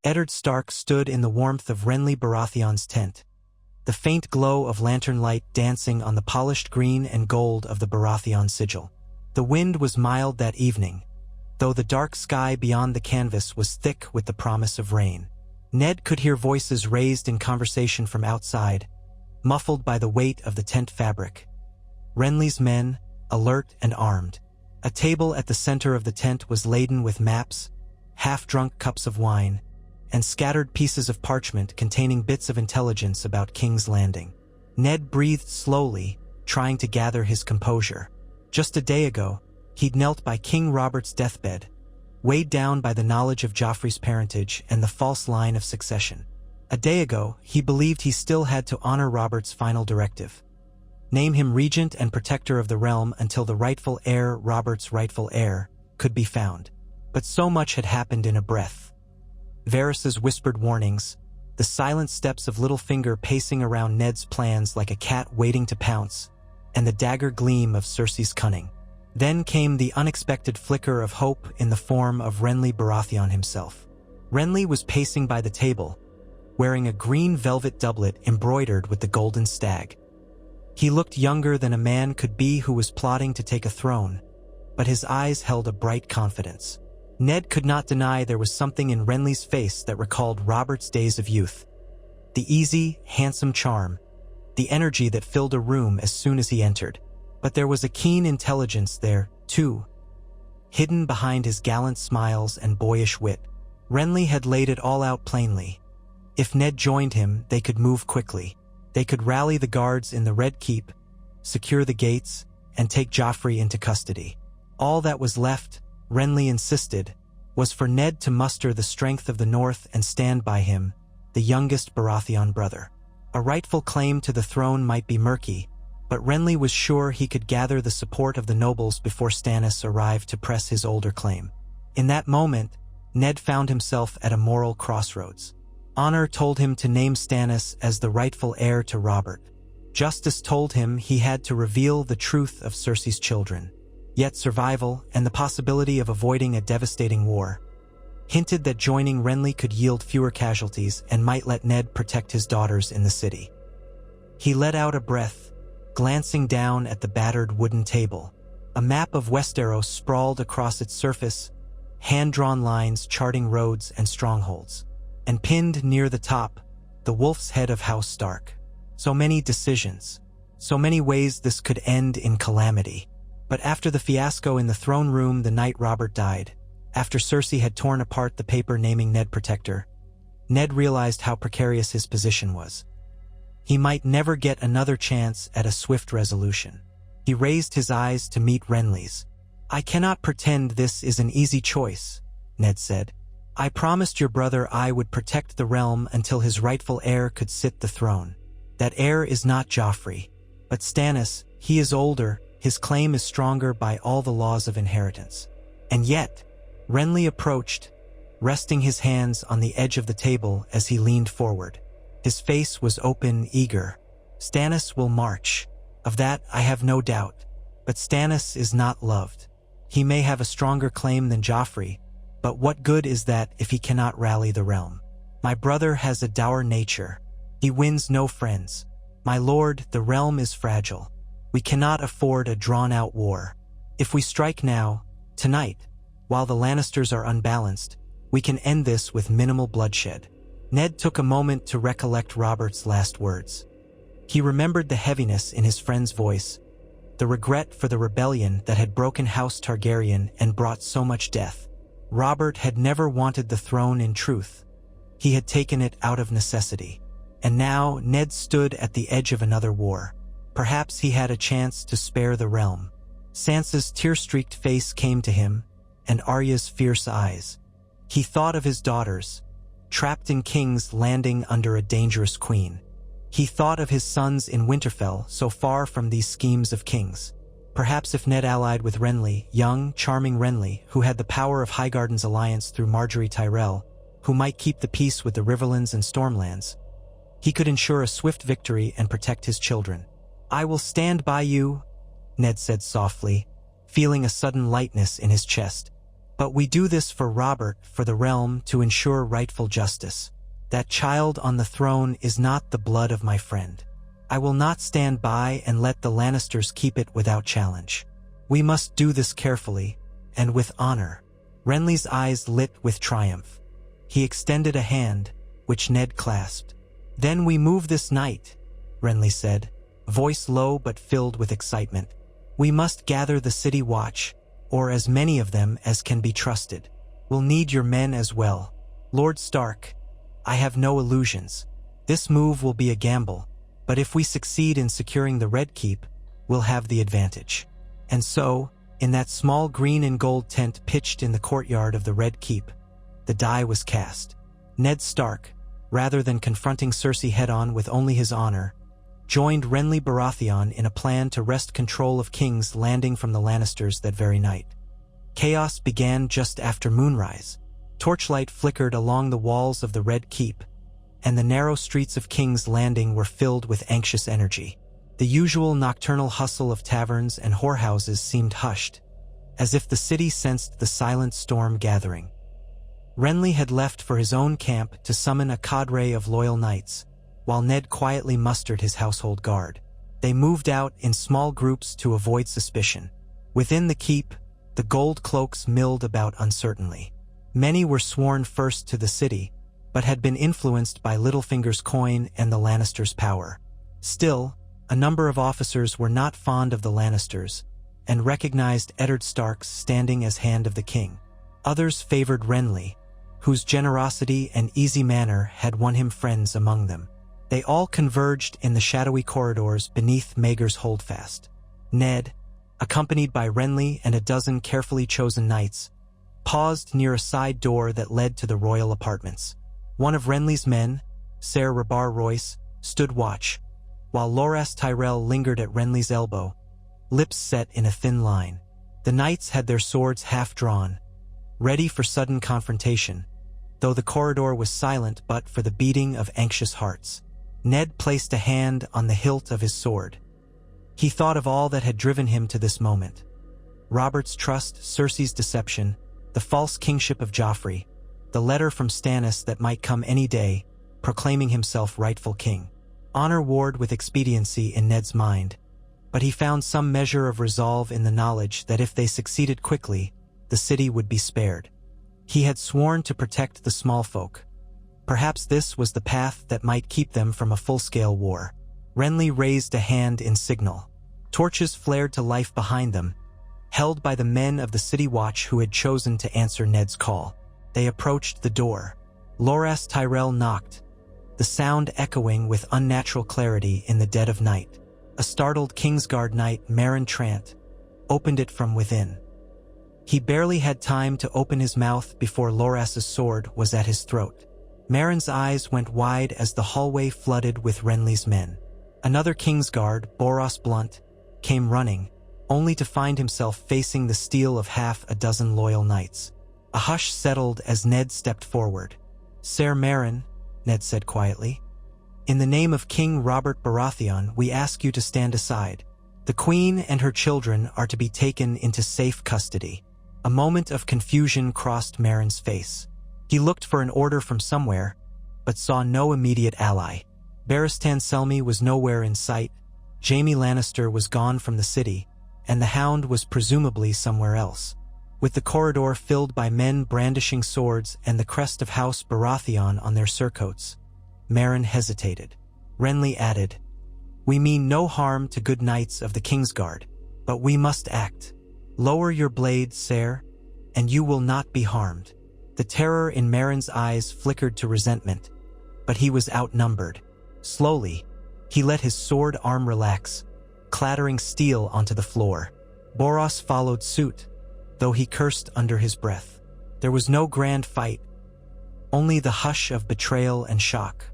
Eddard Stark stood in the warmth of Renly Baratheon's tent, the faint glow of lantern light dancing on the polished green and gold of the Baratheon sigil. The wind was mild that evening, though the dark sky beyond the canvas was thick with the promise of rain. Ned could hear voices raised in conversation from outside, muffled by the weight of the tent fabric. Renly's men, alert and armed. A table at the center of the tent was laden with maps, half-drunk cups of wine, and scattered pieces of parchment containing bits of intelligence about King's Landing. Ned breathed slowly, trying to gather his composure. Just a day ago, he'd knelt by King Robert's deathbed, weighed down by the knowledge of Joffrey's parentage and the false line of succession. A day ago, he believed he still had to honor Robert's final directive. Name him regent and protector of the realm until the rightful heir, Robert's rightful heir, could be found. But so much had happened in a breath. Varys's whispered warnings, the silent steps of Littlefinger pacing around Ned's plans like a cat waiting to pounce, and the dagger gleam of Cersei's cunning. Then came the unexpected flicker of hope in the form of Renly Baratheon himself. Renly was pacing by the table, wearing a green velvet doublet embroidered with the golden stag. He looked younger than a man could be who was plotting to take a throne, but his eyes held a bright confidence. Ned could not deny there was something in Renly's face that recalled Robert's days of youth. The easy, handsome charm, the energy that filled a room as soon as he entered. But there was a keen intelligence there, too, hidden behind his gallant smiles and boyish wit. Renly had laid it all out plainly. If Ned joined him, they could move quickly. They could rally the guards in the Red Keep, secure the gates, and take Joffrey into custody. All that was left, Renly insisted, was for Ned to muster the strength of the North and stand by him, the youngest Baratheon brother. A rightful claim to the throne might be murky, but Renly was sure he could gather the support of the nobles before Stannis arrived to press his older claim. In that moment, Ned found himself at a moral crossroads. Honor told him to name Stannis as the rightful heir to Robert. Justice told him he had to reveal the truth of Cersei's children. Yet survival, and the possibility of avoiding a devastating war, hinted that joining Renly could yield fewer casualties and might let Ned protect his daughters in the city. He let out a breath, glancing down at the battered wooden table. A map of Westeros sprawled across its surface, hand-drawn lines charting roads and strongholds. And pinned near the top, the wolf's head of House Stark. So many decisions, so many ways this could end in calamity. But after the fiasco in the throne room the night Robert died, after Cersei had torn apart the paper naming Ned protector, Ned realized how precarious his position was. He might never get another chance at a swift resolution. He raised his eyes to meet Renly's. "I cannot pretend this is an easy choice," Ned said. "I promised your brother I would protect the realm until his rightful heir could sit the throne. That heir is not Joffrey, but Stannis. He is older, his claim is stronger by all the laws of inheritance." And yet, Renly approached, resting his hands on the edge of the table as he leaned forward. His face was open, eager. "Stannis will march. Of that I have no doubt. But Stannis is not loved. He may have a stronger claim than Joffrey, but what good is that if he cannot rally the realm? My brother has a dour nature. He wins no friends. My lord, the realm is fragile. We cannot afford a drawn-out war. If we strike now, tonight, while the Lannisters are unbalanced, we can end this with minimal bloodshed." Ned took a moment to recollect Robert's last words. He remembered the heaviness in his friend's voice, the regret for the rebellion that had broken House Targaryen and brought so much death. Robert had never wanted the throne in truth. He had taken it out of necessity. And now Ned stood at the edge of another war. Perhaps he had a chance to spare the realm. Sansa's tear-streaked face came to him, and Arya's fierce eyes. He thought of his daughters, trapped in King's Landing under a dangerous queen. He thought of his sons in Winterfell, so far from these schemes of kings. Perhaps if Ned allied with Renly, young, charming Renly, who had the power of Highgarden's alliance through Marjorie Tyrell, who might keep the peace with the Riverlands and Stormlands, he could ensure a swift victory and protect his children. "I will stand by you," Ned said softly, feeling a sudden lightness in his chest. But we do this for Robert, for the realm, to ensure rightful justice. That child on the throne is not the blood of my friend. I will not stand by and let the Lannisters keep it without challenge. We must do this carefully, and with honor." Renly's eyes lit with triumph. He extended a hand, which Ned clasped. "Then we move this night," Renly said, voice low but filled with excitement. "We must gather the city watch, or as many of them as can be trusted. We'll need your men as well. Lord Stark, I have no illusions. This move will be a gamble, but if we succeed in securing the Red Keep, we'll have the advantage." And so, in that small green and gold tent pitched in the courtyard of the Red Keep, the die was cast. Ned Stark, rather than confronting Cersei head-on with only his honor, joined Renly Baratheon in a plan to wrest control of King's Landing from the Lannisters that very night. Chaos began just after moonrise. Torchlight flickered along the walls of the Red Keep, and the narrow streets of King's Landing were filled with anxious energy. The usual nocturnal hustle of taverns and whorehouses seemed hushed, as if the city sensed the silent storm gathering. Renly had left for his own camp to summon a cadre of loyal knights, while Ned quietly mustered his household guard. They moved out in small groups to avoid suspicion. Within the keep, the gold cloaks milled about uncertainly. Many were sworn first to the city, but had been influenced by Littlefinger's coin and the Lannisters' power. Still, a number of officers were not fond of the Lannisters, and recognized Eddard Stark's standing as Hand of the King. Others favored Renly, whose generosity and easy manner had won him friends among them. They all converged in the shadowy corridors beneath Maegor's holdfast. Ned, accompanied by Renly and a dozen carefully chosen knights, paused near a side door that led to the royal apartments. One of Renly's men, Ser Rabar Royce, stood watch, while Loras Tyrell lingered at Renly's elbow, lips set in a thin line. The knights had their swords half drawn, ready for sudden confrontation, though the corridor was silent but for the beating of anxious hearts. Ned placed a hand on the hilt of his sword. He thought of all that had driven him to this moment. Robert's trust, Cersei's deception, the false kingship of Joffrey, the letter from Stannis that might come any day, proclaiming himself rightful king. Honor warred with expediency in Ned's mind, but he found some measure of resolve in the knowledge that if they succeeded quickly, the city would be spared. He had sworn to protect the small folk. Perhaps this was the path that might keep them from a full-scale war. Renly raised a hand in signal. Torches flared to life behind them, held by the men of the city watch who had chosen to answer Ned's call. They approached the door. Loras Tyrell knocked, the sound echoing with unnatural clarity in the dead of night. A startled Kingsguard knight, Meryn Trant, opened it from within. He barely had time to open his mouth before Loras's sword was at his throat. Meryn's eyes went wide as the hallway flooded with Renly's men. Another Kingsguard, Boros Blunt, came running, only to find himself facing the steel of half a dozen loyal knights. A hush settled as Ned stepped forward. "Ser Meryn," Ned said quietly, "in the name of King Robert Baratheon, we ask you to stand aside. The Queen and her children are to be taken into safe custody." A moment of confusion crossed Meryn's face. He looked for an order from somewhere, but saw no immediate ally. Barristan Selmy was nowhere in sight, Jaime Lannister was gone from the city, and the Hound was presumably somewhere else. With the corridor filled by men brandishing swords and the crest of House Baratheon on their surcoats, Meryn hesitated. Renly added, "We mean no harm to good knights of the Kingsguard, but we must act. Lower your blade, Ser, and you will not be harmed." The terror in Meryn's eyes flickered to resentment, but he was outnumbered. Slowly, he let his sword arm relax, clattering steel onto the floor. Boros followed suit, though he cursed under his breath. There was no grand fight, only the hush of betrayal and shock.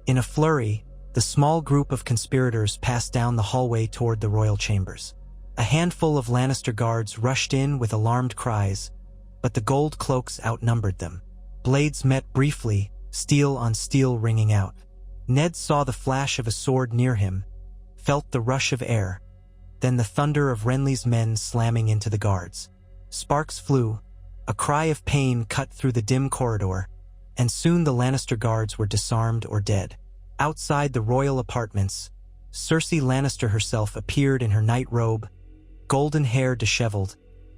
In a flurry, the small group of conspirators passed down the hallway toward the royal chambers. A handful of Lannister guards rushed in with alarmed cries, but the gold cloaks outnumbered them. Blades met briefly, steel on steel ringing out. Ned saw the flash of a sword near him, felt the rush of air, then the thunder of Renly's men slamming into the guards. Sparks flew, A cry of pain cut through the dim corridor, and soon the Lannister guards were disarmed or dead. Outside the royal apartments, Cersei Lannister herself appeared in her night robe, golden hair disheveled,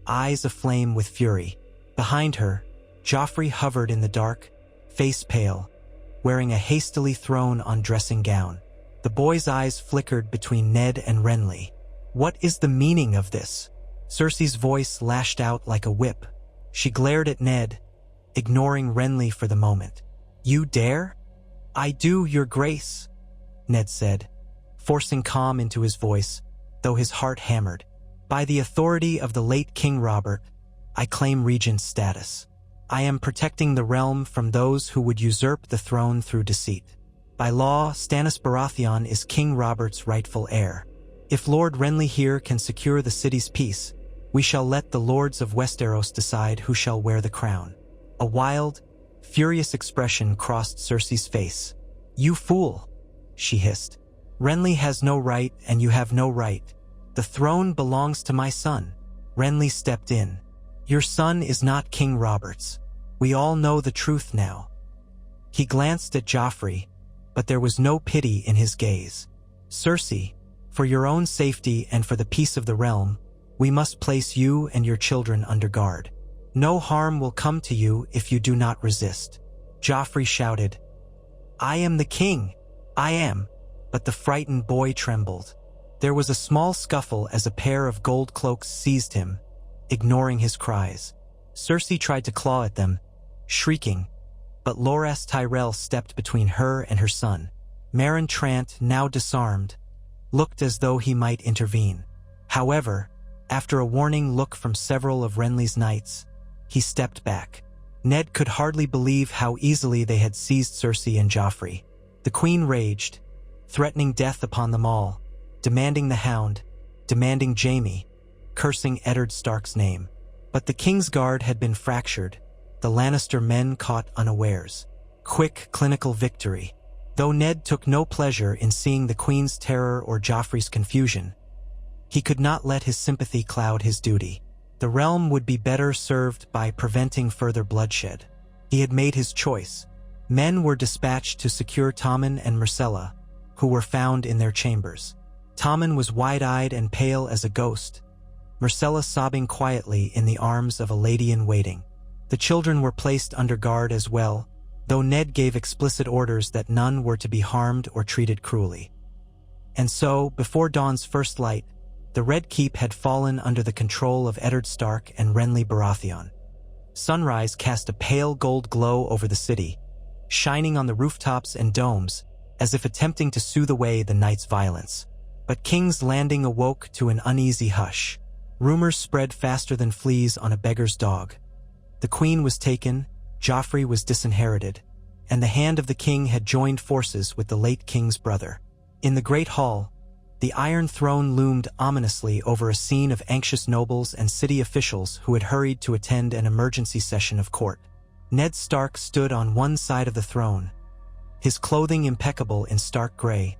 eyes aflame with fury. Behind her, Joffrey hovered in the dark, face pale, wearing a hastily thrown-on dressing gown. The boy's eyes flickered between Ned and Renly. "What is the meaning of this?" Cersei's voice lashed out like a whip. She glared at Ned, ignoring Renly for the moment. "You dare?" "I do, your grace," Ned said, forcing calm into his voice, though his heart hammered. "By the authority of the late King Robert, I claim regent's status. I am protecting the realm from those who would usurp the throne through deceit. By law, Stannis Baratheon is King Robert's rightful heir. If Lord Renly here can secure the city's peace, we shall let the lords of Westeros decide who shall wear the crown." A wild, furious expression crossed Cersei's face. "You fool," she hissed. "Renly has no right and you have no right. The throne belongs to my son." Renly stepped in. "Your son is not King Robert's. We all know the truth now." He glanced at Joffrey, but there was no pity in his gaze. "Cersei, for your own safety and for the peace of the realm, we must place you and your children under guard. No harm will come to you if you do not resist." Joffrey shouted, "I am the king! I am!" But the frightened boy trembled. There was a small scuffle as a pair of gold cloaks seized him, ignoring his cries. Cersei tried to claw at them, shrieking, but Loras Tyrell stepped between her and her son. Meryn Trant, now disarmed, looked as though he might intervene. However, after a warning look from several of Renly's knights, he stepped back. Ned could hardly believe how easily they had seized Cersei and Joffrey. The queen raged, threatening death upon them all, demanding the Hound, demanding Jaime, cursing Eddard Stark's name. But the King's Guard had been fractured, the Lannister men caught unawares. Quick, clinical victory. Though Ned took no pleasure in seeing the Queen's terror or Joffrey's confusion, he could not let his sympathy cloud his duty. The realm would be better served by preventing further bloodshed. He had made his choice. Men were dispatched to secure Tommen and Myrcella, who were found in their chambers. Tommen was wide-eyed and pale as a ghost, Myrcella sobbing quietly in the arms of a lady-in-waiting. The children were placed under guard as well, though Ned gave explicit orders that none were to be harmed or treated cruelly. And so, before dawn's first light, the Red Keep had fallen under the control of Eddard Stark and Renly Baratheon. Sunrise cast a pale gold glow over the city, shining on the rooftops and domes, as if attempting to soothe away the night's violence. But King's Landing awoke to an uneasy hush. Rumors spread faster than fleas on a beggar's dog. The queen was taken, Joffrey was disinherited, and the hand of the king had joined forces with the late king's brother. In the great hall, the Iron Throne loomed ominously over a scene of anxious nobles and city officials who had hurried to attend an emergency session of court. Ned Stark stood on one side of the throne, his clothing impeccable in stark gray,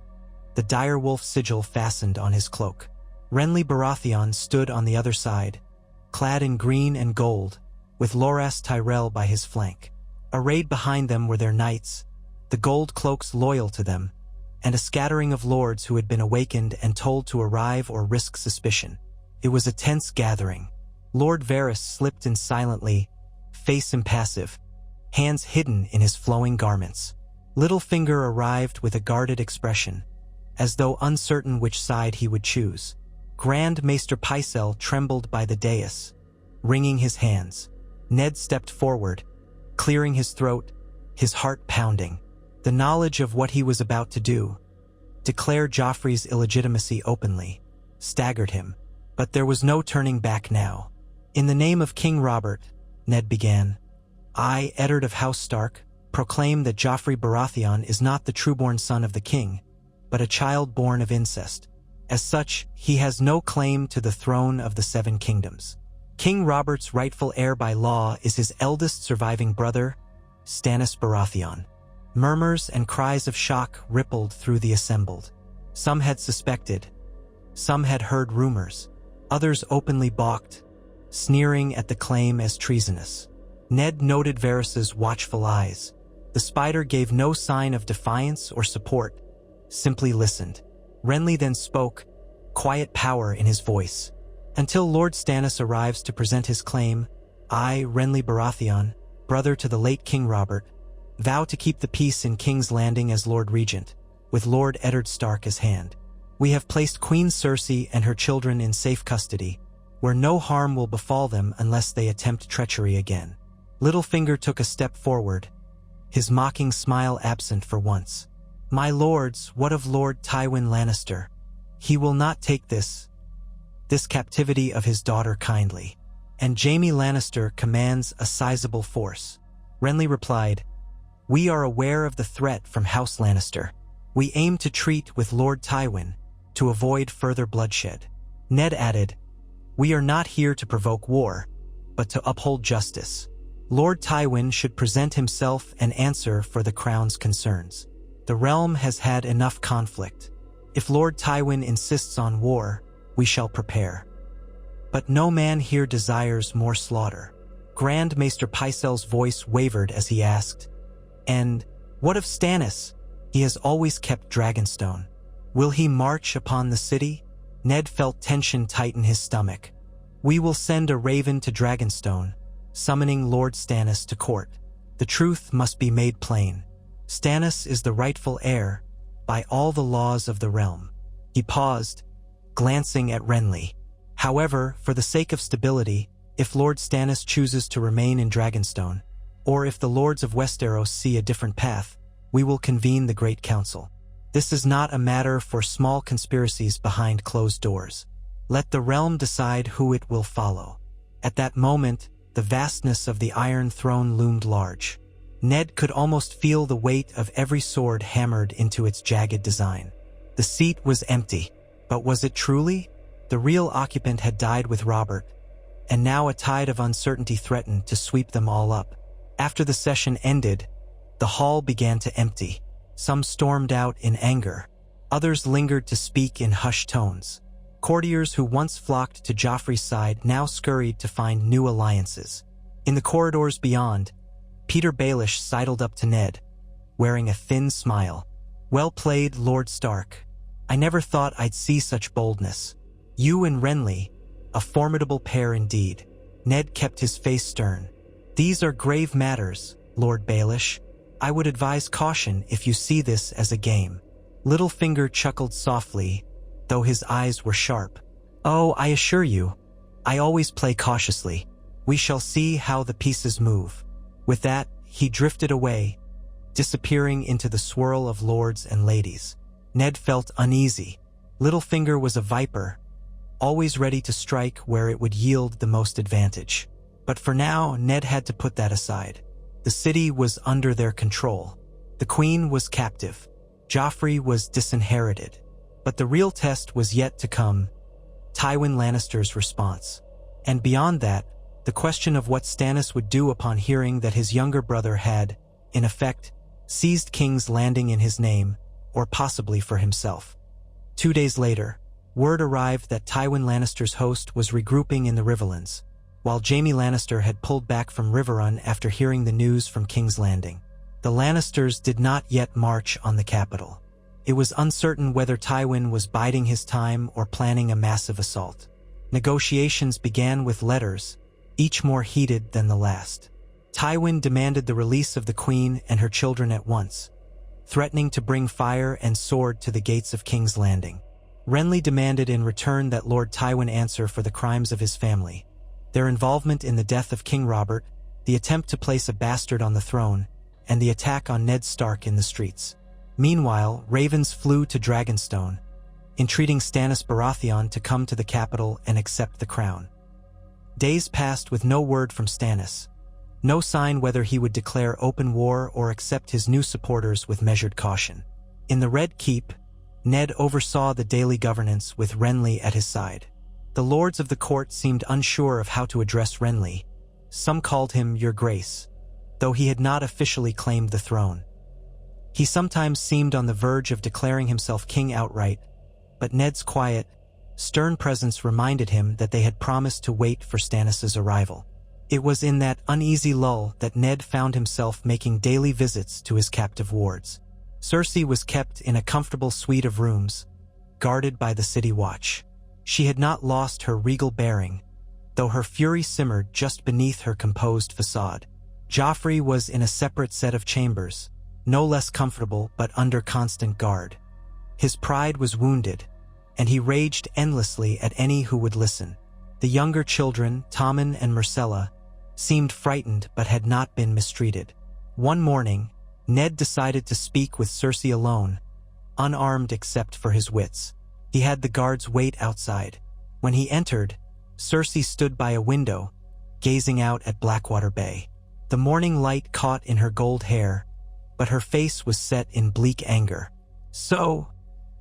the direwolf sigil fastened on his cloak. Renly Baratheon stood on the other side, clad in green and gold, with Loras Tyrell by his flank. Arrayed behind them were their knights, the gold cloaks loyal to them, and a scattering of lords who had been awakened and told to arrive or risk suspicion. It was a tense gathering. Lord Varys slipped in silently, face impassive, hands hidden in his flowing garments. Littlefinger arrived with a guarded expression, as though uncertain which side he would choose. Grand Maester Pycelle trembled by the dais, wringing his hands. Ned stepped forward, clearing his throat, his heart pounding. The knowledge of what he was about to do, declare Joffrey's illegitimacy openly, staggered him. But there was no turning back now. "In the name of King Robert," Ned began, "I, Eddard of House Stark, proclaim that Joffrey Baratheon is not the trueborn son of the king, but a child born of incest. As such, he has no claim to the throne of the Seven Kingdoms. King Robert's rightful heir by law is his eldest surviving brother, Stannis Baratheon." Murmurs and cries of shock rippled through the assembled. Some had suspected, some had heard rumors, others openly balked, sneering at the claim as treasonous. Ned noted Varys's watchful eyes. The spider gave no sign of defiance or support, simply listened. Renly then spoke, quiet power in his voice. Until Lord Stannis arrives to present his claim, I, Renly Baratheon, brother to the late King Robert, vow to keep the peace in King's Landing as Lord Regent, with Lord Eddard Stark as hand. We have placed Queen Cersei and her children in safe custody, where no harm will befall them unless they attempt treachery again. Littlefinger took a step forward, his mocking smile absent for once. My lords, what of Lord Tywin Lannister? He will not take this captivity of his daughter kindly. And Jaime Lannister commands a sizable force. Renly replied, We are aware of the threat from House Lannister. We aim to treat with Lord Tywin to avoid further bloodshed. Ned added, We are not here to provoke war, but to uphold justice. Lord Tywin should present himself and answer for the crown's concerns. The realm has had enough conflict. If Lord Tywin insists on war, we shall prepare. But no man here desires more slaughter. Grand Maester Pycelle's voice wavered as he asked, And what of Stannis? He has always kept Dragonstone. Will he march upon the city? Ned felt tension tighten his stomach. We will send a raven to Dragonstone, summoning Lord Stannis to court. The truth must be made plain. Stannis is the rightful heir by all the laws of the realm. He paused, glancing at Renly. However, for the sake of stability, if Lord Stannis chooses to remain in Dragonstone, or if the lords of Westeros see a different path, we will convene the Great Council. This is not a matter for small conspiracies behind closed doors. Let the realm decide who it will follow. At that moment, the vastness of the Iron Throne loomed large. Ned could almost feel the weight of every sword hammered into its jagged design. The seat was empty, but was it truly? The real occupant had died with Robert, and now a tide of uncertainty threatened to sweep them all up. After the session ended, the hall began to empty. Some stormed out in anger. Others lingered to speak in hushed tones. Courtiers who once flocked to Joffrey's side now scurried to find new alliances. In the corridors beyond, Peter Baelish sidled up to Ned, wearing a thin smile. Well played, Lord Stark. I never thought I'd see such boldness. You and Renly, a formidable pair indeed. Ned kept his face stern. These are grave matters, Lord Baelish. I would advise caution if you see this as a game. Littlefinger chuckled softly, though his eyes were sharp. Oh, I assure you, I always play cautiously. We shall see how the pieces move. With that, he drifted away, disappearing into the swirl of lords and ladies. Ned felt uneasy. Littlefinger was a viper, always ready to strike where it would yield the most advantage. But for now, Ned had to put that aside. The city was under their control. The Queen was captive. Joffrey was disinherited. But the real test was yet to come, Tywin Lannister's response. And beyond that, the question of what Stannis would do upon hearing that his younger brother had, in effect, seized King's Landing in his name, or possibly for himself. 2 days later, word arrived that Tywin Lannister's host was regrouping in the Riverlands, while Jaime Lannister had pulled back from Riverrun after hearing the news from King's Landing. The Lannisters did not yet march on the capital. It was uncertain whether Tywin was biding his time or planning a massive assault. Negotiations began with letters, each more heated than the last. Tywin demanded the release of the Queen and her children at once, threatening to bring fire and sword to the gates of King's Landing. Renly demanded in return that Lord Tywin answer for the crimes of his family, their involvement in the death of King Robert, the attempt to place a bastard on the throne, and the attack on Ned Stark in the streets. Meanwhile, ravens flew to Dragonstone, entreating Stannis Baratheon to come to the capital and accept the crown. Days passed with no word from Stannis, no sign whether he would declare open war or accept his new supporters with measured caution. In the Red Keep, Ned oversaw the daily governance with Renly at his side. The lords of the court seemed unsure of how to address Renly. Some called him Your Grace, though he had not officially claimed the throne. He sometimes seemed on the verge of declaring himself king outright, but Ned's quiet, stern presence reminded him that they had promised to wait for Stannis' arrival. It was in that uneasy lull that Ned found himself making daily visits to his captive wards. Cersei was kept in a comfortable suite of rooms, guarded by the city watch. She had not lost her regal bearing, though her fury simmered just beneath her composed facade. Joffrey was in a separate set of chambers, no less comfortable but under constant guard. His pride was wounded, and he raged endlessly at any who would listen. The younger children, Tommen and Myrcella, seemed frightened but had not been mistreated. One morning, Ned decided to speak with Cersei alone, unarmed except for his wits. He had the guards wait outside. When he entered, Cersei stood by a window, gazing out at Blackwater Bay. The morning light caught in her gold hair, but her face was set in bleak anger. "So,"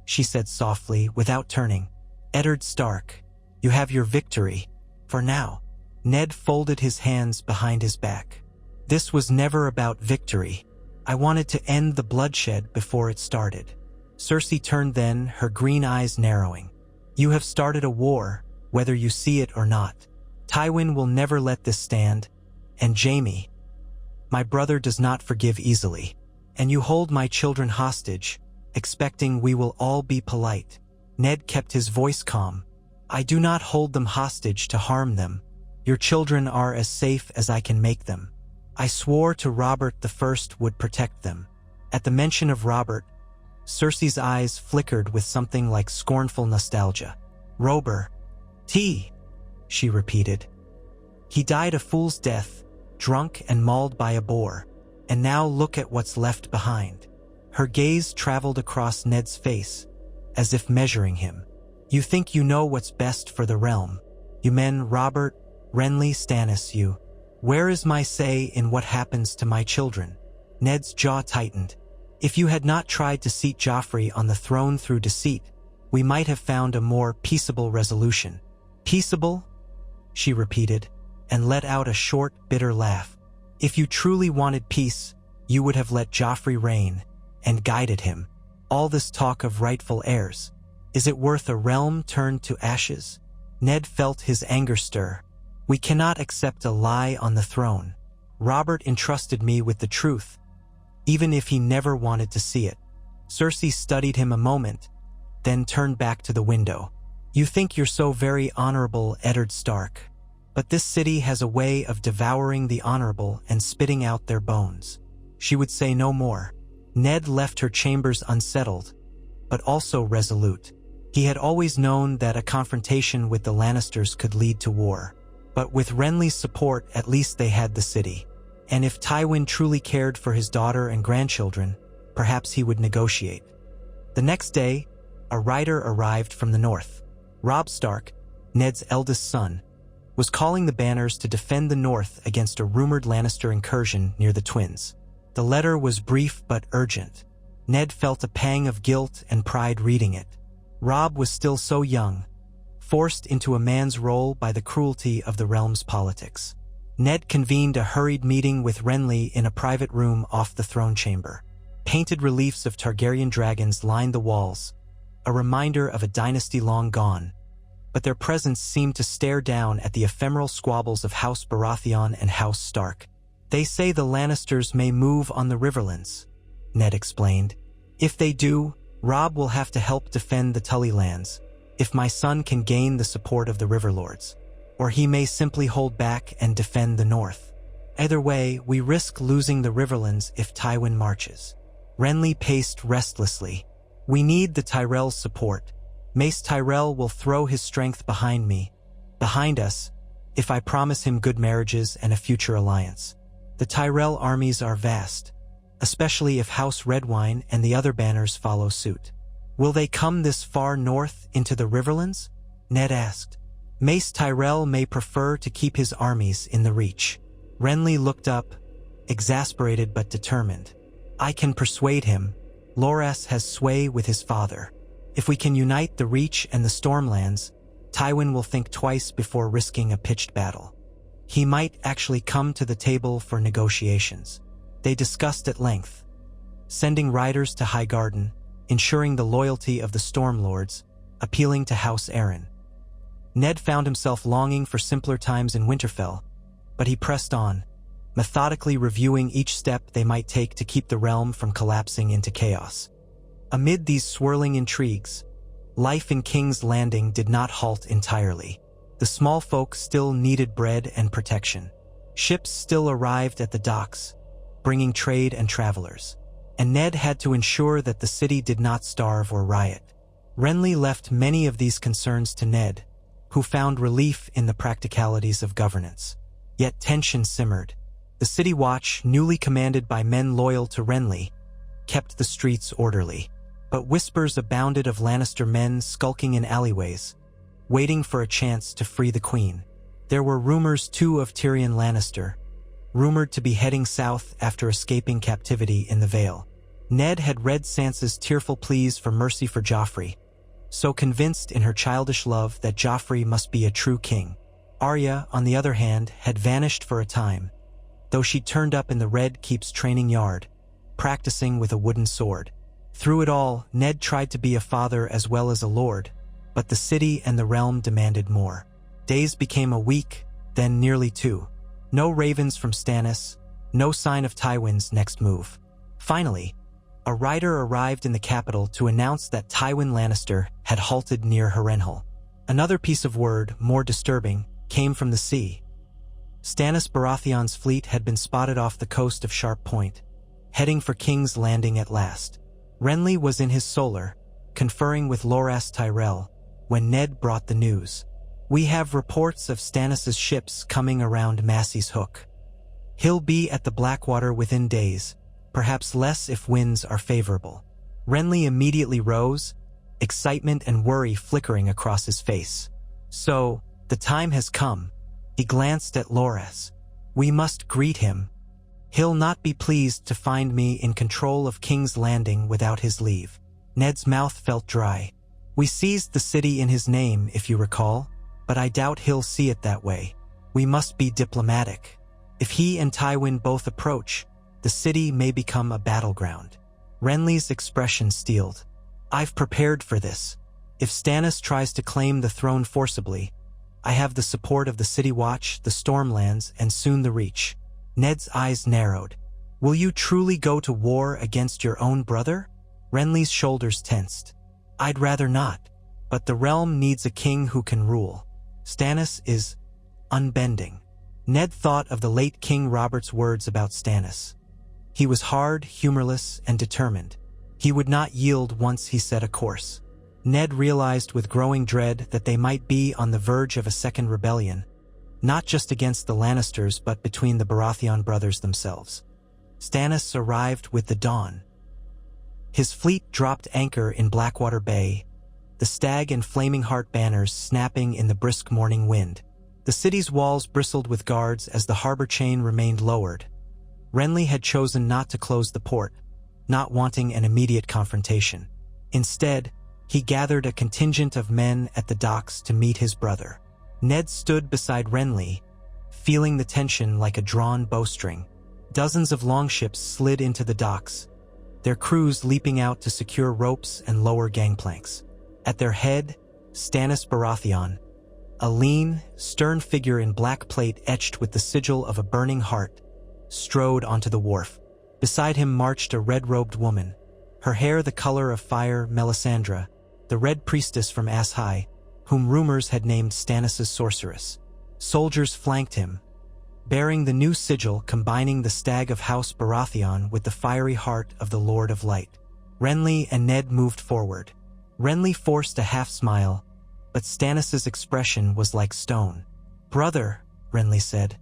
she said softly, without turning, "Eddard Stark, you have your victory, for now." Ned folded his hands behind his back. "This was never about victory. I wanted to end the bloodshed before it started." Cersei turned then, her green eyes narrowing. "You have started a war, whether you see it or not. Tywin will never let this stand, and Jaime, my brother, does not forgive easily. And you hold my children hostage, expecting we will all be polite." Ned kept his voice calm. "I do not hold them hostage to harm them. Your children are as safe as I can make them. I swore to Robert I would protect them." At the mention of Robert, Cersei's eyes flickered with something like scornful nostalgia. "Robert, she repeated. "He died a fool's death, drunk and mauled by a boar, and now look at what's left behind." Her gaze traveled across Ned's face, as if measuring him. "You think you know what's best for the realm. You men, Robert, Renly, Stannis, you. Where is my say in what happens to my children?" Ned's jaw tightened. "If you had not tried to seat Joffrey on the throne through deceit, we might have found a more peaceable resolution." "Peaceable?" she repeated, and let out a short, bitter laugh. "If you truly wanted peace, you would have let Joffrey reign, and guided him. All this talk of rightful heirs, is it worth a realm turned to ashes?" Ned felt his anger stir. "We cannot accept a lie on the throne. Robert entrusted me with the truth, even if he never wanted to see it." Cersei studied him a moment, then turned back to the window. "You think you're so very honorable, Eddard Stark. But this city has a way of devouring the honorable and spitting out their bones." She would say no more. Ned left her chambers unsettled, but also resolute. He had always known that a confrontation with the Lannisters could lead to war. But with Renly's support, at least they had the city. And if Tywin truly cared for his daughter and grandchildren, perhaps he would negotiate. The next day, a rider arrived from the north. Robb Stark, Ned's eldest son, was calling the banners to defend the north against a rumored Lannister incursion near the twins. The letter was brief but urgent. Ned felt a pang of guilt and pride reading it. Robb was still so young, forced into a man's role by the cruelty of the realm's politics. Ned convened a hurried meeting with Renly in a private room off the throne chamber. Painted reliefs of Targaryen dragons lined the walls, a reminder of a dynasty long gone, but their presence seemed to stare down at the ephemeral squabbles of House Baratheon and House Stark. "They say the Lannisters may move on the Riverlands," Ned explained. "If they do, Robb will have to help defend the Tully lands, if my son can gain the support of the Riverlords. Or he may simply hold back and defend the north. Either way, we risk losing the Riverlands if Tywin marches." Renly paced restlessly. "We need the Tyrell's support. Mace Tyrell will throw his strength behind us, if I promise him good marriages and a future alliance. The Tyrell armies are vast, especially if House Redwyne and the other banners follow suit." "Will they come this far north into the Riverlands?" Ned asked. "Mace Tyrell may prefer to keep his armies in the Reach." Renly looked up, exasperated but determined. "I can persuade him. Loras has sway with his father. If we can unite the Reach and the Stormlands, Tywin will think twice before risking a pitched battle. He might actually come to the table for negotiations." They discussed at length, sending riders to Highgarden, ensuring the loyalty of the Stormlords, appealing to House Arryn. Ned found himself longing for simpler times in Winterfell, but he pressed on, methodically reviewing each step they might take to keep the realm from collapsing into chaos. Amid these swirling intrigues, life in King's Landing did not halt entirely. The small folk still needed bread and protection. Ships still arrived at the docks, bringing trade and travelers, and Ned had to ensure that the city did not starve or riot. Renly left many of these concerns to Ned, who found relief in the practicalities of governance. Yet tension simmered. The City Watch, newly commanded by men loyal to Renly, kept the streets orderly. But whispers abounded of Lannister men skulking in alleyways, waiting for a chance to free the Queen. There were rumors, too, of Tyrion Lannister, rumored to be heading south after escaping captivity in the Vale. Ned had read Sansa's tearful pleas for mercy for Joffrey, so convinced in her childish love that Joffrey must be a true king. Arya, on the other hand, had vanished for a time, though she turned up in the Red Keep's training yard, practicing with a wooden sword. Through it all, Ned tried to be a father as well as a lord, but the city and the realm demanded more. Days became a week, then nearly 2. No ravens from Stannis, no sign of Tywin's next move. Finally, a rider arrived in the capital to announce that Tywin Lannister had halted near Harrenhal. Another piece of word, more disturbing, came from the sea. Stannis Baratheon's fleet had been spotted off the coast of Sharp Point, heading for King's Landing at last. Renly was in his solar, conferring with Loras Tyrell, when Ned brought the news. "We have reports of Stannis's ships coming around Massey's Hook. He'll be at the Blackwater within days, perhaps less if winds are favorable." Renly immediately rose, excitement and worry flickering across his face. "So, the time has come." He glanced at Loras. "We must greet him. He'll not be pleased to find me in control of King's Landing without his leave." Ned's mouth felt dry. "We seized the city in his name, if you recall, but I doubt he'll see it that way. We must be diplomatic. If he and Tywin both approach, the city may become a battleground." Renly's expression steeled. "I've prepared for this. If Stannis tries to claim the throne forcibly, I have the support of the City Watch, the Stormlands, and soon the Reach." Ned's eyes narrowed. "Will you truly go to war against your own brother?" Renly's shoulders tensed. "I'd rather not, but the realm needs a king who can rule. Stannis is unbending." Ned thought of the late King Robert's words about Stannis. He was hard, humorless, and determined. He would not yield once he set a course. Ned realized with growing dread that they might be on the verge of a second rebellion, not just against the Lannisters but between the Baratheon brothers themselves. Stannis arrived with the dawn. His fleet dropped anchor in Blackwater Bay, the Stag and Flaming Heart banners snapping in the brisk morning wind. The city's walls bristled with guards as the harbor chain remained lowered. Renly had chosen not to close the port, not wanting an immediate confrontation. Instead, he gathered a contingent of men at the docks to meet his brother. Ned stood beside Renly, feeling the tension like a drawn bowstring. Dozens of longships slid into the docks, their crews leaping out to secure ropes and lower gangplanks. At their head, Stannis Baratheon, a lean, stern figure in black plate etched with the sigil of a burning heart, strode onto the wharf. Beside him marched a red-robed woman, her hair the color of fire, Melisandre, the Red Priestess from Ass High, whom rumors had named Stannis' sorceress. Soldiers flanked him, bearing the new sigil combining the stag of House Baratheon with the fiery heart of the Lord of Light. Renly and Ned moved forward. Renly forced a half-smile, but Stannis' expression was like stone. "Brother," Renly said,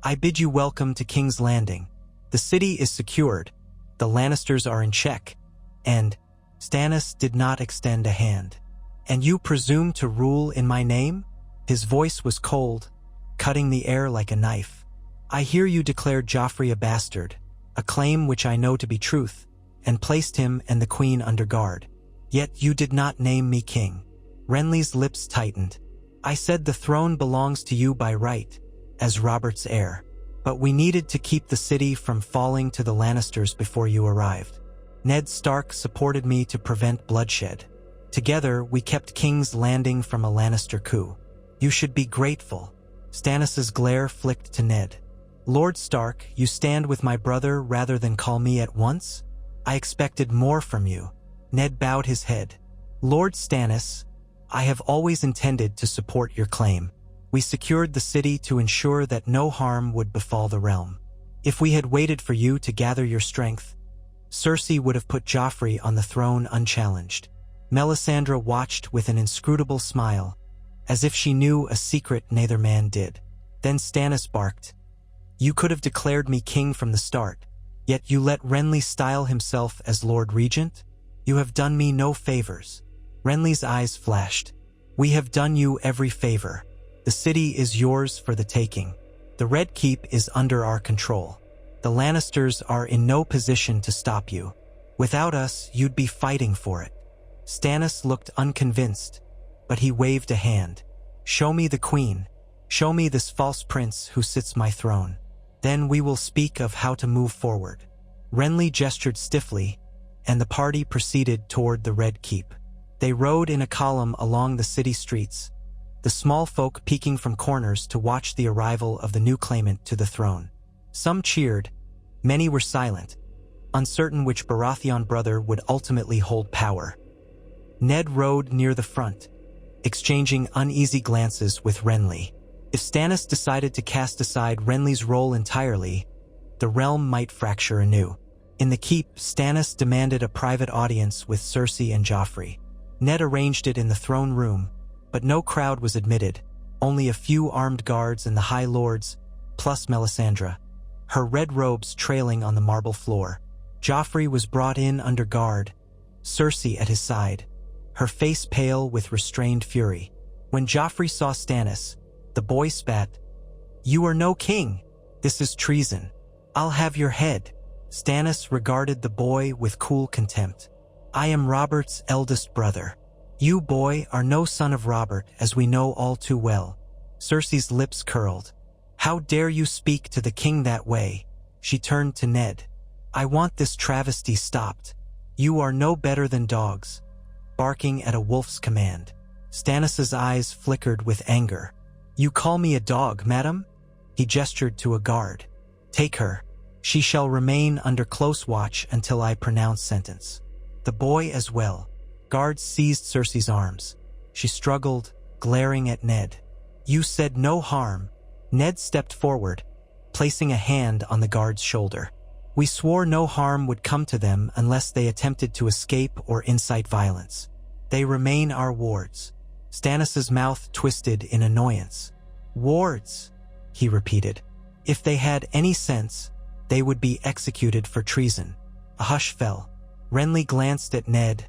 "I bid you welcome to King's Landing. The city is secured, the Lannisters are in check, and—" Stannis did not extend a hand. "And you presume to rule in my name?" His voice was cold, cutting the air like a knife. "I hear you declared Joffrey a bastard, a claim which I know to be truth, and placed him and the Queen under guard. Yet you did not name me king." Renly's lips tightened. "I said the throne belongs to you by right, as Robert's heir. But we needed to keep the city from falling to the Lannisters before you arrived. Ned Stark supported me to prevent bloodshed. Together, we kept King's Landing from a Lannister coup. You should be grateful." Stannis' glare flicked to Ned. "Lord Stark, you stand with my brother rather than call me at once? I expected more from you." Ned bowed his head. "Lord Stannis, I have always intended to support your claim. We secured the city to ensure that no harm would befall the realm. If we had waited for you to gather your strength, Cersei would have put Joffrey on the throne unchallenged." Melisandre watched with an inscrutable smile, as if she knew a secret neither man did. Then Stannis barked, "You could have declared me king from the start, yet you let Renly style himself as Lord Regent? You have done me no favors." Renly's eyes flashed. "We have done you every favor. The city is yours for the taking. The Red Keep is under our control. The Lannisters are in no position to stop you. Without us, you'd be fighting for it." Stannis looked unconvinced, but he waved a hand. "Show me the queen. Show me this false prince who sits my throne. Then we will speak of how to move forward." Renly gestured stiffly, and the party proceeded toward the Red Keep. They rode in a column along the city streets, the small folk peeking from corners to watch the arrival of the new claimant to the throne. Some cheered, many were silent, uncertain which Baratheon brother would ultimately hold power. Ned rode near the front, exchanging uneasy glances with Renly. If Stannis decided to cast aside Renly's role entirely, the realm might fracture anew. In the keep, Stannis demanded a private audience with Cersei and Joffrey. Ned arranged it in the throne room, but no crowd was admitted, only a few armed guards and the High Lords, plus Melisandre, her red robes trailing on the marble floor. Joffrey was brought in under guard, Cersei at his side, her face pale with restrained fury. When Joffrey saw Stannis, the boy spat, "You are no king. This is treason. I'll have your head." Stannis regarded the boy with cool contempt. "I am Robert's eldest brother. You, boy, are no son of Robert, as we know all too well." Cersei's lips curled. "How dare you speak to the king that way?" She turned to Ned. "I want this travesty stopped. You are no better than dogs, barking at a wolf's command." Stannis' eyes flickered with anger. "You call me a dog, madam?" He gestured to a guard. "Take her. She shall remain under close watch until I pronounce sentence. The boy as well." Guards seized Cersei's arms. She struggled, glaring at Ned. "You said no harm." Ned stepped forward, placing a hand on the guard's shoulder. "We swore no harm would come to them unless they attempted to escape or incite violence. They remain our wards." Stannis' mouth twisted in annoyance. "Wards," he repeated. "If they had any sense, they would be executed for treason." A hush fell. Renly glanced at Ned,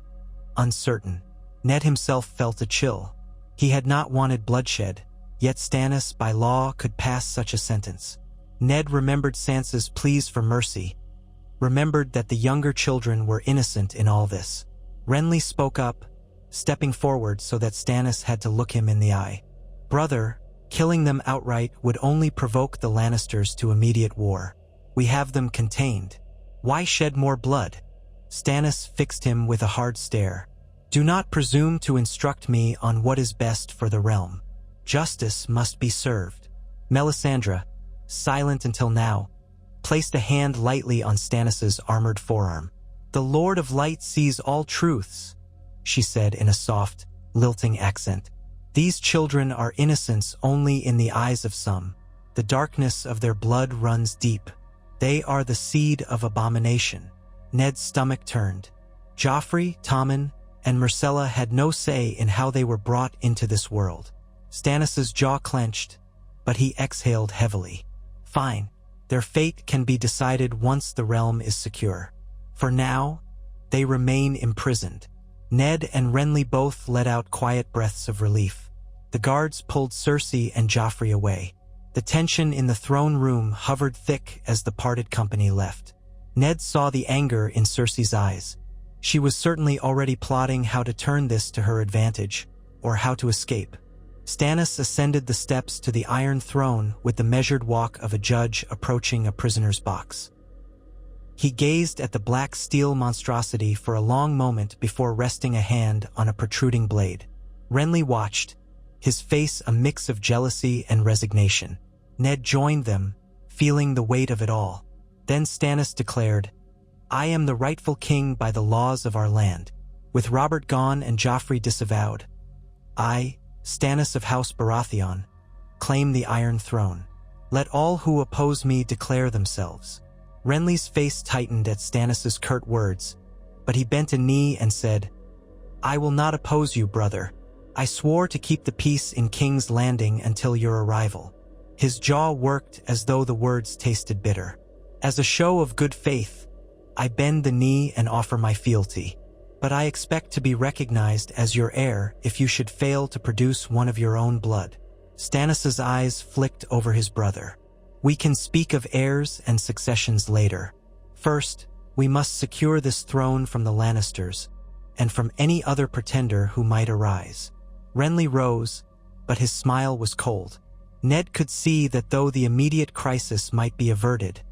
uncertain. Ned himself felt a chill. He had not wanted bloodshed, yet Stannis, by law, could pass such a sentence. Ned remembered Sansa's pleas for mercy, remembered that the younger children were innocent in all this. Renly spoke up, stepping forward so that Stannis had to look him in the eye. "Brother, killing them outright would only provoke the Lannisters to immediate war. We have them contained. Why shed more blood?" Stannis fixed him with a hard stare. "Do not presume to instruct me on what is best for the realm. Justice must be served." Melisandre, silent until now, placed a hand lightly on Stannis' armored forearm. "The Lord of Light sees all truths," she said in a soft, lilting accent. "These children are innocents only in the eyes of some. The darkness of their blood runs deep. They are the seed of abomination." Ned's stomach turned. Joffrey, Tommen, and Myrcella had no say in how they were brought into this world. Stannis' jaw clenched, but he exhaled heavily. "Fine. Their fate can be decided once the realm is secure. For now, they remain imprisoned." Ned and Renly both let out quiet breaths of relief. The guards pulled Cersei and Joffrey away. The tension in the throne room hovered thick as the parted company left. Ned saw the anger in Cersei's eyes. She was certainly already plotting how to turn this to her advantage, or how to escape. Stannis ascended the steps to the Iron Throne with the measured walk of a judge approaching a prisoner's box. He gazed at the black steel monstrosity for a long moment before resting a hand on a protruding blade. Renly watched, his face a mix of jealousy and resignation. Ned joined them, feeling the weight of it all. Then Stannis declared, "I am the rightful king by the laws of our land. With Robert gone and Joffrey disavowed, I, Stannis of House Baratheon, claim the Iron Throne. Let all who oppose me declare themselves." Renly's face tightened at Stannis's curt words, but he bent a knee and said, "I will not oppose you, brother. I swore to keep the peace in King's Landing until your arrival." His jaw worked as though the words tasted bitter. "As a show of good faith, I bend the knee and offer my fealty. But I expect to be recognized as your heir if you should fail to produce one of your own blood." Stannis's eyes flicked over his brother. "We can speak of heirs and successions later. First, we must secure this throne from the Lannisters, and from any other pretender who might arise." Renly rose, but his smile was cold. Ned could see that though the immediate crisis might be averted,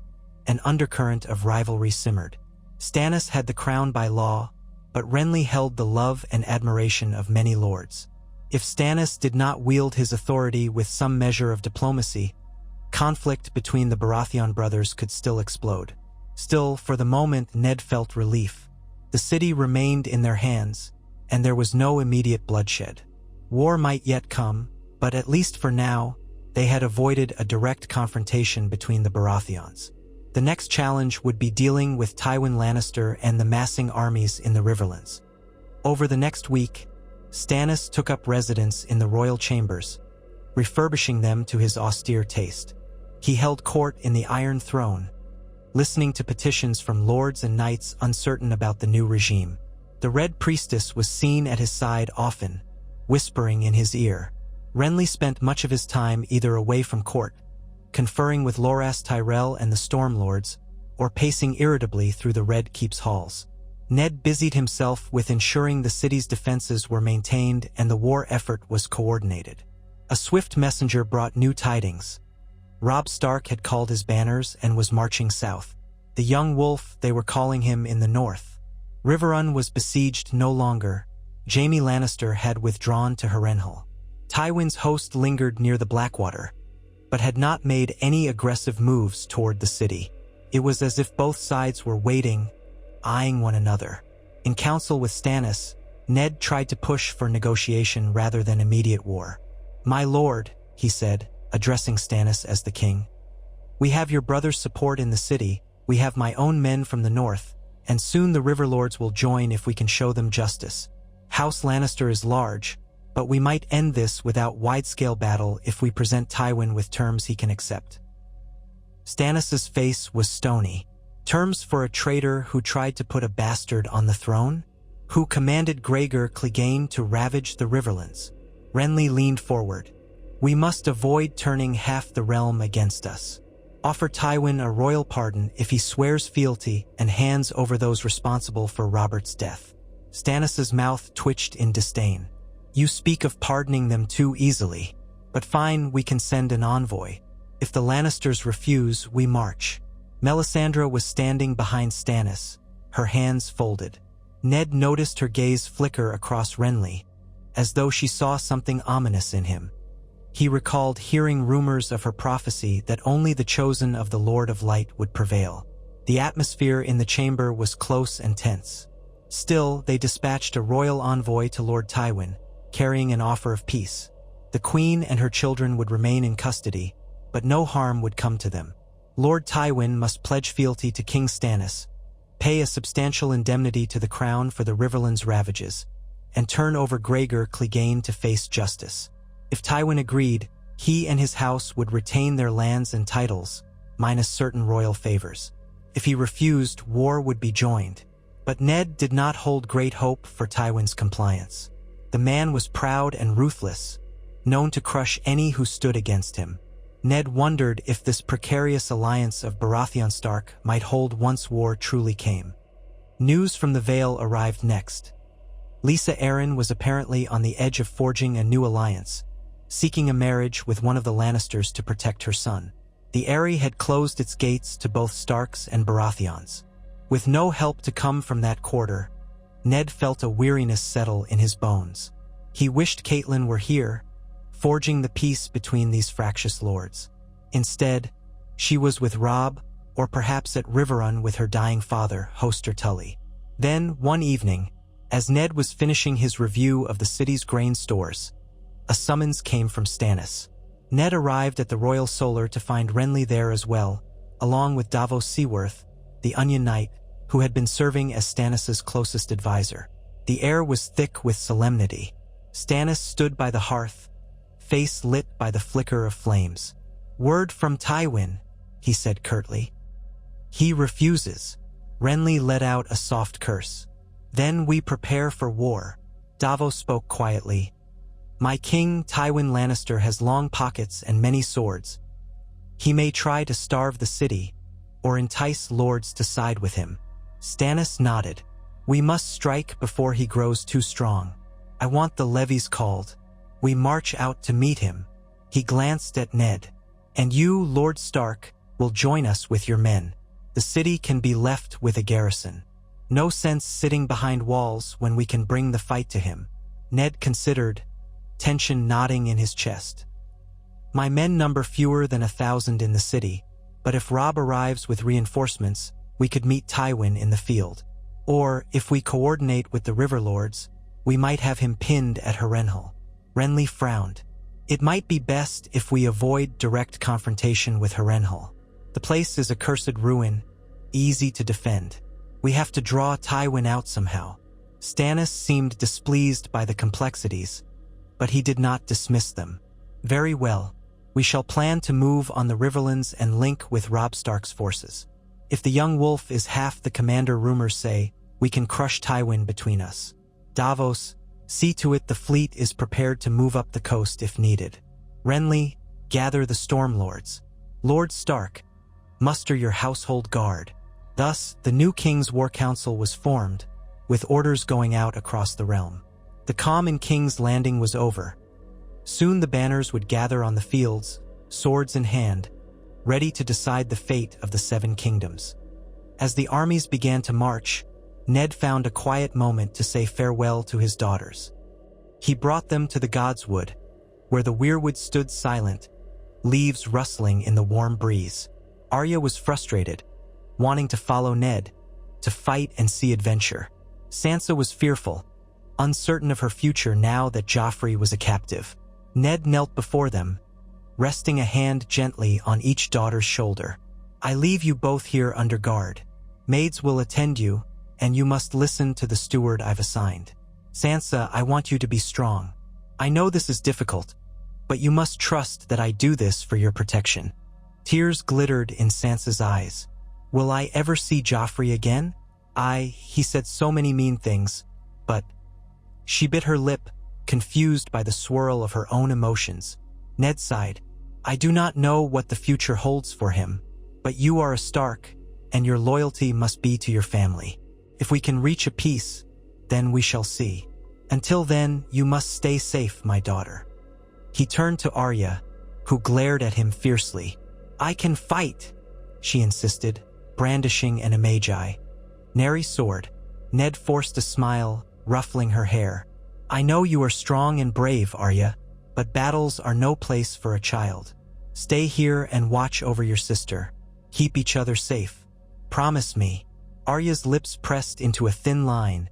an undercurrent of rivalry simmered. Stannis had the crown by law, but Renly held the love and admiration of many lords. If Stannis did not wield his authority with some measure of diplomacy, conflict between the Baratheon brothers could still explode. Still, for the moment, Ned felt relief. The city remained in their hands, and there was no immediate bloodshed. War might yet come, but at least for now, they had avoided a direct confrontation between the Baratheons. The next challenge would be dealing with Tywin Lannister and the massing armies in the Riverlands. Over the next week, Stannis took up residence in the royal chambers, refurbishing them to his austere taste. He held court in the Iron Throne, listening to petitions from lords and knights uncertain about the new regime. The Red Priestess was seen at his side often, whispering in his ear. Renly spent much of his time either away from court, conferring with Loras Tyrell and the Stormlords, or pacing irritably through the Red Keep's halls. Ned busied himself with ensuring the city's defenses were maintained and the war effort was coordinated. A swift messenger brought new tidings. Robb Stark had called his banners and was marching south. The young wolf, they were calling him, in the north. Riverrun was besieged no longer. Jaime Lannister had withdrawn to Harrenhal. Tywin's host lingered near the Blackwater, but had not made any aggressive moves toward the city. It was as if both sides were waiting, eyeing one another. In council with Stannis, Ned tried to push for negotiation rather than immediate war. "My lord," he said, addressing Stannis as the king, "we have your brother's support in the city, we have my own men from the north, and soon the Riverlords will join if we can show them justice. House Lannister is large, but we might end this without wide-scale battle if we present Tywin with terms he can accept." Stannis's face was stony. Terms for a traitor who tried to put a bastard on the throne? Who commanded Gregor Clegane to ravage the Riverlands? Renly leaned forward. "We must avoid turning half the realm against us. Offer Tywin a royal pardon if he swears fealty and hands over those responsible for Robert's death." Stannis's mouth twitched in disdain. "You speak of pardoning them too easily. But fine, we can send an envoy. If the Lannisters refuse, we march." Melisandre was standing behind Stannis, her hands folded. Ned noticed her gaze flicker across Renly, as though she saw something ominous in him. He recalled hearing rumors of her prophecy that only the chosen of the Lord of Light would prevail. The atmosphere in the chamber was close and tense. Still, they dispatched a royal envoy to Lord Tywin, carrying an offer of peace. The Queen and her children would remain in custody, but no harm would come to them. Lord Tywin must pledge fealty to King Stannis, pay a substantial indemnity to the crown for the Riverlands' ravages, and turn over Gregor Clegane to face justice. If Tywin agreed, he and his house would retain their lands and titles, minus certain royal favors. If he refused, war would be joined. But Ned did not hold great hope for Tywin's compliance. The man was proud and ruthless, known to crush any who stood against him. Ned wondered if this precarious alliance of Baratheon Stark might hold once war truly came. News from the Vale arrived next. Lisa Arryn was apparently on the edge of forging a new alliance, seeking a marriage with one of the Lannisters to protect her son. The Eyrie had closed its gates to both Starks and Baratheons. With no help to come from that quarter, Ned felt a weariness settle in his bones. He wished Catelyn were here, forging the peace between these fractious lords. Instead, she was with Robb, or perhaps at Riverrun with her dying father, Hoster Tully. Then, one evening, as Ned was finishing his review of the city's grain stores, a summons came from Stannis. Ned arrived at the Royal Solar to find Renly there as well, along with Davos Seaworth, the Onion Knight, who had been serving as Stannis's closest advisor. The air was thick with solemnity. Stannis stood by the hearth, face lit by the flicker of flames. "Word from Tywin," he said curtly. "He refuses." Renly let out a soft curse. "Then we prepare for war." Davos spoke quietly. "My king, Tywin Lannister, has long pockets and many swords. He may try to starve the city, or entice lords to side with him." Stannis nodded. "We must strike before he grows too strong. I want the levies called. We march out to meet him." He glanced at Ned. "And you, Lord Stark, will join us with your men. The city can be left with a garrison. No sense sitting behind walls when we can bring the fight to him." Ned considered, tension knotting in his chest. "My men number fewer than 1,000 in the city, but if Robb arrives with reinforcements, we could meet Tywin in the field. Or, if we coordinate with the River Lords, we might have him pinned at Harrenhal." Renly frowned. "It might be best if we avoid direct confrontation with Harrenhal. The place is a cursed ruin, easy to defend. We have to draw Tywin out somehow." Stannis seemed displeased by the complexities, but he did not dismiss them. "Very well. We shall plan to move on the Riverlands and link with Robb Stark's forces. If the young wolf is half the commander rumors say, we can crush Tywin between us. Davos, see to it the fleet is prepared to move up the coast if needed. Renly, gather the Stormlords. Lord Stark, muster your household guard." Thus, the new King's War Council was formed, with orders going out across the realm. The calm in King's Landing was over. Soon the banners would gather on the fields, swords in hand, ready to decide the fate of the Seven Kingdoms. As the armies began to march, Ned found a quiet moment to say farewell to his daughters. He brought them to the Godswood, where the weirwood stood silent, leaves rustling in the warm breeze. Arya was frustrated, wanting to follow Ned, to fight and see adventure. Sansa was fearful, uncertain of her future now that Joffrey was a captive. Ned knelt before them, resting a hand gently on each daughter's shoulder. "I leave you both here under guard. Maids will attend you, and you must listen to the steward I've assigned. Sansa, I want you to be strong. I know this is difficult, but you must trust that I do this for your protection." Tears glittered in Sansa's eyes. "Will I ever see Joffrey again? He said so many mean things, but..." She bit her lip, confused by the swirl of her own emotions. Ned sighed. "I do not know what the future holds for him, but you are a Stark, and your loyalty must be to your family. If we can reach a peace, then we shall see. Until then, you must stay safe, my daughter." He turned to Arya, who glared at him fiercely. "I can fight," she insisted, brandishing an Magi. "Nary sword." Ned forced a smile, ruffling her hair. "I know you are strong and brave, Arya, but battles are no place for a child. Stay here and watch over your sister. Keep each other safe. Promise me." Arya's lips pressed into a thin line,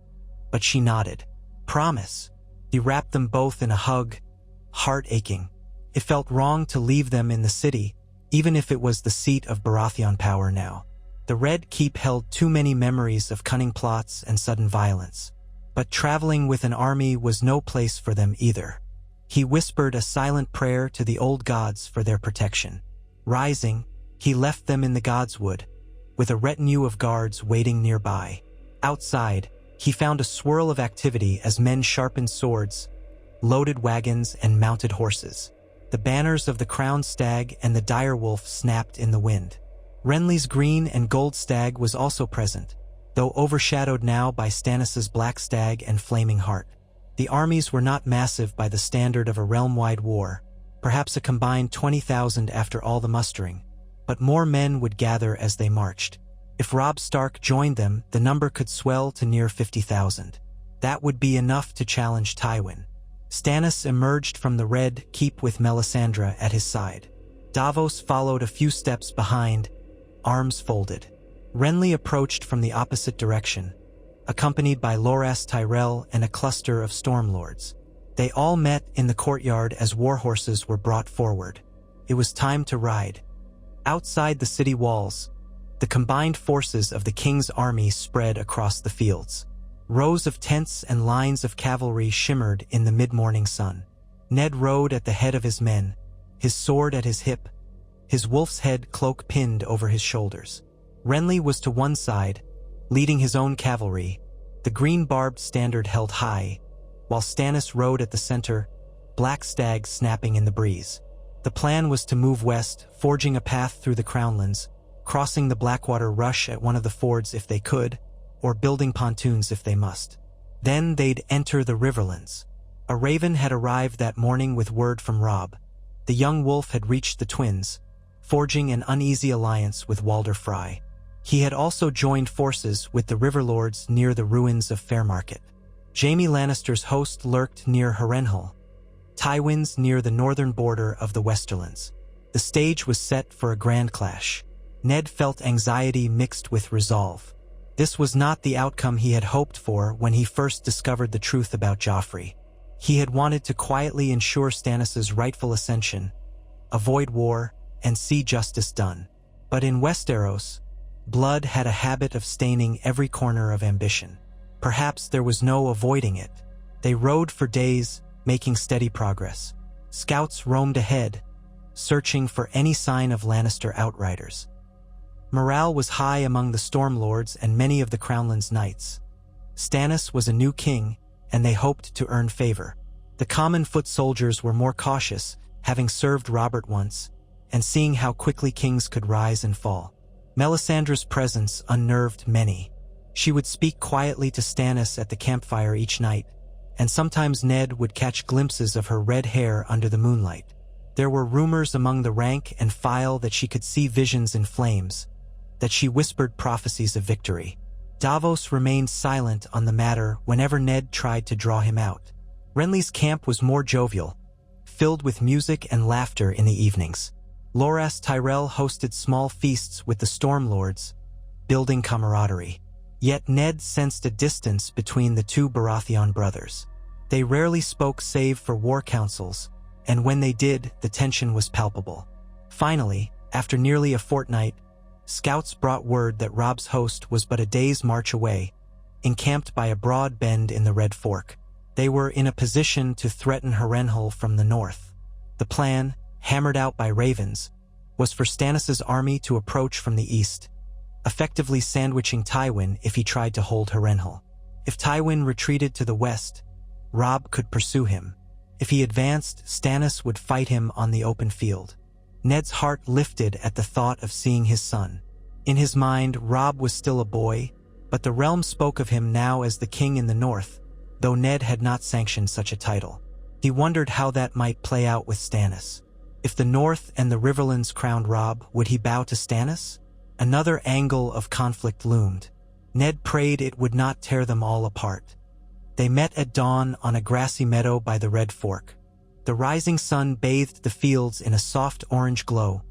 but she nodded. "Promise." He wrapped them both in a hug, heart aching. It felt wrong to leave them in the city, even if it was the seat of Baratheon power now. The Red Keep held too many memories of cunning plots and sudden violence. But traveling with an army was no place for them either. He whispered a silent prayer to the old gods for their protection. Rising, he left them in the Godswood, with a retinue of guards waiting nearby. Outside, he found a swirl of activity as men sharpened swords, loaded wagons, and mounted horses. The banners of the crowned stag and the direwolf snapped in the wind. Renly's green and gold stag was also present, though overshadowed now by Stannis's black stag and flaming heart. The armies were not massive by the standard of a realm-wide war, perhaps a combined 20,000 after all the mustering, but more men would gather as they marched. If Robb Stark joined them, the number could swell to near 50,000. That would be enough to challenge Tywin. Stannis emerged from the Red Keep with Melisandre at his side. Davos followed a few steps behind, arms folded. Renly approached from the opposite direction, accompanied by Loras Tyrell and a cluster of Stormlords. They all met in the courtyard as warhorses were brought forward. It was time to ride. Outside the city walls, the combined forces of the king's army spread across the fields. Rows of tents and lines of cavalry shimmered in the mid-morning sun. Ned rode at the head of his men, his sword at his hip, his wolf's head cloak pinned over his shoulders. Renly was to one side, leading his own cavalry, the green-barbed standard held high, while Stannis rode at the center, black stags snapping in the breeze. The plan was to move west, forging a path through the Crownlands, crossing the Blackwater Rush at one of the fords if they could, or building pontoons if they must. Then they'd enter the Riverlands. A raven had arrived that morning with word from Robb. The young wolf had reached the twins, forging an uneasy alliance with Walder Frey. He had also joined forces with the Riverlords near the ruins of Fairmarket. Jaime Lannister's host lurked near Harrenhal, Tywin's near the northern border of the Westerlands. The stage was set for a grand clash. Ned felt anxiety mixed with resolve. This was not the outcome he had hoped for when he first discovered the truth about Joffrey. He had wanted to quietly ensure Stannis' rightful ascension, avoid war, and see justice done. But in Westeros, blood had a habit of staining every corner of ambition. Perhaps there was no avoiding it. They rode for days, making steady progress. Scouts roamed ahead, searching for any sign of Lannister outriders. Morale was high among the Stormlords and many of the Crownlands knights. Stannis was a new king, and they hoped to earn favor. The common foot soldiers were more cautious, having served Robert once, and seeing how quickly kings could rise and fall. Melisandre's presence unnerved many. She would speak quietly to Stannis at the campfire each night, and sometimes Ned would catch glimpses of her red hair under the moonlight. There were rumors among the rank and file that she could see visions in flames, that she whispered prophecies of victory. Davos remained silent on the matter whenever Ned tried to draw him out. Renly's camp was more jovial, filled with music and laughter in the evenings. Loras Tyrell hosted small feasts with the Stormlords, building camaraderie. Yet Ned sensed a distance between the two Baratheon brothers. They rarely spoke save for war councils, and when they did, the tension was palpable. Finally, after nearly a fortnight, scouts brought word that Robb's host was but a day's march away, encamped by a broad bend in the Red Fork. They were in a position to threaten Harrenhal from the north. The plan, hammered out by ravens, was for Stannis' army to approach from the east, effectively sandwiching Tywin if he tried to hold Harrenhal. If Tywin retreated to the west, Robb could pursue him. If he advanced, Stannis would fight him on the open field. Ned's heart lifted at the thought of seeing his son. In his mind, Robb was still a boy, but the realm spoke of him now as the king in the north, though Ned had not sanctioned such a title. He wondered how that might play out with Stannis. If the north and the Riverlands crowned Robb, would he bow to Stannis? Another angle of conflict loomed. Ned prayed it would not tear them all apart. They met at dawn on a grassy meadow by the Red Fork. The rising sun bathed the fields in a soft orange glow,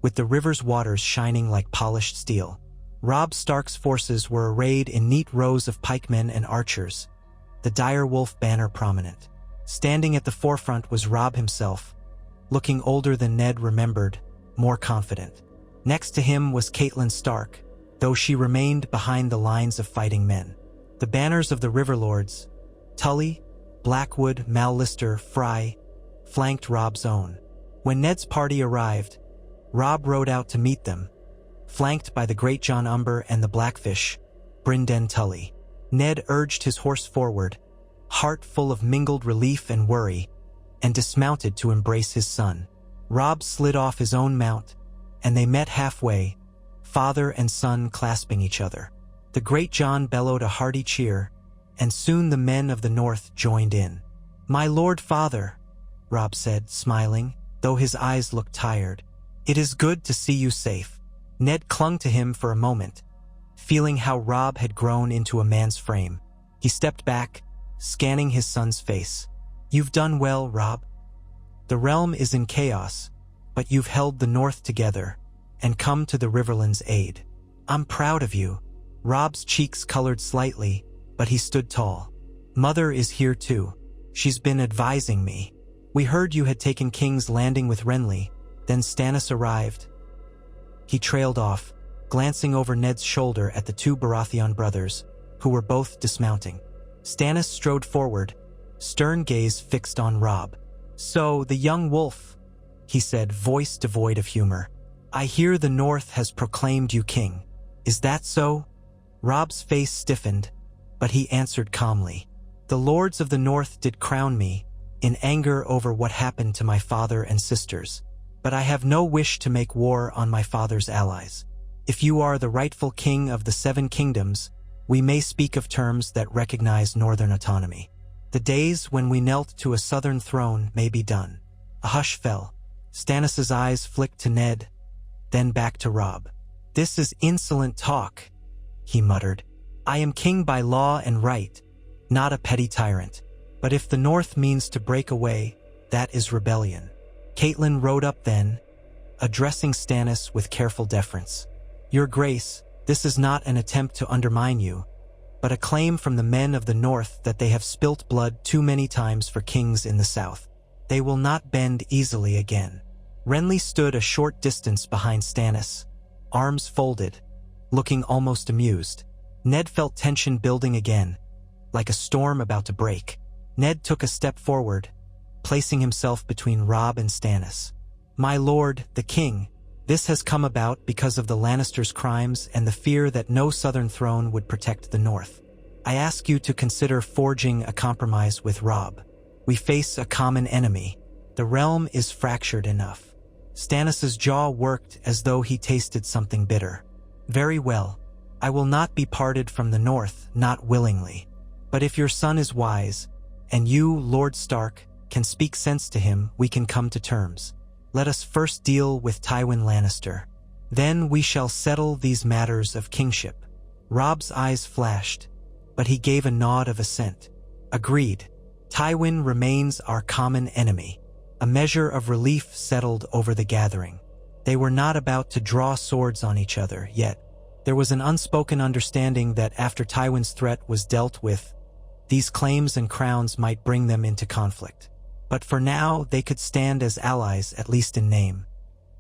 with the river's waters shining like polished steel. Robb Stark's forces were arrayed in neat rows of pikemen and archers, the dire wolf banner prominent. Standing at the forefront was Robb himself, looking older than Ned remembered, more confident. Next to him was Catelyn Stark, though she remained behind the lines of fighting men. The banners of the Riverlords, Tully, Blackwood, Mallister, Frey, flanked Robb's own. When Ned's party arrived, Robb rode out to meet them, flanked by the Great John Umber and the Blackfish, Brynden Tully. Ned urged his horse forward, heart full of mingled relief and worry, and dismounted to embrace his son. Robb slid off his own mount, and they met halfway, father and son clasping each other. The Great John bellowed a hearty cheer, and soon the men of the north joined in. "My lord father," Robb said, smiling, though his eyes looked tired. "It is good to see you safe." Ned clung to him for a moment, feeling how Robb had grown into a man's frame. He stepped back, scanning his son's face. "You've done well, Robb. The realm is in chaos, but you've held the North together and come to the Riverland's aid. I'm proud of you." Robb's cheeks colored slightly, but he stood tall. "Mother is here too. She's been advising me. We heard you had taken King's Landing with Renly, then Stannis arrived." He trailed off, glancing over Ned's shoulder at the two Baratheon brothers, who were both dismounting. Stannis strode forward, stern gaze fixed on Robb. "So, the young wolf," he said, voice devoid of humor. "I hear the North has proclaimed you king. Is that so?" Robb's face stiffened, but he answered calmly. "The lords of the North did crown me, in anger over what happened to my father and sisters. But I have no wish to make war on my father's allies. If you are the rightful king of the Seven Kingdoms, we may speak of terms that recognize northern autonomy. The days when we knelt to a southern throne may be done." A hush fell. Stannis' eyes flicked to Ned, then back to Robb. "This is insolent talk," he muttered. "I am king by law and right, not a petty tyrant. But if the North means to break away, that is rebellion." Catelyn rode up then, addressing Stannis with careful deference. "Your Grace, this is not an attempt to undermine you, but a claim from the men of the North that they have spilt blood too many times for kings in the South. They will not bend easily again." Renly stood a short distance behind Stannis, arms folded, looking almost amused. Ned felt tension building again, like a storm about to break. Ned took a step forward, placing himself between Robb and Stannis. "My lord, the king, this has come about because of the Lannisters' crimes and the fear that no southern throne would protect the North. I ask you to consider forging a compromise with Robb. We face a common enemy. The realm is fractured enough." Stannis' jaw worked as though he tasted something bitter. "Very well. I will not be parted from the North, not willingly. But if your son is wise, and you, Lord Stark, can speak sense to him, we can come to terms. Let us first deal with Tywin Lannister. Then we shall settle these matters of kingship." Robb's eyes flashed, but he gave a nod of assent. "Agreed. Tywin remains our common enemy." A measure of relief settled over the gathering. They were not about to draw swords on each other, yet there was an unspoken understanding that after Tywin's threat was dealt with, these claims and crowns might bring them into conflict. But for now, they could stand as allies, at least in name.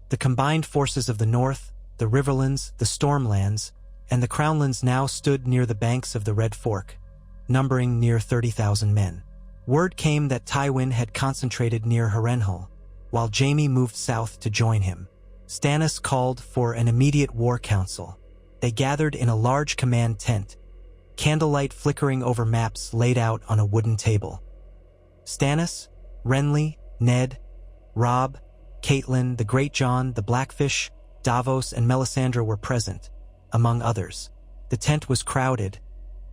The combined forces of the North, the Riverlands, the Stormlands, and the Crownlands now stood near the banks of the Red Fork, numbering near 30,000 men. Word came that Tywin had concentrated near Harrenhal, while Jaime moved south to join him. Stannis called for an immediate war council. They gathered in a large command tent, candlelight flickering over maps laid out on a wooden table. Stannis, Renly, Ned, Robb, Catelyn, the Great John, the Blackfish, Davos, and Melisandre were present, among others. The tent was crowded,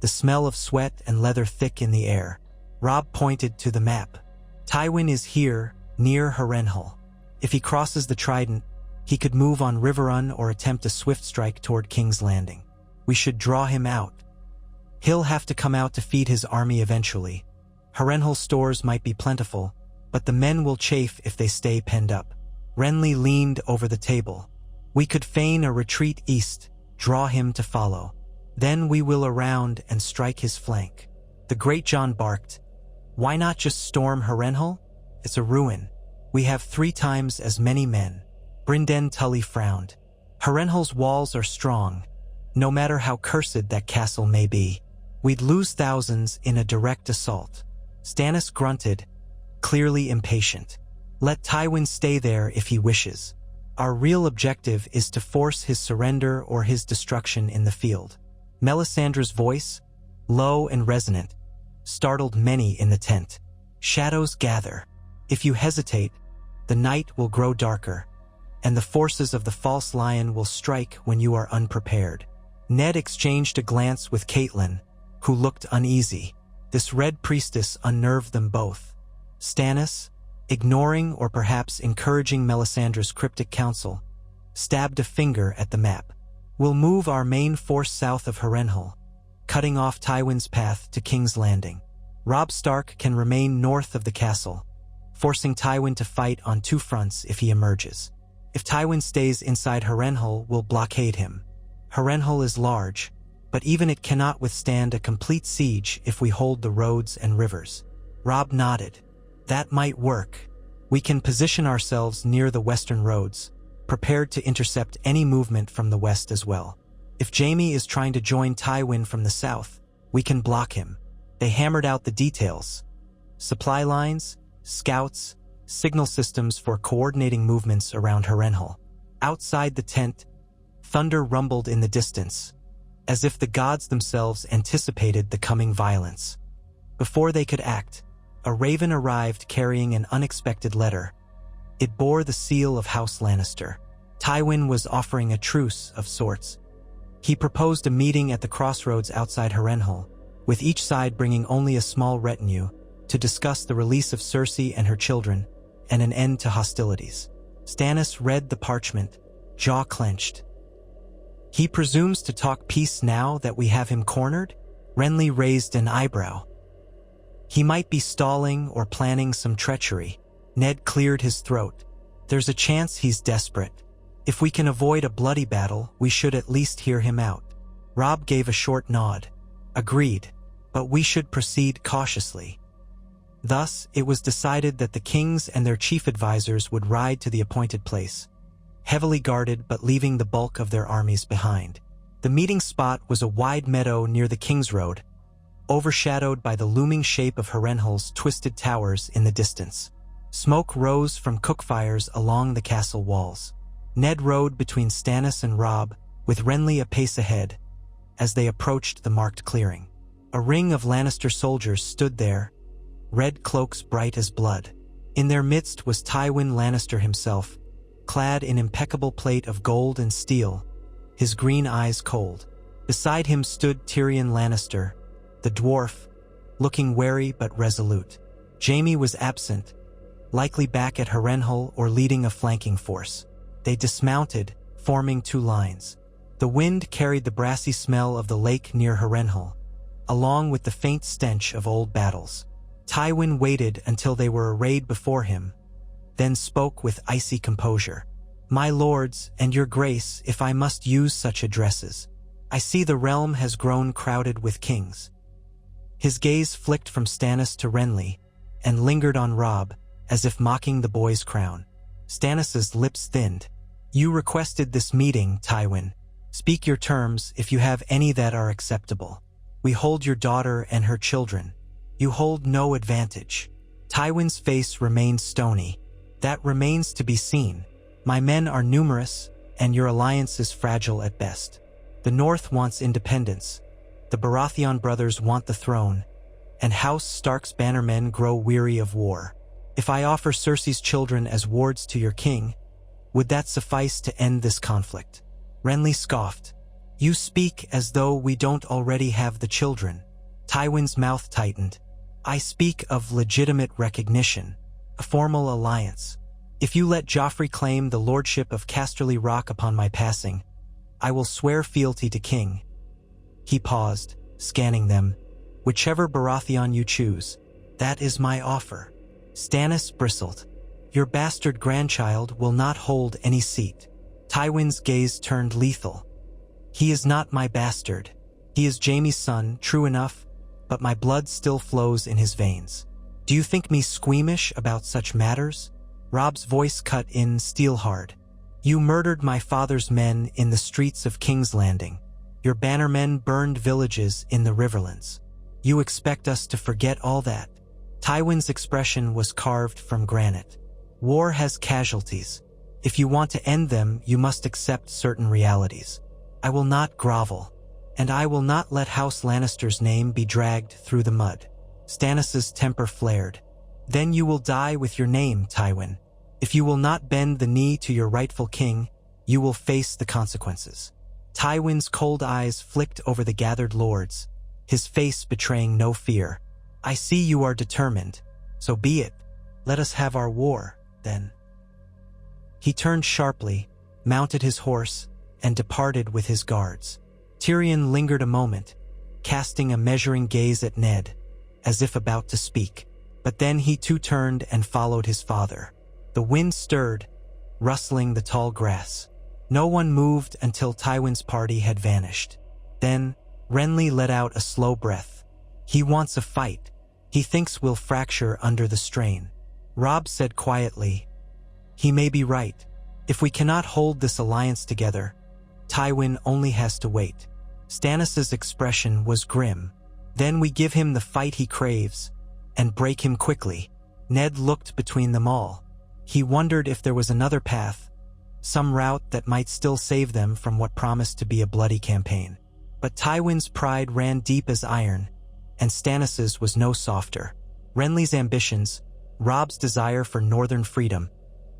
the smell of sweat and leather thick in the air. Robb pointed to the map. "Tywin is here, near Harrenhal. If he crosses the Trident, he could move on Riverrun or attempt a swift strike toward King's Landing. We should draw him out. He'll have to come out to feed his army eventually. Harrenhal's stores might be plentiful, but the men will chafe if they stay penned up." Renly leaned over the table. "We could feign a retreat east, draw him to follow. Then we will around and strike his flank." The Great John barked. "Why not just storm Harrenhal? It's a ruin. We have 3 times as many men." Brynden Tully frowned. "Harrenhal's walls are strong, no matter how cursed that castle may be. We'd lose thousands in a direct assault." Stannis grunted, clearly impatient. "Let Tywin stay there if he wishes. Our real objective is to force his surrender or his destruction in the field." Melisandre's voice, low and resonant, startled many in the tent. "Shadows gather. If you hesitate, the night will grow darker, and the forces of the false lion will strike when you are unprepared." Ned exchanged a glance with Catelyn, who looked uneasy. This red priestess unnerved them both. Stannis, ignoring or perhaps encouraging Melisandre's cryptic counsel, stabbed a finger at the map. We'll move our main force south of Harrenhal, cutting off Tywin's path to King's Landing. Robb Stark can remain north of the castle, forcing Tywin to fight on two fronts if he emerges. If Tywin stays inside Harrenhal, we'll blockade him. Harrenhal is large, but even it cannot withstand a complete siege if we hold the roads and rivers. Robb nodded. That might work. We can position ourselves near the western roads, prepared to intercept any movement from the west as well. If Jaime is trying to join Tywin from the south, we can block him. They hammered out the details. Supply lines, scouts, signal systems for coordinating movements around Harrenhal. Outside the tent, thunder rumbled in the distance, as if the gods themselves anticipated the coming violence. Before they could act, a raven arrived carrying an unexpected letter. It bore the seal of House Lannister. Tywin was offering a truce of sorts. He proposed a meeting at the crossroads outside Harrenhal, with each side bringing only a small retinue, to discuss the release of Cersei and her children, and an end to hostilities. Stannis read the parchment, jaw clenched. He presumes to talk peace now that we have him cornered? Renly raised an eyebrow. He might be stalling or planning some treachery. Ned cleared his throat. There's a chance he's desperate. If we can avoid a bloody battle, we should at least hear him out. Robb gave a short nod. Agreed, but we should proceed cautiously. Thus, it was decided that the kings and their chief advisors would ride to the appointed place, heavily guarded but leaving the bulk of their armies behind. The meeting spot was a wide meadow near the King's Road, overshadowed by the looming shape of Harrenhal's twisted towers in the distance. Smoke rose from cookfires along the castle walls. Ned rode between Stannis and Robb, with Renly a pace ahead, as they approached the marked clearing. A ring of Lannister soldiers stood there, red cloaks bright as blood. In their midst was Tywin Lannister himself, clad in impeccable plate of gold and steel, his green eyes cold. Beside him stood Tyrion Lannister, the dwarf, looking wary but resolute. Jaime was absent, likely back at Harrenhal or leading a flanking force. They dismounted, forming two lines. The wind carried the brassy smell of the lake near Harrenhal, along with the faint stench of old battles. Tywin waited until they were arrayed before him, then spoke with icy composure. "My lords, and your grace, if I must use such addresses, I see the realm has grown crowded with kings." His gaze flicked from Stannis to Renly, and lingered on Robb, as if mocking the boy's crown. Stannis's lips thinned. "You requested this meeting, Tywin. Speak your terms, if you have any that are acceptable. We hold your daughter and her children. You hold no advantage." Tywin's face remained stony. "That remains to be seen. My men are numerous, and your alliance is fragile at best. The North wants independence. The Baratheon brothers want the throne, and House Stark's bannermen grow weary of war. If I offer Cersei's children as wards to your king, would that suffice to end this conflict?" Renly scoffed. "You speak as though we don't already have the children." Tywin's mouth tightened. "I speak of legitimate recognition, a formal alliance. If you let Joffrey claim the lordship of Casterly Rock upon my passing, I will swear fealty to King." He paused, scanning them. "Whichever Baratheon you choose, that is my offer." Stannis bristled. "Your bastard grandchild will not hold any seat." Tywin's gaze turned lethal. "He is not my bastard. He is Jaime's son, true enough, but my blood still flows in his veins. Do you think me squeamish about such matters?" Robb's voice cut in steel-hard. "You murdered my father's men in the streets of King's Landing. Your bannermen burned villages in the Riverlands. You expect us to forget all that?" Tywin's expression was carved from granite. "War has casualties. If you want to end them, you must accept certain realities. I will not grovel, and I will not let House Lannister's name be dragged through the mud." Stannis's temper flared. "Then you will die with your name, Tywin. If you will not bend the knee to your rightful king, you will face the consequences." Tywin's cold eyes flicked over the gathered lords, his face betraying no fear. "I see you are determined, so be it. Let us have our war, then." He turned sharply, mounted his horse, and departed with his guards. Tyrion lingered a moment, casting a measuring gaze at Ned, as if about to speak. But then he too turned and followed his father. The wind stirred, rustling the tall grass. No one moved until Tywin's party had vanished. Then, Renly let out a slow breath. He wants a fight. He thinks we'll fracture under the strain. Robb said quietly, he may be right. If we cannot hold this alliance together, Tywin only has to wait. Stannis's expression was grim. Then we give him the fight he craves, and break him quickly. Ned looked between them all. He wondered if there was another path, some route that might still save them from what promised to be a bloody campaign. But Tywin's pride ran deep as iron, and Stannis's was no softer. Renly's ambitions, Robb's desire for northern freedom,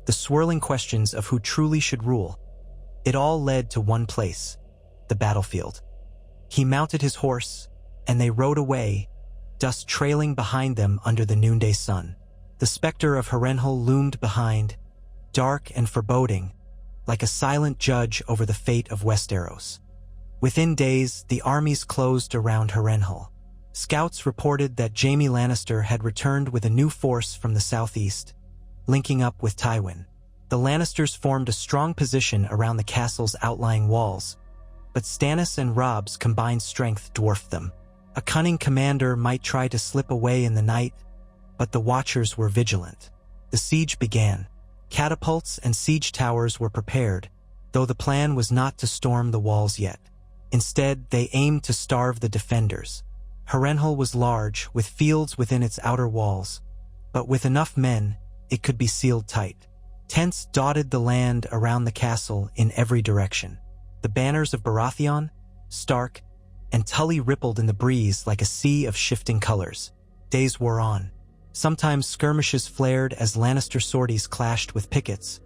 the swirling questions of who truly should rule, it all led to one place, the battlefield. He mounted his horse, and they rode away, dust trailing behind them under the noonday sun. The specter of Harrenhal loomed behind, dark and foreboding, like a silent judge over the fate of Westeros. Within days, the armies closed around Harrenhal. Scouts reported that Jaime Lannister had returned with a new force from the southeast, linking up with Tywin. The Lannisters formed a strong position around the castle's outlying walls, but Stannis and Robb's combined strength dwarfed them. A cunning commander might try to slip away in the night, but the Watchers were vigilant. The siege began. Catapults and siege towers were prepared, though the plan was not to storm the walls yet. Instead, they aimed to starve the defenders. Harrenhal was large, with fields within its outer walls, but with enough men, it could be sealed tight. Tents dotted the land around the castle in every direction. The banners of Baratheon, Stark, and Tully rippled in the breeze like a sea of shifting colors. Days wore on. Sometimes skirmishes flared as Lannister sorties clashed with pickets,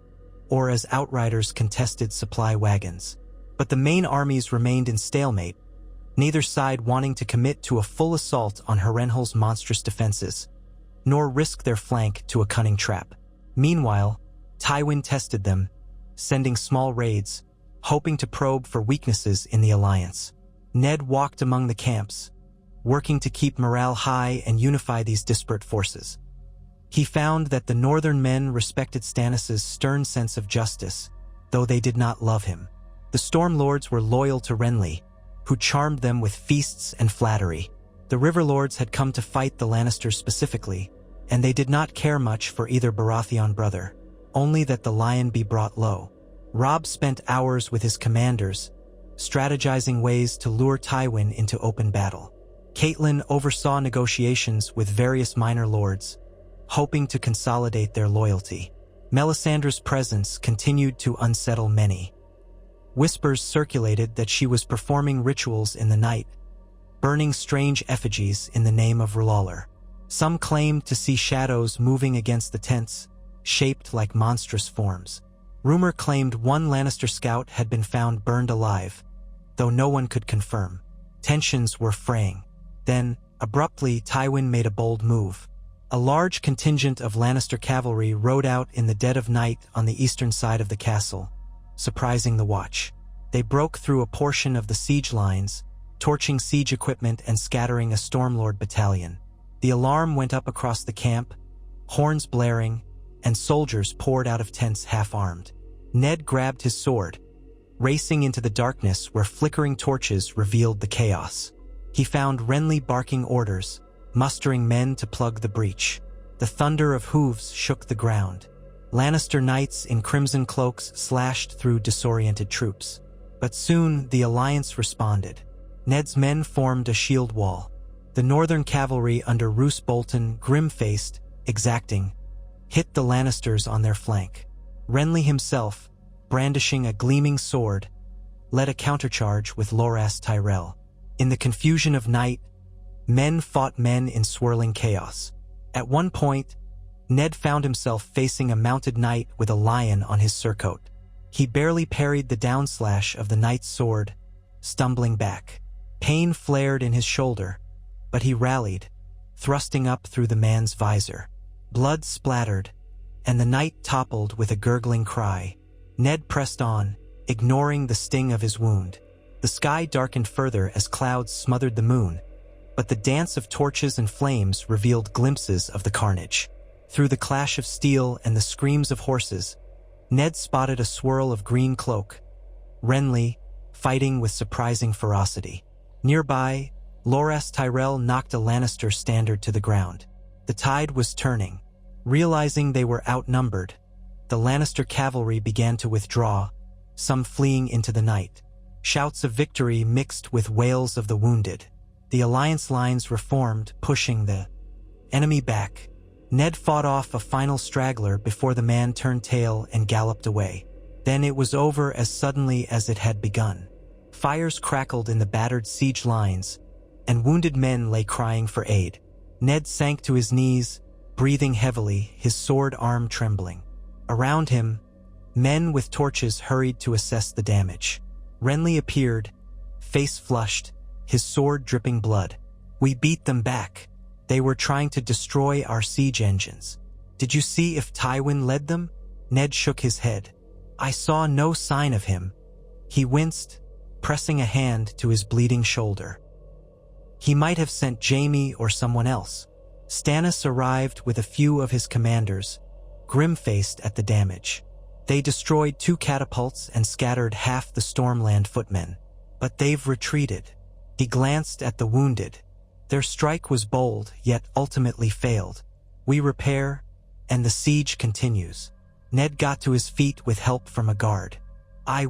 or as outriders contested supply wagons. But the main armies remained in stalemate, neither side wanting to commit to a full assault on Harrenhal's monstrous defenses, nor risk their flank to a cunning trap. Meanwhile, Tywin tested them, sending small raids, hoping to probe for weaknesses in the alliance. Ned walked among the camps, working to keep morale high and unify these disparate forces. He found that the northern men respected Stannis's stern sense of justice, though they did not love him. The Storm Lords were loyal to Renly, who charmed them with feasts and flattery. The River Lords had come to fight the Lannisters specifically, and they did not care much for either Baratheon brother, only that the lion be brought low. Robb spent hours with his commanders, strategizing ways to lure Tywin into open battle. Catelyn oversaw negotiations with various minor lords, hoping to consolidate their loyalty. Melisandre's presence continued to unsettle many. Whispers circulated that she was performing rituals in the night, burning strange effigies in the name of R'hllor. Some claimed to see shadows moving against the tents, shaped like monstrous forms. Rumor claimed one Lannister scout had been found burned alive, though no one could confirm. Tensions were fraying. Then, abruptly, Tywin made a bold move. A large contingent of Lannister cavalry rode out in the dead of night on the eastern side of the castle, surprising the watch. They broke through a portion of the siege lines, torching siege equipment and scattering a Stormlord battalion. The alarm went up across the camp, horns blaring, and soldiers poured out of tents half-armed. Ned grabbed his sword, racing into the darkness where flickering torches revealed the chaos. He found Renly barking orders, mustering men to plug the breach. The thunder of hooves shook the ground. Lannister knights in crimson cloaks slashed through disoriented troops. But soon the alliance responded. Ned's men formed a shield wall. The northern cavalry under Roose Bolton, grim-faced, exacting, hit the Lannisters on their flank. Renly himself, brandishing a gleaming sword, led a countercharge with Loras Tyrell. In the confusion of night, men fought men in swirling chaos. At one point, Ned found himself facing a mounted knight with a lion on his surcoat. He barely parried the downslash of the knight's sword, stumbling back. Pain flared in his shoulder, but he rallied, thrusting up through the man's visor. Blood splattered, and the knight toppled with a gurgling cry. Ned pressed on, ignoring the sting of his wound. The sky darkened further as clouds smothered the moon, but the dance of torches and flames revealed glimpses of the carnage. Through the clash of steel and the screams of horses, Ned spotted a swirl of green cloak, Renly, fighting with surprising ferocity. Nearby, Loras Tyrell knocked a Lannister standard to the ground. The tide was turning. Realizing they were outnumbered, the Lannister cavalry began to withdraw, some fleeing into the night. Shouts of victory mixed with wails of the wounded. The alliance lines reformed, pushing the enemy back. Ned fought off a final straggler before the man turned tail and galloped away. Then it was over as suddenly as it had begun. Fires crackled in the battered siege lines, and wounded men lay crying for aid. Ned sank to his knees, breathing heavily, his sword arm trembling. Around him, men with torches hurried to assess the damage. Renly appeared, face flushed, his sword dripping blood. "We beat them back. They were trying to destroy our siege engines. Did you see if Tywin led them?" Ned shook his head. "I saw no sign of him." He winced, pressing a hand to his bleeding shoulder. He might have sent Jaime or someone else. Stannis arrived with a few of his commanders, grim-faced at the damage. They destroyed 2 catapults and scattered half the Stormland footmen. But they've retreated. He glanced at the wounded. Their strike was bold, yet ultimately failed. We repair, and the siege continues. Ned got to his feet with help from a guard.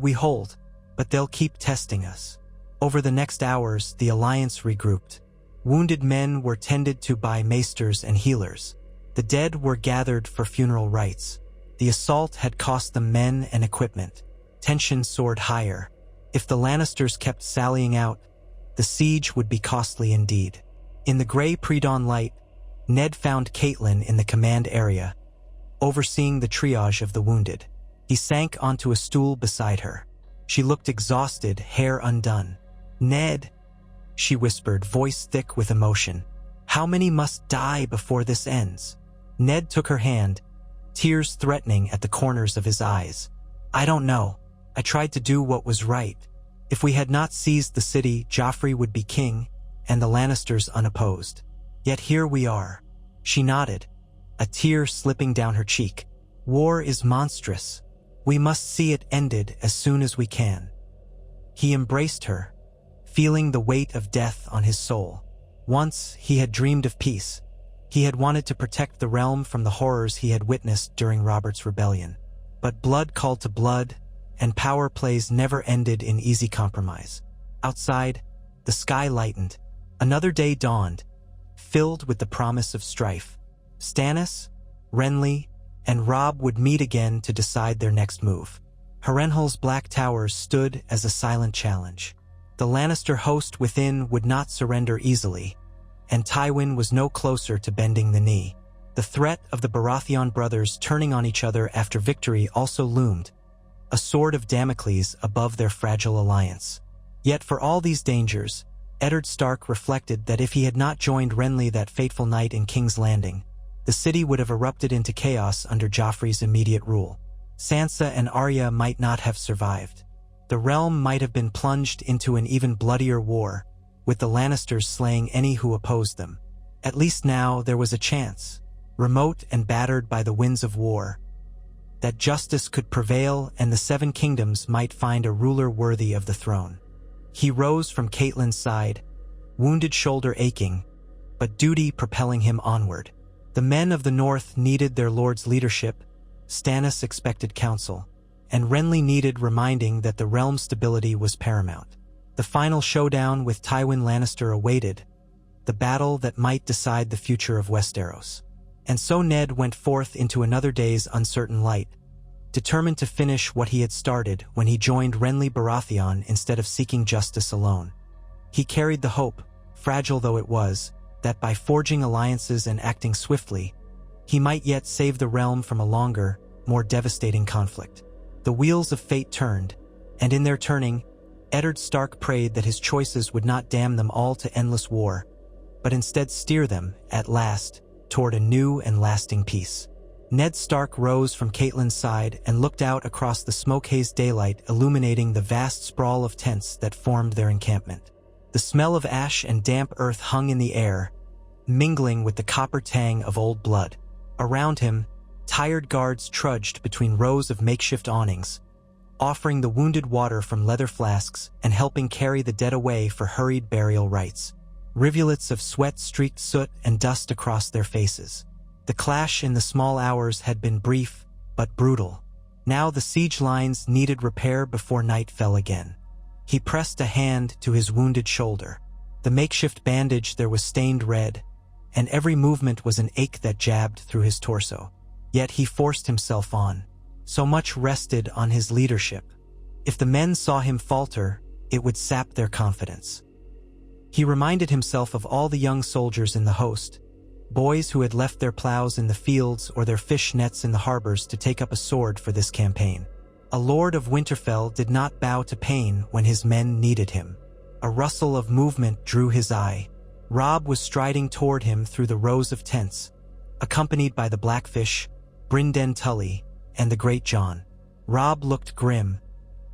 We hold, but they'll keep testing us." Over the next hours, the alliance regrouped. Wounded men were tended to by maesters and healers. The dead were gathered for funeral rites. The assault had cost them men and equipment. Tension soared higher. If the Lannisters kept sallying out, the siege would be costly indeed. In the gray pre-dawn light, Ned found Catelyn in the command area, overseeing the triage of the wounded. He sank onto a stool beside her. She looked exhausted, hair undone. "Ned," she whispered, voice thick with emotion. "How many must die before this ends?" Ned took her hand, tears threatening at the corners of his eyes. "I don't know. I tried to do what was right. If we had not seized the city, Joffrey would be king, and the Lannisters unopposed. Yet here we are." She nodded, a tear slipping down her cheek. "War is monstrous. We must see it ended as soon as we can." He embraced her, feeling the weight of death on his soul. Once he had dreamed of peace. He had wanted to protect the realm from the horrors he had witnessed during Robert's rebellion. But blood called to blood, and power plays never ended in easy compromise. Outside, the sky lightened. Another day dawned, filled with the promise of strife. Stannis, Renly, and Robb would meet again to decide their next move. Harrenhal's black towers stood as a silent challenge. The Lannister host within would not surrender easily, and Tywin was no closer to bending the knee. The threat of the Baratheon brothers turning on each other after victory also loomed, a sword of Damocles above their fragile alliance. Yet for all these dangers, Eddard Stark reflected that if he had not joined Renly that fateful night in King's Landing, the city would have erupted into chaos under Joffrey's immediate rule. Sansa and Arya might not have survived. The realm might have been plunged into an even bloodier war, with the Lannisters slaying any who opposed them. At least now there was a chance, remote and battered by the winds of war, that justice could prevail and the Seven Kingdoms might find a ruler worthy of the throne. He rose from Catelyn's side, wounded shoulder aching, but duty propelling him onward. The men of the North needed their lord's leadership, Stannis expected counsel, and Renly needed reminding that the realm's stability was paramount. The final showdown with Tywin Lannister awaited, the battle that might decide the future of Westeros. And so Ned went forth into another day's uncertain light, determined to finish what he had started when he joined Renly Baratheon instead of seeking justice alone. He carried the hope, fragile though it was, that by forging alliances and acting swiftly, he might yet save the realm from a longer, more devastating conflict. The wheels of fate turned, and in their turning, Eddard Stark prayed that his choices would not damn them all to endless war, but instead steer them, at last, toward a new and lasting peace. Ned Stark rose from Catelyn's side and looked out across the smoke-hazed daylight illuminating the vast sprawl of tents that formed their encampment. The smell of ash and damp earth hung in the air, mingling with the copper tang of old blood. Around him, tired guards trudged between rows of makeshift awnings, offering the wounded water from leather flasks and helping carry the dead away for hurried burial rites. Rivulets of sweat streaked soot and dust across their faces. The clash in the small hours had been brief, but brutal. Now the siege lines needed repair before night fell again. He pressed a hand to his wounded shoulder. The makeshift bandage there was stained red, and every movement was an ache that jabbed through his torso. Yet he forced himself on. So much rested on his leadership. If the men saw him falter, it would sap their confidence. He reminded himself of all the young soldiers in the host, boys who had left their plows in the fields or their fish nets in the harbors to take up a sword for this campaign. A lord of Winterfell did not bow to pain when his men needed him. A rustle of movement drew his eye. Robb was striding toward him through the rows of tents, accompanied by the Blackfish, Brynden Tully, and the Great John. Robb looked grim,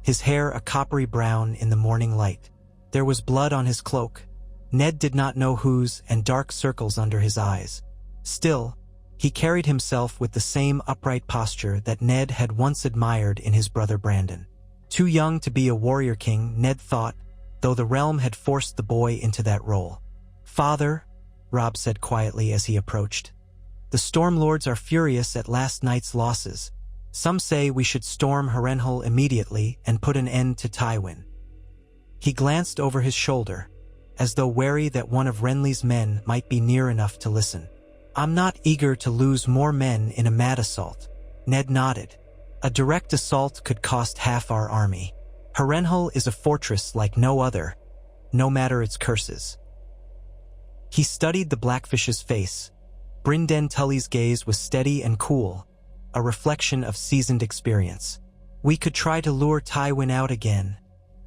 his hair a coppery brown in the morning light. There was blood on his cloak. Ned did not know whose, and dark circles under his eyes. Still, he carried himself with the same upright posture that Ned had once admired in his brother Brandon. Too young to be a warrior king, Ned thought, though the realm had forced the boy into that role. "Father," Robb said quietly as he approached, "the Stormlords are furious at last night's losses. Some say we should storm Harrenhal immediately and put an end to Tywin." He glanced over his shoulder, as though wary that one of Renly's men might be near enough to listen. "I'm not eager to lose more men in a mad assault." Ned nodded. "A direct assault could cost half our army. Harrenhal is a fortress like no other, no matter its curses." He studied the Blackfish's face. Brynden Tully's gaze was steady and cool, a reflection of seasoned experience. "We could try to lure Tywin out again,"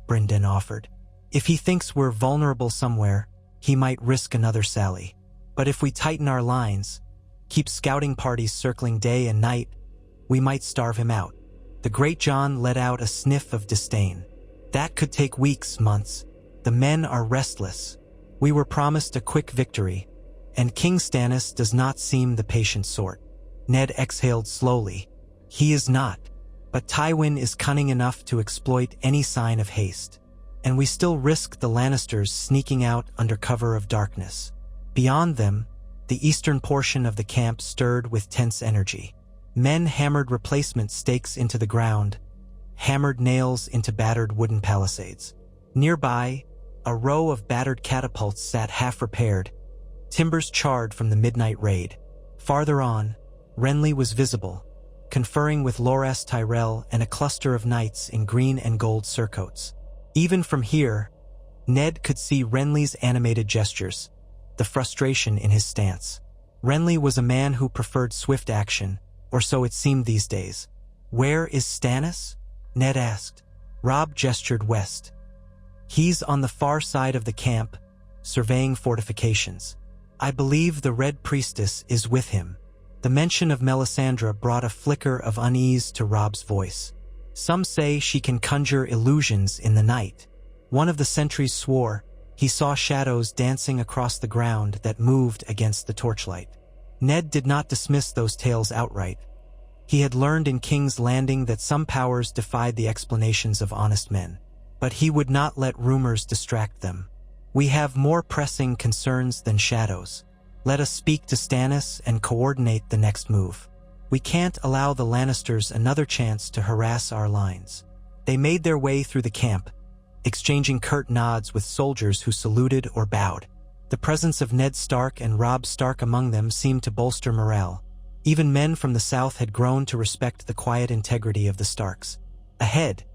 Brynden offered. "If he thinks we're vulnerable somewhere, he might risk another sally. But if we tighten our lines, keep scouting parties circling day and night, we might starve him out." The Great John let out a sniff of disdain. "That could take weeks, months. The men are restless. We were promised a quick victory, and King Stannis does not seem the patient sort." Ned exhaled slowly. "He is not. But Tywin is cunning enough to exploit any sign of haste. And we still risk the Lannisters sneaking out under cover of darkness." Beyond them, the eastern portion of the camp stirred with tense energy. Men hammered replacement stakes into the ground, hammered nails into battered wooden palisades. Nearby, a row of battered catapults sat half-repaired, timbers charred from the midnight raid. Farther on, Renly was visible, conferring with Loras Tyrell and a cluster of knights in green and gold surcoats. Even from here, Ned could see Renly's animated gestures, the frustration in his stance. Renly was a man who preferred swift action, or so it seemed these days. "Where is Stannis?" Ned asked. Robb gestured west. "He's on the far side of the camp, surveying fortifications. I believe the Red Priestess is with him." The mention of Melisandre brought a flicker of unease to Robb's voice. "Some say she can conjure illusions in the night." One of the sentries swore he saw shadows dancing across the ground that moved against the torchlight. Ned did not dismiss those tales outright. He had learned in King's Landing that some powers defied the explanations of honest men. But he would not let rumors distract them. "We have more pressing concerns than shadows. Let us speak to Stannis and coordinate the next move. We can't allow the Lannisters another chance to harass our lines." They made their way through the camp, exchanging curt nods with soldiers who saluted or bowed. The presence of Ned Stark and Robb Stark among them seemed to bolster morale. Even men from the south had grown to respect the quiet integrity of the Starks. Ahead,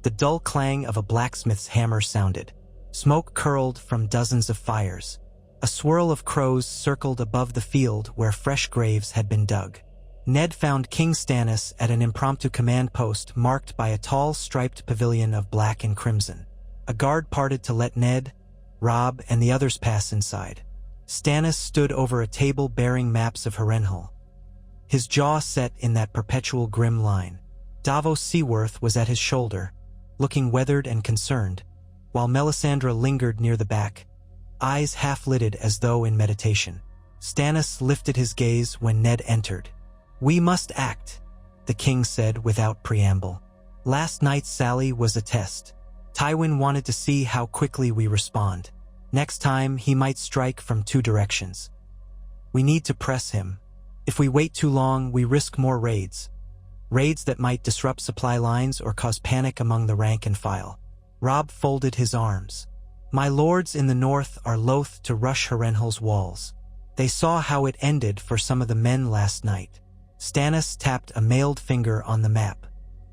the dull clang of a blacksmith's hammer sounded. Smoke curled from dozens of fires. A swirl of crows circled above the field where fresh graves had been dug. Ned found King Stannis at an impromptu command post marked by a tall striped pavilion of black and crimson. A guard parted to let Ned, Robb, and the others pass inside. Stannis stood over a table bearing maps of Harrenhal. his jaw set in that perpetual grim line. Davos Seaworth was at his shoulder, looking weathered and concerned, while Melisandre lingered near the back, eyes half-lidded as though in meditation. Stannis lifted his gaze when Ned entered. "We must act," the king said without preamble. "Last night's sally was a test. Tywin wanted to see how quickly we respond. Next time, he might strike from two directions. We need to press him. If we wait too long, we risk more raids. Raids that might disrupt supply lines or cause panic among the rank and file." Robb folded his arms. "My lords in the north are loath to rush Harrenhal's walls. They saw how it ended for some of the men last night." Stannis tapped a mailed finger on the map.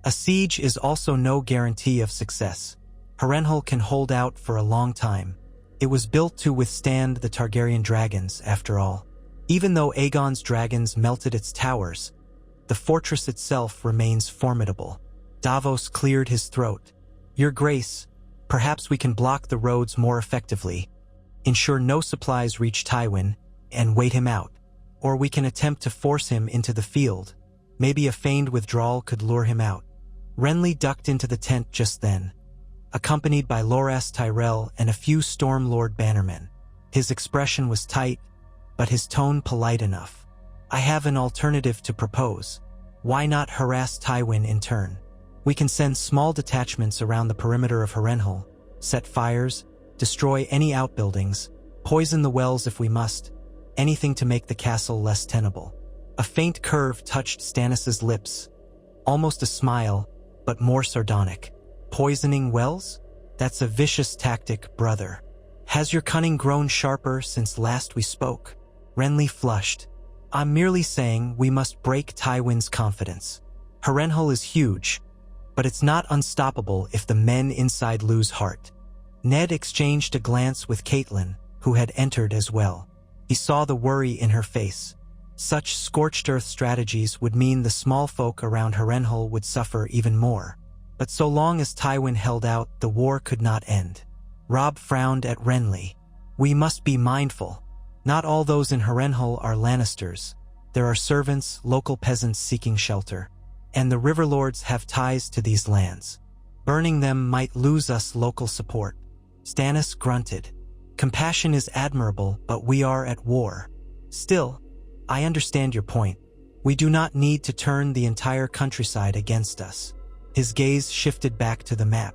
"A siege is also no guarantee of success. Harrenhal can hold out for a long time. It was built to withstand the Targaryen dragons, after all. Even though Aegon's dragons melted its towers, the fortress itself remains formidable." Davos cleared his throat. "Your Grace, perhaps we can block the roads more effectively, ensure no supplies reach Tywin, and wait him out. Or we can attempt to force him into the field. Maybe a feigned withdrawal could lure him out." Renly ducked into the tent just then, accompanied by Loras Tyrell and a few Stormlord bannermen. His expression was tight, but his tone polite enough. "I have an alternative to propose. Why not harass Tywin in turn? We can send small detachments around the perimeter of Harrenhal, set fires, destroy any outbuildings, poison the wells if we must, anything to make the castle less tenable." A faint curve touched Stannis's lips, almost a smile, but more sardonic. "Poisoning wells? That's a vicious tactic, brother. Has your cunning grown sharper since last we spoke?" Renly flushed. "I'm merely saying we must break Tywin's confidence. Harrenhal is huge, but it's not unstoppable if the men inside lose heart." Ned exchanged a glance with Catelyn, who had entered as well. He saw the worry in her face. Such scorched earth strategies would mean the small folk around Harrenhal would suffer even more. But so long as Tywin held out, the war could not end. Robb frowned at Renly. "We must be mindful. Not all those in Harrenhal are Lannisters. There are servants, local peasants seeking shelter. And the Riverlords have ties to these lands. Burning them might lose us local support." Stannis grunted. "Compassion is admirable, but we are at war. Still, I understand your point. We do not need to turn the entire countryside against us." His gaze shifted back to the map.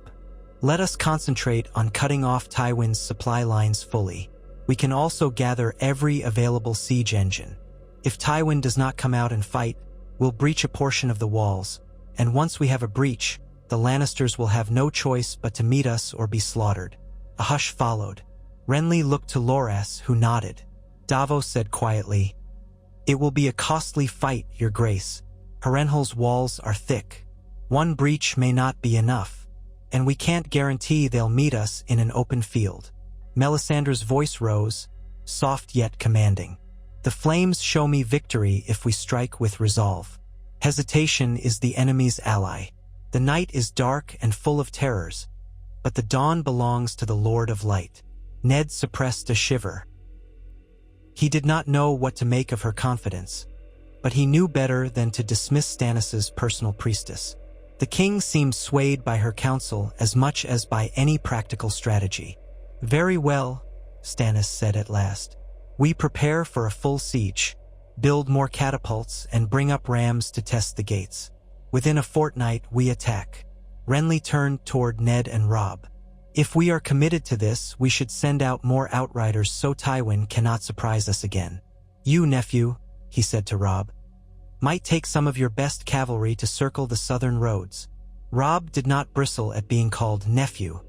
"Let us concentrate on cutting off Tywin's supply lines fully. We can also gather every available siege engine. If Tywin does not come out and fight, we'll breach a portion of the walls, and once we have a breach, the Lannisters will have no choice but to meet us or be slaughtered." A hush followed. Renly looked to Loras, who nodded. Davos said quietly, "It will be a costly fight, Your Grace. Harrenhal's walls are thick. One breach may not be enough, and we can't guarantee they'll meet us in an open field." Melisandre's voice rose, soft yet commanding. "The flames show me victory if we strike with resolve. Hesitation is the enemy's ally. The night is dark and full of terrors, but the dawn belongs to the Lord of Light." Ned suppressed a shiver. He did not know what to make of her confidence, but he knew better than to dismiss Stannis's personal priestess. The king seemed swayed by her counsel as much as by any practical strategy. "Very well," Stannis said at last. "We prepare for a full siege, build more catapults, and bring up rams to test the gates. Within a fortnight, we attack." Renly turned toward Ned and Robb. "If we are committed to this, we should send out more outriders so Tywin cannot surprise us again. You, nephew," he said to Robb, "might take some of your best cavalry to circle the southern roads." Robb did not bristle at being called nephew,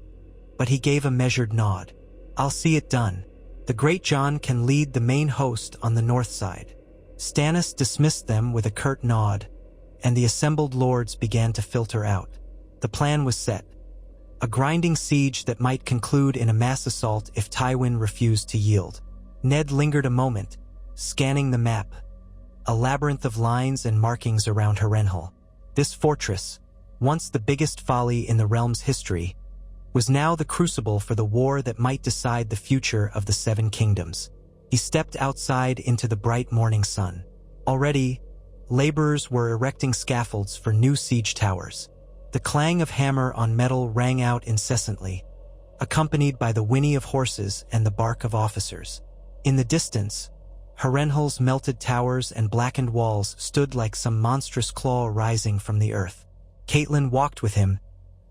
but he gave a measured nod. "I'll see it done. The Great John can lead the main host on the north side." Stannis dismissed them with a curt nod, and the assembled lords began to filter out. The plan was set. A grinding siege that might conclude in a mass assault if Tywin refused to yield. Ned lingered a moment, scanning the map, a labyrinth of lines and markings around Harrenhal. This fortress, once the biggest folly in the realm's history, was now the crucible for the war that might decide the future of the Seven Kingdoms. He stepped outside into the bright morning sun. Already, laborers were erecting scaffolds for new siege towers. The clang of hammer on metal rang out incessantly, accompanied by the whinny of horses and the bark of officers. In the distance, Harrenhal's melted towers and blackened walls stood like some monstrous claw rising from the earth. Catelyn walked with him,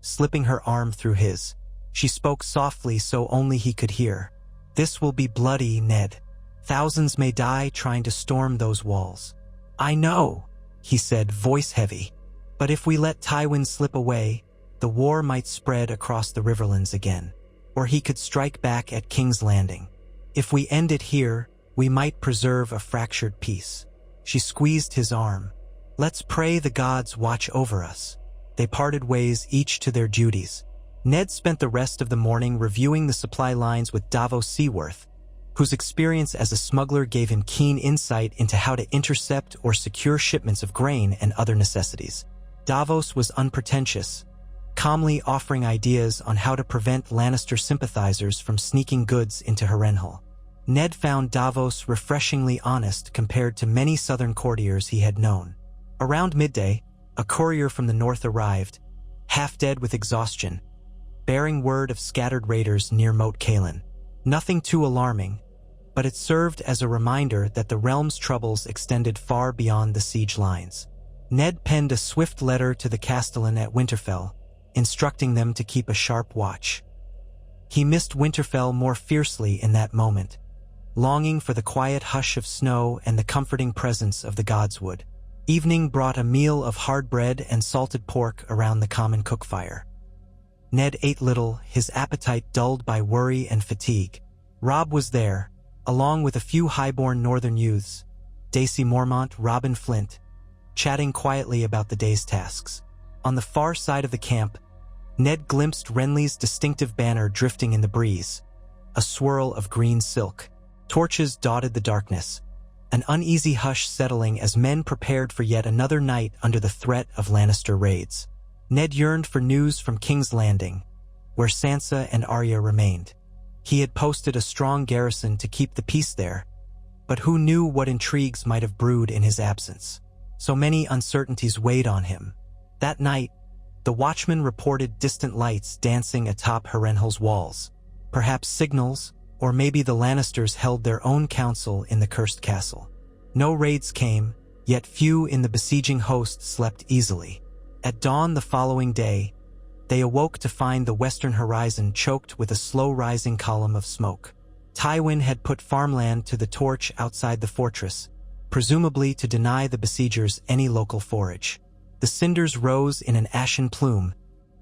slipping her arm through his. She spoke softly so only he could hear. "This will be bloody, Ned. Thousands may die trying to storm those walls." "I know," he said, voice heavy. "But if we let Tywin slip away, the war might spread across the Riverlands again. Or he could strike back at King's Landing. If we end it here, we might preserve a fractured peace." She squeezed his arm. "Let's pray the gods watch over us." They parted ways, each to their duties. Ned spent the rest of the morning reviewing the supply lines with Davos Seaworth, whose experience as a smuggler gave him keen insight into how to intercept or secure shipments of grain and other necessities. Davos was unpretentious, calmly offering ideas on how to prevent Lannister sympathizers from sneaking goods into Harrenhal. Ned found Davos refreshingly honest compared to many southern courtiers he had known. Around midday, a courier from the north arrived, half dead with exhaustion, bearing word of scattered raiders near Moat Cailin. Nothing too alarming, but it served as a reminder that the realm's troubles extended far beyond the siege lines. Ned penned a swift letter to the Castellan at Winterfell, instructing them to keep a sharp watch. He missed Winterfell more fiercely in that moment, longing for the quiet hush of snow and the comforting presence of the godswood. Evening brought a meal of hard bread and salted pork around the common cookfire. Ned ate little, his appetite dulled by worry and fatigue. Robb was there, along with a few highborn northern youths, Dacy Mormont, Robin Flint, chatting quietly about the day's tasks. On the far side of the camp, Ned glimpsed Renly's distinctive banner drifting in the breeze, a swirl of green silk. Torches dotted the darkness, an uneasy hush settling as men prepared for yet another night under the threat of Lannister raids. Ned yearned for news from King's Landing, where Sansa and Arya remained. He had posted a strong garrison to keep the peace there, but who knew what intrigues might have brewed in his absence? So many uncertainties weighed on him. That night, the watchman reported distant lights dancing atop Harrenhal's walls. Perhaps signals, or maybe the Lannisters held their own council in the cursed castle. No raids came, yet few in the besieging host slept easily. At dawn the following day, they awoke to find the western horizon choked with a slow-rising column of smoke. Tywin had put farmland to the torch outside the fortress, presumably to deny the besiegers any local forage. The cinders rose in an ashen plume,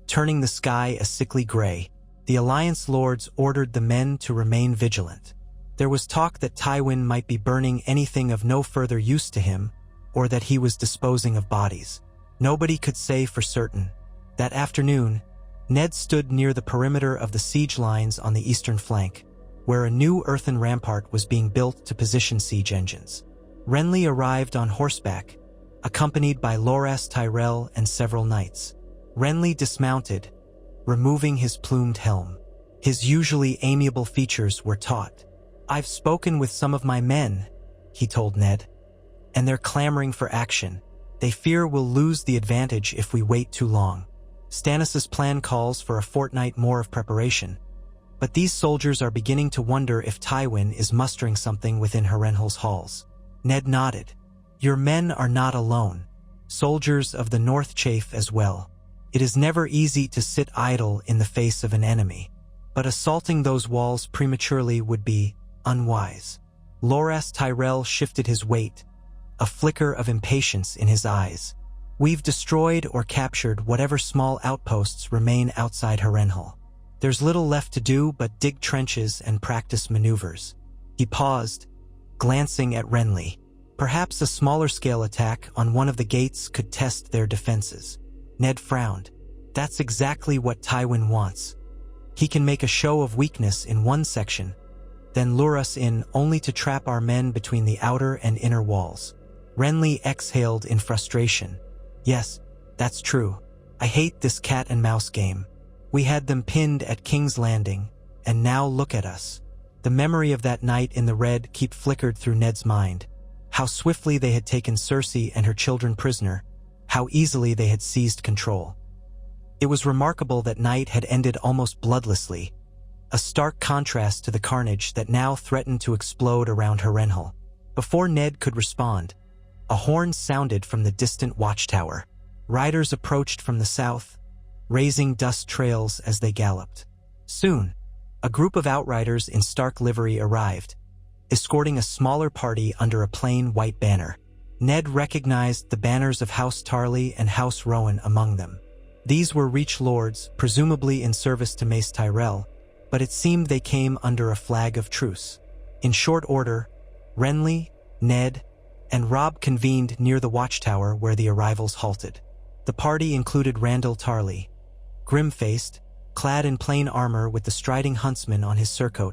turning the sky a sickly gray. The Alliance lords ordered the men to remain vigilant. There was talk that Tywin might be burning anything of no further use to him, or that he was disposing of bodies. Nobody could say for certain. That afternoon, Ned stood near the perimeter of the siege lines on the eastern flank, where a new earthen rampart was being built to position siege engines. Renly arrived on horseback, accompanied by Loras Tyrell and several knights. Renly dismounted, removing his plumed helm. His usually amiable features were taut. "I've spoken with some of my men," he told Ned, "and they're clamoring for action. They fear we'll lose the advantage if we wait too long. Stannis's plan calls for a fortnight more of preparation, but these soldiers are beginning to wonder if Tywin is mustering something within Harrenhal's halls." Ned nodded. "Your men are not alone. Soldiers of the North chafe as well. It is never easy to sit idle in the face of an enemy, but assaulting those walls prematurely would be unwise." Loras Tyrell shifted his weight, a flicker of impatience in his eyes. "We've destroyed or captured whatever small outposts remain outside Harrenhal. There's little left to do but dig trenches and practice maneuvers." He paused, glancing at Renly. Perhaps a smaller-scale attack on one of the gates could test their defenses. Ned frowned. That's exactly what Tywin wants. He can make a show of weakness in one section, then lure us in only to trap our men between the outer and inner walls. Renly exhaled in frustration. "Yes, that's true. I hate this cat-and-mouse game. We had them pinned at King's Landing, and now look at us." The memory of that night in the Red Keep flickered through Ned's mind. how swiftly they had taken Cersei and her children prisoner, how easily they had seized control. It was remarkable that night had ended almost bloodlessly, a stark contrast to the carnage that now threatened to explode around Renly. Before Ned could respond, a horn sounded from the distant watchtower. Riders approached from the south, raising dust trails as they galloped. Soon, a group of outriders in Stark livery arrived, escorting a smaller party under a plain white banner. Ned recognized the banners of House Tarly and House Rowan among them. These were Reach Lords, presumably in service to Mace Tyrell, but it seemed they came under a flag of truce. In short order, Renly, Ned, and Robb convened near the watchtower where the arrivals halted. The party included Randall Tarly, grim-faced, clad in plain armor with the striding huntsman on his surcoat,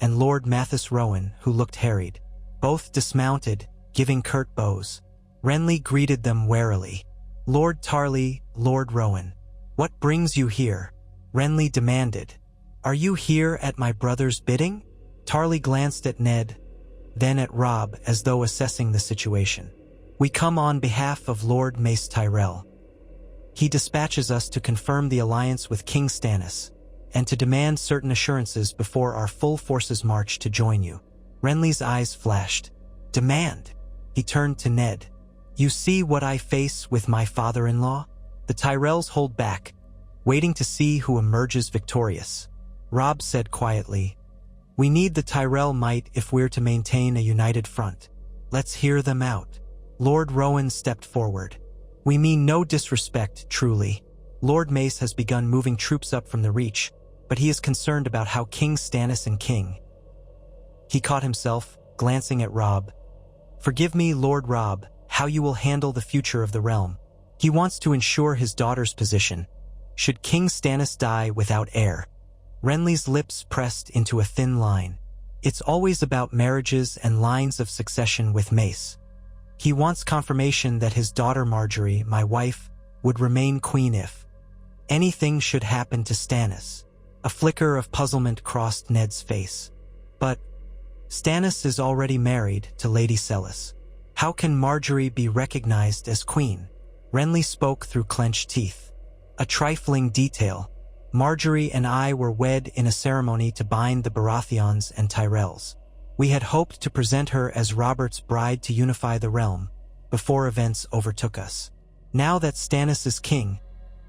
and Lord Mathis Rowan, who looked harried. Both dismounted, giving curt bows. Renly greeted them warily. "Lord Tarly, Lord Rowan, what brings you here?" Renly demanded. "Are you here at my brother's bidding?" Tarly glanced at Ned, then at Robb as though assessing the situation. "We come on behalf of Lord Mace Tyrell. He dispatches us to confirm the alliance with King Stannis, and to demand certain assurances before our full forces march to join you." Renly's eyes flashed. "Demand?" He turned to Ned. "You see what I face with my father-in-law? The Tyrells hold back, waiting to see who emerges victorious." Robb said quietly, "We need the Tyrell might if we're to maintain a united front. Let's hear them out." Lord Rowan stepped forward. "We mean no disrespect, truly. Lord Mace has begun moving troops up from the Reach, but he is concerned about how King Stannis and King—" He caught himself, glancing at Robb. "Forgive me, Lord Robb, how you will handle the future of the realm. He wants to ensure his daughter's position, should King Stannis die without heir." Renly's lips pressed into a thin line. "It's always about marriages and lines of succession with Mace. He wants confirmation that his daughter Marjorie, my wife, would remain queen if anything should happen to Stannis." A flicker of puzzlement crossed Ned's face. "But Stannis is already married to Lady Sellis. How can Marjorie be recognized as queen?" Renly spoke through clenched teeth. "A trifling detail. Marjorie and I were wed in a ceremony to bind the Baratheons and Tyrells. We had hoped to present her as Robert's bride to unify the realm, before events overtook us. Now that Stannis is king,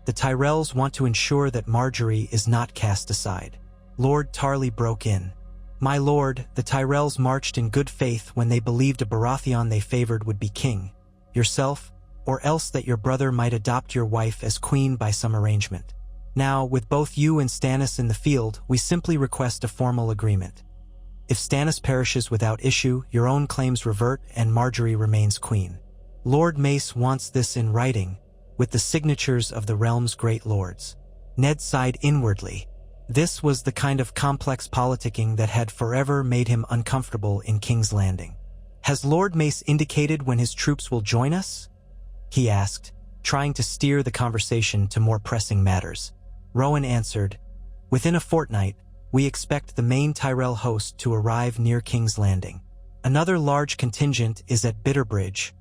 the Tyrells want to ensure that Marjorie is not cast aside." Lord Tarly broke in. "My lord, the Tyrells marched in good faith when they believed a Baratheon they favored would be king. Yourself, or else that your brother might adopt your wife as queen by some arrangement. Now, with both you and Stannis in the field, we simply request a formal agreement. If Stannis perishes without issue, your own claims revert and Marjorie remains queen. Lord Mace wants this in writing, with the signatures of the realm's great lords." Ned sighed inwardly. This was the kind of complex politicking that had forever made him uncomfortable in King's Landing. "Has Lord Mace indicated when his troops will join us?" he asked, trying to steer the conversation to more pressing matters. Rowan answered, "Within a fortnight, we expect the main Tyrell host to arrive near King's Landing. Another large contingent is at Bitterbridge,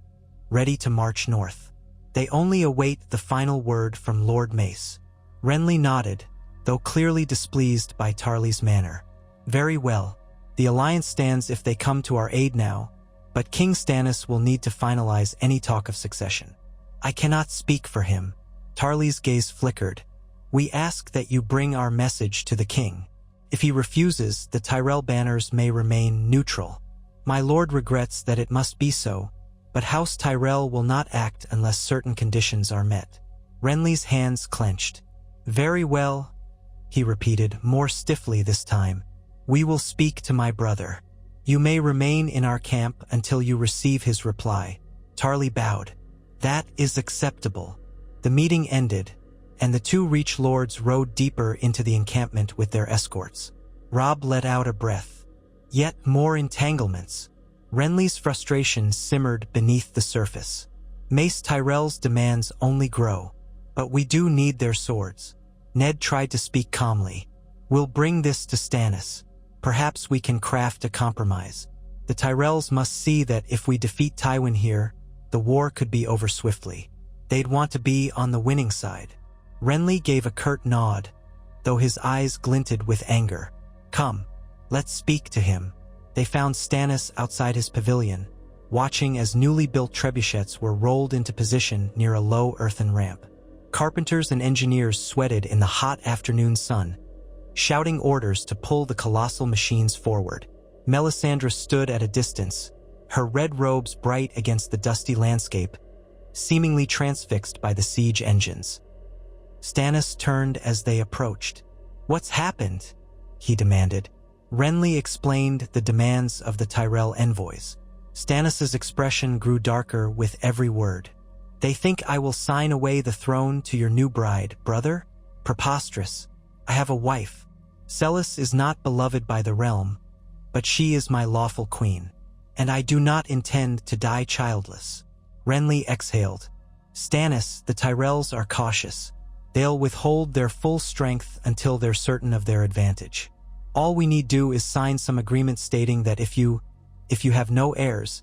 ready to march north. They only await the final word from Lord Mace." Renly nodded, though clearly displeased by Tarly's manner. "Very well. The alliance stands if they come to our aid now, but King Stannis will need to finalize any talk of succession." "I cannot speak for him." Tarly's gaze flickered. "We ask that you bring our message to the king. If he refuses, the Tyrell banners may remain neutral. My lord regrets that it must be so, but House Tyrell will not act unless certain conditions are met." Renly's hands clenched. "Very well," he repeated, more stiffly this time. "We will speak to my brother. You may remain in our camp until you receive his reply." Tarly bowed. "That is acceptable." The meeting ended, and the two Reach Lords rode deeper into the encampment with their escorts. Robb let out a breath. Yet more entanglements. Renly's frustration simmered beneath the surface. Mace Tyrell's demands only grow. "But we do need their swords." Ned tried to speak calmly. "We'll bring this to Stannis. Perhaps we can craft a compromise." The The Tyrells must see that if we defeat Tywin here, the war could be over swiftly. They'd want to be on the winning side. Renly gave a curt nod, though his eyes glinted with anger. Come, let's speak to him. They found Stannis outside his pavilion, watching as newly built trebuchets were rolled into position near a low earthen ramp. Carpenters and engineers sweated in the hot afternoon sun, shouting orders to pull the colossal machines forward. Melisandre stood at a distance, her red robes bright against the dusty landscape, seemingly transfixed by the siege engines. Stannis turned as they approached. "What's happened?" he demanded. Renly explained the demands of the Tyrell envoys. Stannis's expression grew darker with every word. "They think I will sign away the throne to your new bride, brother? Preposterous. I have a wife. Celis is not beloved by the realm, but she is my lawful queen, and I do not intend to die childless." Renly exhaled. "Stannis, the Tyrells are cautious. They'll withhold their full strength until they're certain of their advantage. All we need do is sign some agreement stating that if you have no heirs,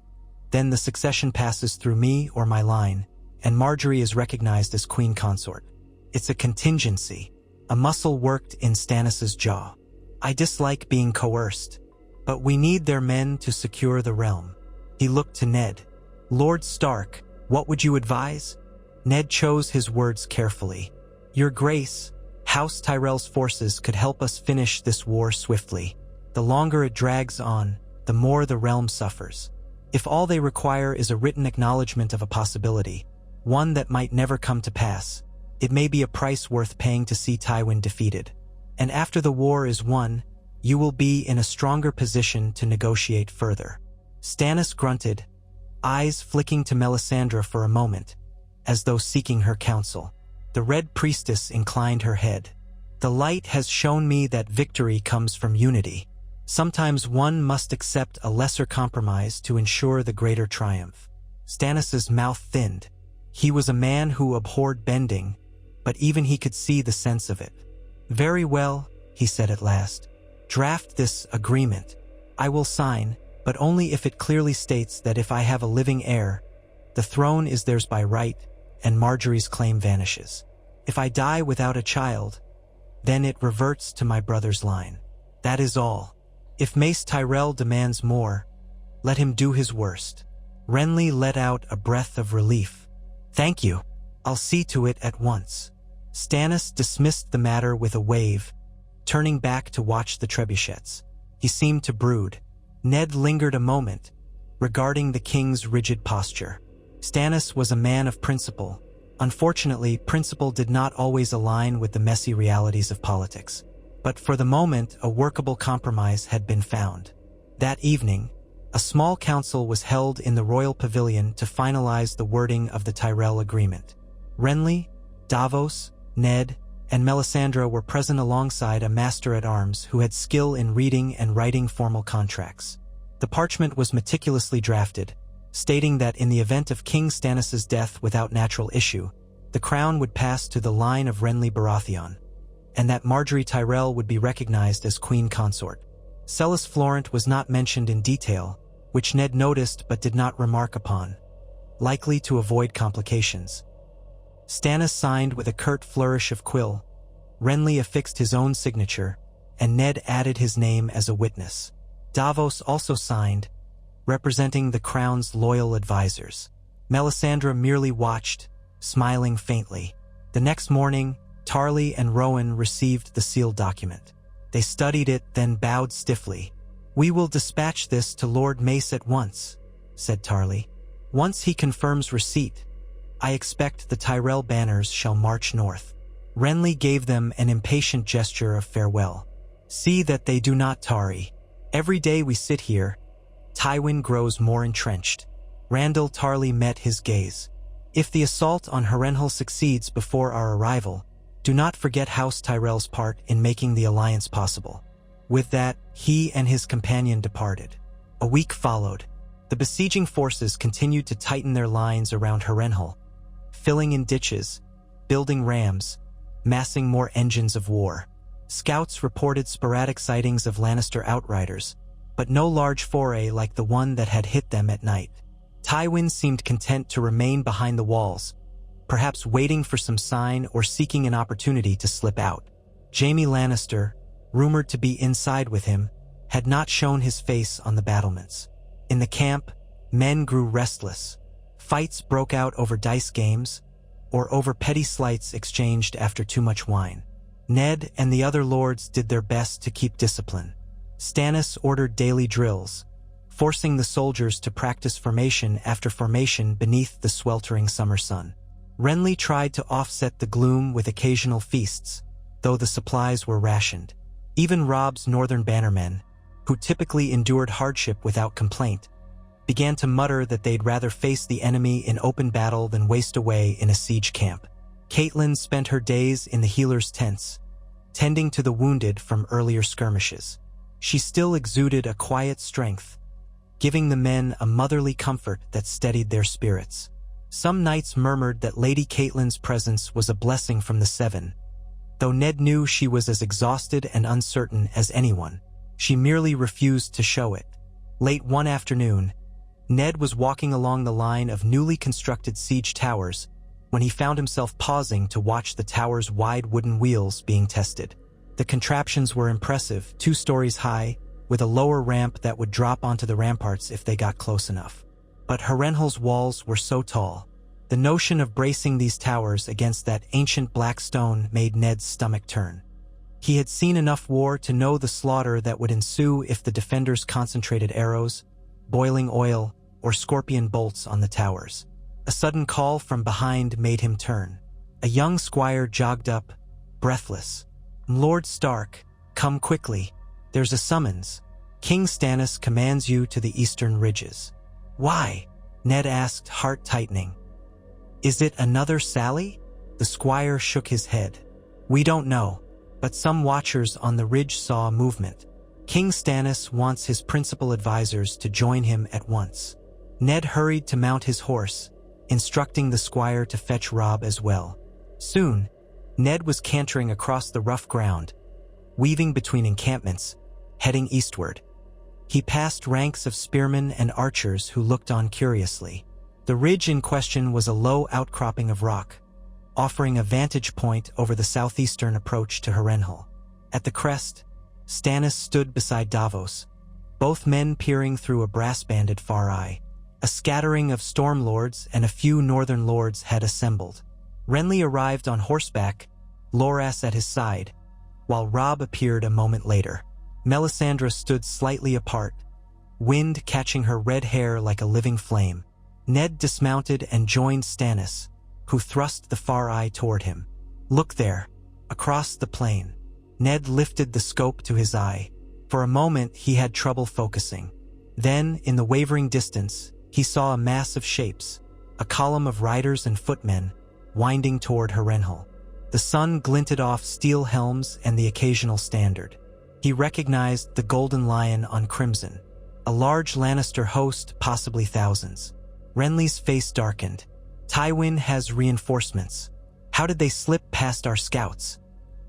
then the succession passes through me or my line, and Margaery is recognized as queen consort. It's a contingency." A muscle worked in Stannis's jaw. "I dislike being coerced, but we need their men to secure the realm." He looked to Ned. "Lord Stark, what would you advise?" Ned chose his words carefully. "Your Grace, House Tyrell's forces could help us finish this war swiftly. The longer it drags on, the more the realm suffers. If all they require is a written acknowledgement of a possibility, one that might never come to pass, it may be a price worth paying to see Tywin defeated. And after the war is won, you will be in a stronger position to negotiate further." Stannis grunted, eyes flicking to Melisandre for a moment, as though seeking her counsel. The Red Priestess inclined her head. "The light has shown me that victory comes from unity. Sometimes one must accept a lesser compromise to ensure the greater triumph." Stannis's mouth thinned. He was a man who abhorred bending, but even he could see the sense of it. "Very well," he said at last. "Draft this agreement. I will sign, but only if it clearly states that if I have a living heir, the throne is theirs by right, and Margaery's claim vanishes. If I die without a child, then it reverts to my brother's line. That is all. If Mace Tyrell demands more, let him do his worst." Renly let out a breath of relief. "Thank you. I'll see to it at once." Stannis dismissed the matter with a wave, turning back to watch the trebuchets. He seemed to brood. Ned lingered a moment, regarding the king's rigid posture. Stannis was a man of principle. Unfortunately, principle did not always align with the messy realities of politics. But for the moment, a workable compromise had been found. That evening, a small council was held in the royal pavilion to finalize the wording of the Tyrell agreement. Renly, Davos, Ned, and Melisandre were present alongside a master-at-arms who had skill in reading and writing formal contracts. The parchment was meticulously drafted, stating that in the event of King Stannis's death without natural issue, the crown would pass to the line of Renly Baratheon, and that Margaery Tyrell would be recognized as queen consort. Celis Florent was not mentioned in detail, which Ned noticed but did not remark upon, likely to avoid complications. Stannis signed with a curt flourish of quill. Renly affixed his own signature, and Ned added his name as a witness. Davos also signed, representing the crown's loyal advisors. Melisandre merely watched, smiling faintly. The next morning, Tarly and Rowan received the sealed document. They studied it, then bowed stiffly. "We will dispatch this to Lord Mace at once," said Tarly. "Once he confirms receipt, I expect the Tyrell banners shall march north." Renly gave them an impatient gesture of farewell. "See that they do not tarry. Every day we sit here, Tywin grows more entrenched." Randall Tarly met his gaze. "If the assault on Harrenhal succeeds before our arrival, do not forget House Tyrell's part in making the alliance possible." With that, he and his companion departed. A week followed. The besieging forces continued to tighten their lines around Harrenhal, filling in ditches, building rams, massing more engines of war. Scouts reported sporadic sightings of Lannister outriders, but no large foray like the one that had hit them at night. Tywin seemed content to remain behind the walls, perhaps waiting for some sign or seeking an opportunity to slip out. Jaime Lannister, rumored to be inside with him, had not shown his face on the battlements. In the camp, men grew restless. Fights broke out over dice games, or over petty slights exchanged after too much wine. Ned and the other lords did their best to keep discipline. Stannis ordered daily drills, forcing the soldiers to practice formation after formation beneath the sweltering summer sun. Renly tried to offset the gloom with occasional feasts, though the supplies were rationed. Even Robb's northern bannermen, who typically endured hardship without complaint, began to mutter that they'd rather face the enemy in open battle than waste away in a siege camp. Catelyn spent her days in the healers' tents, tending to the wounded from earlier skirmishes. She still exuded a quiet strength, giving the men a motherly comfort that steadied their spirits. Some knights murmured that Lady Catelyn's presence was a blessing from the Seven, though Ned knew she was as exhausted and uncertain as anyone. She merely refused to show it. Late one afternoon, Ned was walking along the line of newly constructed siege towers when he found himself pausing to watch the tower's wide wooden wheels being tested. The contraptions were impressive, 2 stories high, with a lower ramp that would drop onto the ramparts if they got close enough. But Harrenhal's walls were so tall. The notion of bracing these towers against that ancient black stone made Ned's stomach turn. He had seen enough war to know the slaughter that would ensue if the defenders concentrated arrows, boiling oil, or scorpion bolts on the towers. A sudden call from behind made him turn. A young squire jogged up, breathless. "Lord Stark, come quickly. There's a summons. King Stannis commands you to the eastern ridges." "Why?" Ned asked, heart tightening. "Is it another sally?" The squire shook his head. "We don't know, but some watchers on the ridge saw movement. King Stannis wants his principal advisors to join him at once." Ned hurried to mount his horse, instructing the squire to fetch Robb as well. Soon, Ned was cantering across the rough ground, weaving between encampments, heading eastward. He passed ranks of spearmen and archers who looked on curiously. The ridge in question was a low outcropping of rock, offering a vantage point over the southeastern approach to Harrenhal. At the crest, Stannis stood beside Davos, both men peering through a brass-banded far eye. A scattering of Stormlords and a few Northern Lords had assembled. Renly arrived on horseback, Loras at his side, while Robb appeared a moment later. Melisandre stood slightly apart, wind catching her red hair like a living flame. Ned dismounted and joined Stannis, who thrust the far eye toward him. "Look there, across the plain." Ned lifted the scope to his eye. For a moment he had trouble focusing. Then, in the wavering distance, he saw a mass of shapes, a column of riders and footmen, winding toward Harrenhal. The sun glinted off steel helms and the occasional standard. He recognized the Golden Lion on crimson, a large Lannister host, possibly thousands. Renly's face darkened. "Tywin has reinforcements. How did they slip past our scouts?"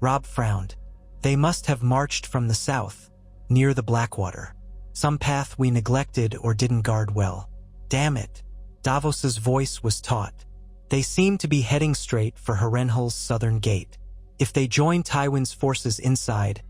Robb frowned. "They must have marched from the south, near the Blackwater. Some path we neglected or didn't guard well. Damn it." Davos's voice was taut. "They seem to be heading straight for Harrenhal's southern gate. If they join Tywin's forces inside,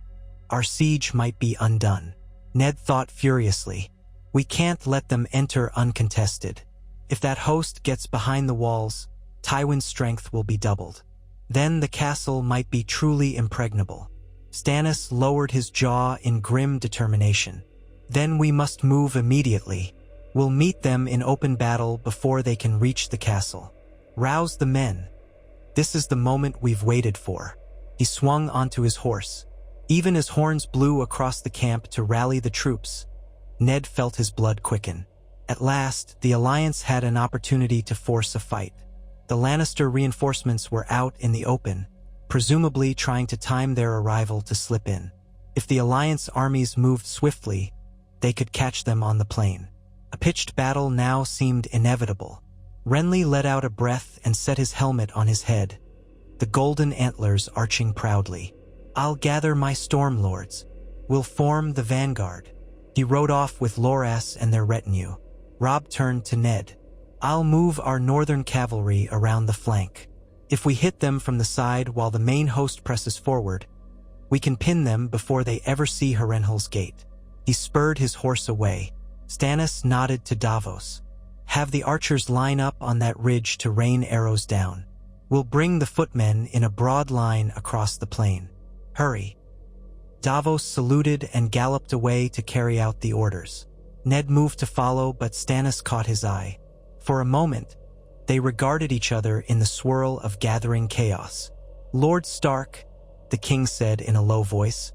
our siege might be undone." Ned thought furiously. "We can't let them enter uncontested. If that host gets behind the walls, Tywin's strength will be doubled. Then the castle might be truly impregnable." Stannis lowered his jaw in grim determination. "Then we must move immediately. We'll meet them in open battle before they can reach the castle. Rouse the men. This is the moment we've waited for." He swung onto his horse. Even as horns blew across the camp to rally the troops, Ned felt his blood quicken. At last, the Alliance had an opportunity to force a fight. The Lannister reinforcements were out in the open, presumably trying to time their arrival to slip in. If the Alliance armies moved swiftly, they could catch them on the plain. A pitched battle now seemed inevitable. Renly let out a breath and set his helmet on his head, the golden antlers arching proudly. "I'll gather my Stormlords. We'll form the vanguard." He rode off with Loras and their retinue. Robb turned to Ned. "I'll move our northern cavalry around the flank. If we hit them from the side while the main host presses forward, we can pin them before they ever see Harrenhal's gate." He spurred his horse away. Stannis nodded to Davos. "Have the archers line up on that ridge to rain arrows down. We'll bring the footmen in a broad line across the plain. Hurry." Davos saluted and galloped away to carry out the orders. Ned moved to follow, but Stannis caught his eye. For a moment, they regarded each other in the swirl of gathering chaos. "Lord Stark," the king said in a low voice,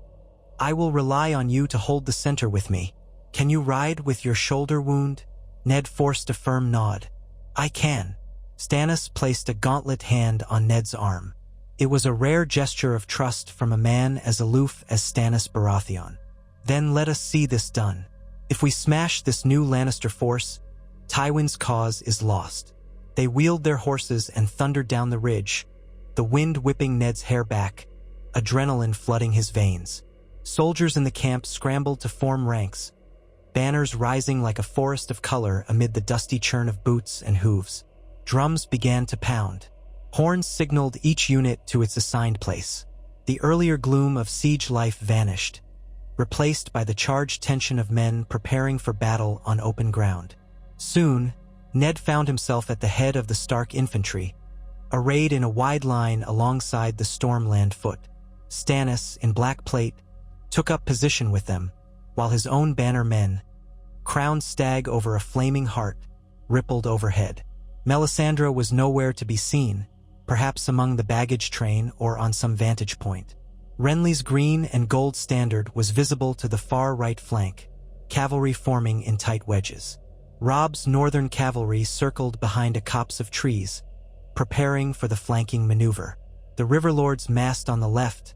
"I will rely on you to hold the center with me. Can you ride with your shoulder wound?" Ned forced a firm nod. "I can." Stannis placed a gauntlet hand on Ned's arm. It was a rare gesture of trust from a man as aloof as Stannis Baratheon. "Then let us see this done. If we smash this new Lannister force, Tywin's cause is lost." They wheeled their horses and thundered down the ridge, the wind whipping Ned's hair back, adrenaline flooding his veins. Soldiers in the camp scrambled to form ranks, banners rising like a forest of color amid the dusty churn of boots and hooves. Drums began to pound. Horns signaled each unit to its assigned place. The earlier gloom of siege life vanished, replaced by the charged tension of men preparing for battle on open ground. Soon, Ned found himself at the head of the Stark infantry, arrayed in a wide line alongside the Stormland foot. Stannis, in black plate, took up position with them, while his own banner men, crowned stag over a flaming heart, rippled overhead. Melisandre was nowhere to be seen, perhaps among the baggage train or on some vantage point. Renly's green and gold standard was visible to the far right flank, cavalry forming in tight wedges. Robb's northern cavalry circled behind a copse of trees, preparing for the flanking maneuver. The Riverlords massed on the left,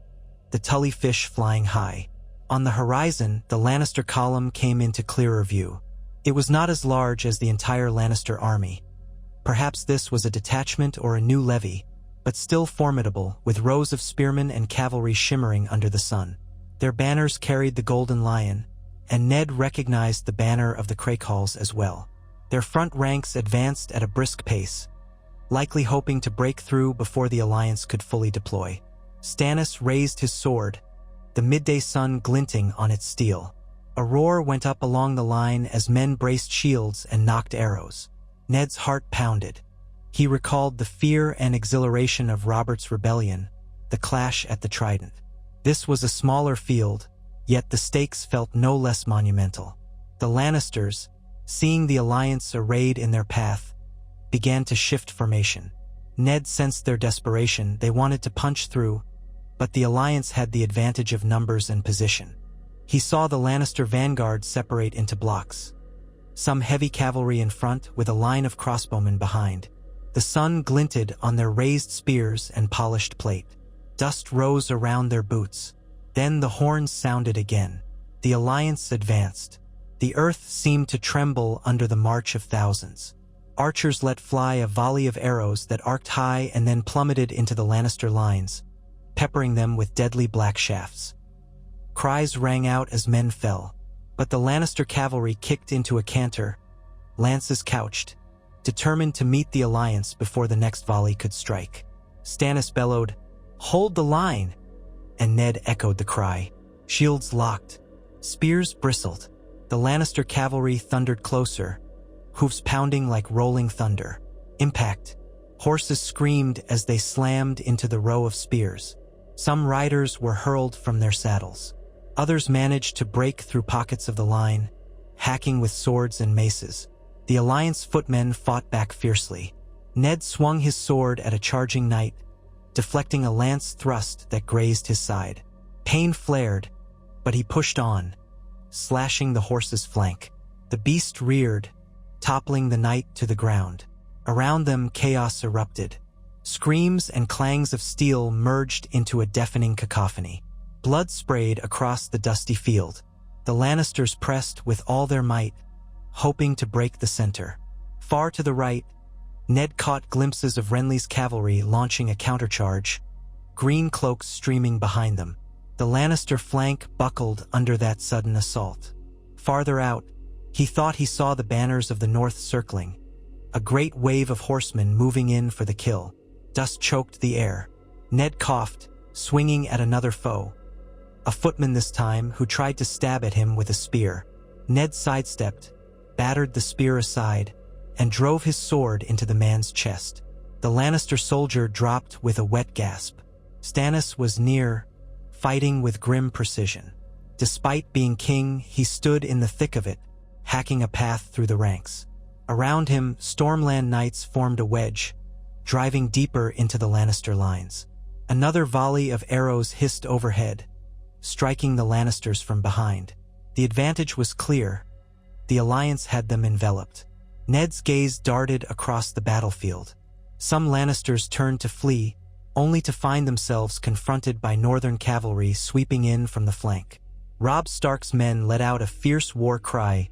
the Tully fish flying high. On the horizon, the Lannister column came into clearer view. It was not as large as the entire Lannister army. Perhaps this was a detachment or a new levy, but still formidable, with rows of spearmen and cavalry shimmering under the sun. Their banners carried the Golden Lion, and Ned recognized the banner of the Crakehalls as well. Their front ranks advanced at a brisk pace, likely hoping to break through before the alliance could fully deploy. Stannis raised his sword, the midday sun glinting on its steel. A roar went up along the line as men braced shields and nocked arrows. Ned's heart pounded. He recalled the fear and exhilaration of Robert's rebellion, the clash at the Trident. This was a smaller field, yet the stakes felt no less monumental. The Lannisters, seeing the alliance arrayed in their path, began to shift formation. Ned sensed their desperation. They wanted to punch through, but the alliance had the advantage of numbers and position. He saw the Lannister vanguard separate into blocks, some heavy cavalry in front with a line of crossbowmen behind. The sun glinted on their raised spears and polished plate. Dust rose around their boots. Then the horns sounded again. The alliance advanced. The earth seemed to tremble under the march of thousands. Archers let fly a volley of arrows that arced high and then plummeted into the Lannister lines, peppering them with deadly black shafts. Cries rang out as men fell, but the Lannister cavalry kicked into a canter, lances couched, determined to meet the alliance before the next volley could strike. Stannis bellowed, "Hold the line!" and Ned echoed the cry. Shields locked. Spears bristled. The Lannister cavalry thundered closer, hoofs pounding like rolling thunder. Impact. Horses screamed as they slammed into the row of spears. Some riders were hurled from their saddles. Others managed to break through pockets of the line, hacking with swords and maces. The alliance footmen fought back fiercely. Ned swung his sword at a charging knight, deflecting a lance thrust that grazed his side. Pain flared, but he pushed on, slashing the horse's flank. The beast reared, toppling the knight to the ground. Around them, chaos erupted. Screams and clangs of steel merged into a deafening cacophony. Blood sprayed across the dusty field. The Lannisters pressed with all their might, hoping to break the center. Far to the right, Ned caught glimpses of Renly's cavalry launching a countercharge, green cloaks streaming behind them. The Lannister flank buckled under that sudden assault. Farther out, he thought he saw the banners of the north circling, a great wave of horsemen moving in for the kill. Dust choked the air. Ned coughed, swinging at another foe. A footman this time, who tried to stab at him with a spear. Ned sidestepped, battered the spear aside, and drove his sword into the man's chest. The Lannister soldier dropped with a wet gasp. Stannis was near, fighting with grim precision. Despite being king, he stood in the thick of it, hacking a path through the ranks. Around him, Stormland knights formed a wedge, driving deeper into the Lannister lines. Another volley of arrows hissed overhead, striking the Lannisters from behind. The advantage was clear. The Alliance had them enveloped. Ned's gaze darted across the battlefield. Some Lannisters turned to flee, only to find themselves confronted by Northern cavalry sweeping in from the flank. Robb Stark's men let out a fierce war cry,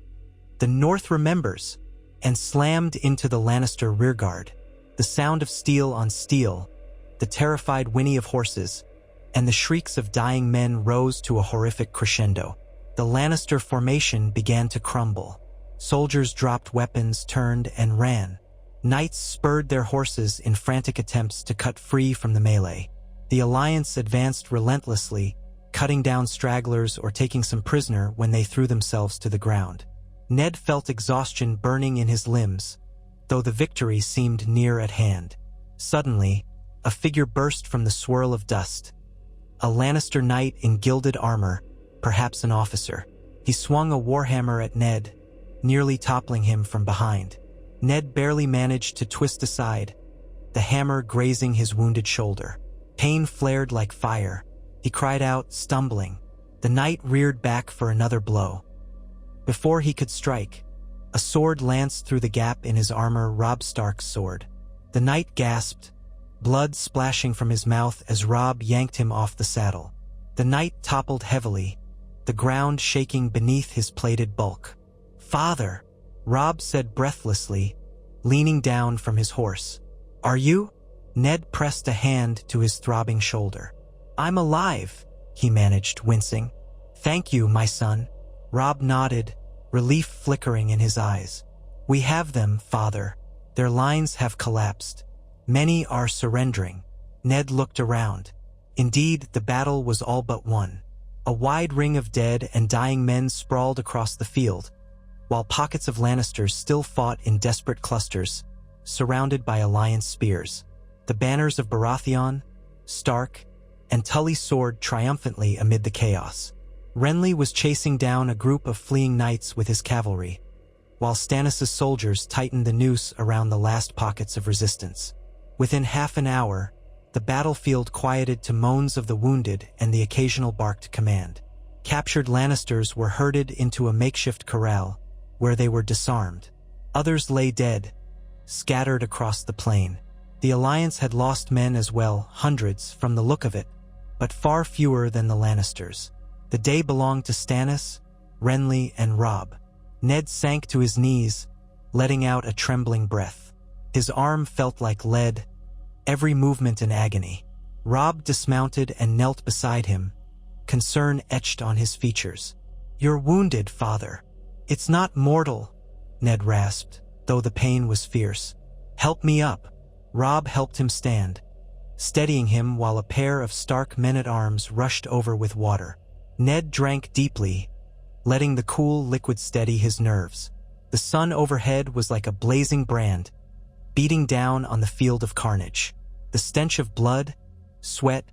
"The North remembers!" and slammed into the Lannister rearguard. The sound of steel on steel, the terrified whinny of horses, and the shrieks of dying men rose to a horrific crescendo. The Lannister formation began to crumble. Soldiers dropped weapons, turned, and ran. Knights spurred their horses in frantic attempts to cut free from the melee. The Alliance advanced relentlessly, cutting down stragglers or taking some prisoner when they threw themselves to the ground. Ned felt exhaustion burning in his limbs, though the victory seemed near at hand. Suddenly, a figure burst from the swirl of dust. A Lannister knight in gilded armor, perhaps an officer. He swung a warhammer at Ned, nearly toppling him from behind. Ned barely managed to twist aside, the hammer grazing his wounded shoulder. Pain flared like fire. He cried out, stumbling. The knight reared back for another blow. Before he could strike, a sword lanced through the gap in his armor, Robb Stark's sword. The knight gasped, blood splashing from his mouth as Robb yanked him off the saddle. The knight toppled heavily, the ground shaking beneath his plated bulk. "Father," Robb said breathlessly, leaning down from his horse. "Are you?" Ned pressed a hand to his throbbing shoulder. "I'm alive," he managed, wincing. "Thank you, my son." Robb nodded, relief flickering in his eyes. "We have them, father. Their lines have collapsed. Many are surrendering." Ned looked around. Indeed, the battle was all but won. A wide ring of dead and dying men sprawled across the field, while pockets of Lannisters still fought in desperate clusters, surrounded by Alliance spears. The banners of Baratheon, Stark, and Tully soared triumphantly amid the chaos. Renly was chasing down a group of fleeing knights with his cavalry, while Stannis' soldiers tightened the noose around the last pockets of resistance. Within half an hour, the battlefield quieted to moans of the wounded and the occasional barked command. Captured Lannisters were herded into a makeshift corral, where they were disarmed. Others lay dead, scattered across the plain. The Alliance had lost men as well, hundreds from the look of it, but far fewer than the Lannisters. The day belonged to Stannis, Renly, and Robb. Ned sank to his knees, letting out a trembling breath. His arm felt like lead, every movement in agony. Robb dismounted and knelt beside him, concern etched on his features. "You're wounded, father." "It's not mortal," Ned rasped, though the pain was fierce. "Help me up." Robb helped him stand, steadying him while a pair of Stark men-at-arms rushed over with water. Ned drank deeply, letting the cool liquid steady his nerves. The sun overhead was like a blazing brand, beating down on the field of carnage. The stench of blood, sweat,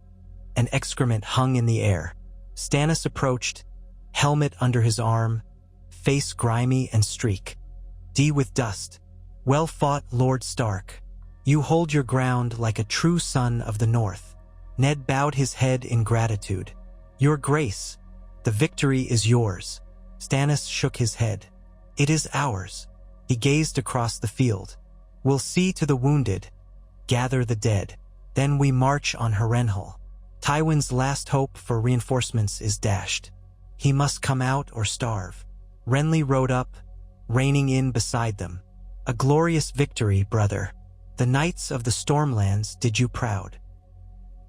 and excrement hung in the air. Stannis approached, helmet under his arm, face grimy and streaked with dust. "Well fought, Lord Stark. You hold your ground like a true son of the North." Ned bowed his head in gratitude. "Your Grace, the victory is yours." Stannis shook his head. "It is ours." He gazed across the field. "We'll see to the wounded, gather the dead. Then we march on Harrenhal. Tywin's last hope for reinforcements is dashed. He must come out or starve." Renly rode up, reining in beside them. "A glorious victory, brother. The knights of the Stormlands did you proud."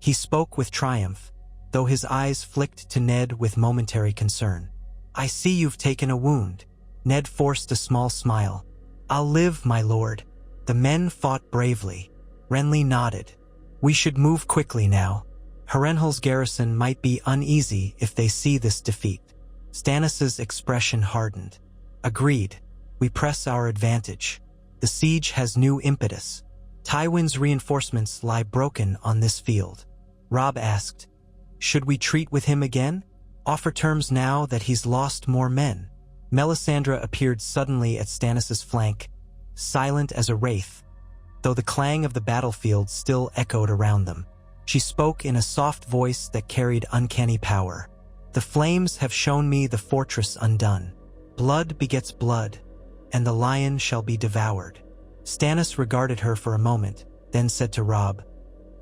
He spoke with triumph, though his eyes flicked to Ned with momentary concern. I see you've taken a wound. Ned forced a small smile. I'll live, my lord. The men fought bravely. Renly nodded. We should move quickly now. Harrenhal's garrison might be uneasy if they see this defeat. Stannis's expression hardened. Agreed. We press our advantage. The siege has new impetus. Tywin's reinforcements lie broken on this field. Robb asked, should we treat with him again? Offer terms now that he's lost more men. Melisandre appeared suddenly at Stannis's flank, silent as a wraith, though the clang of the battlefield still echoed around them. She spoke in a soft voice that carried uncanny power. The flames have shown me the fortress undone. Blood begets blood, and the lion shall be devoured. Stannis regarded her for a moment, then said to Robb,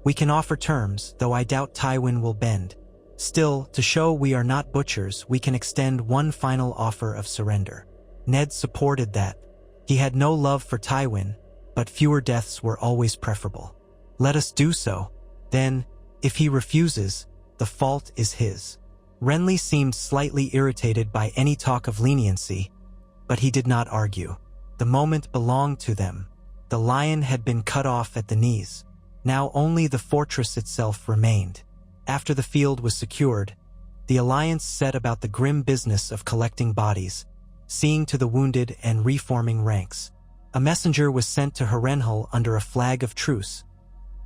we can offer terms, though I doubt Tywin will bend. Still, to show we are not butchers, we can extend one final offer of surrender. Ned supported that. He had no love for Tywin, but fewer deaths were always preferable. Let us do so. Then, if he refuses, the fault is his. Renly seemed slightly irritated by any talk of leniency, but he did not argue. The moment belonged to them. The lion had been cut off at the knees. Now only the fortress itself remained. After the field was secured, the alliance set about the grim business of collecting bodies, seeing to the wounded and reforming ranks. A messenger was sent to Harrenhal under a flag of truce,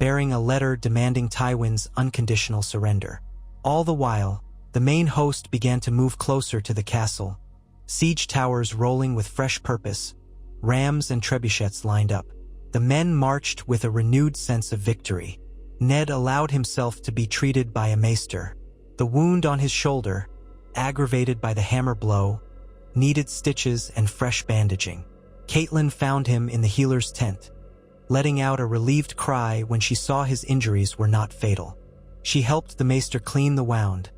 bearing a letter demanding Tywin's unconditional surrender. All the while, the main host began to move closer to the castle, siege towers rolling with fresh purpose, rams and trebuchets lined up. The men marched with a renewed sense of victory. Ned allowed himself to be treated by a maester. The wound on his shoulder, aggravated by the hammer blow, needed stitches and fresh bandaging. Catelyn found him in the healer's tent, letting out a relieved cry when she saw his injuries were not fatal. She helped the maester clean the wound,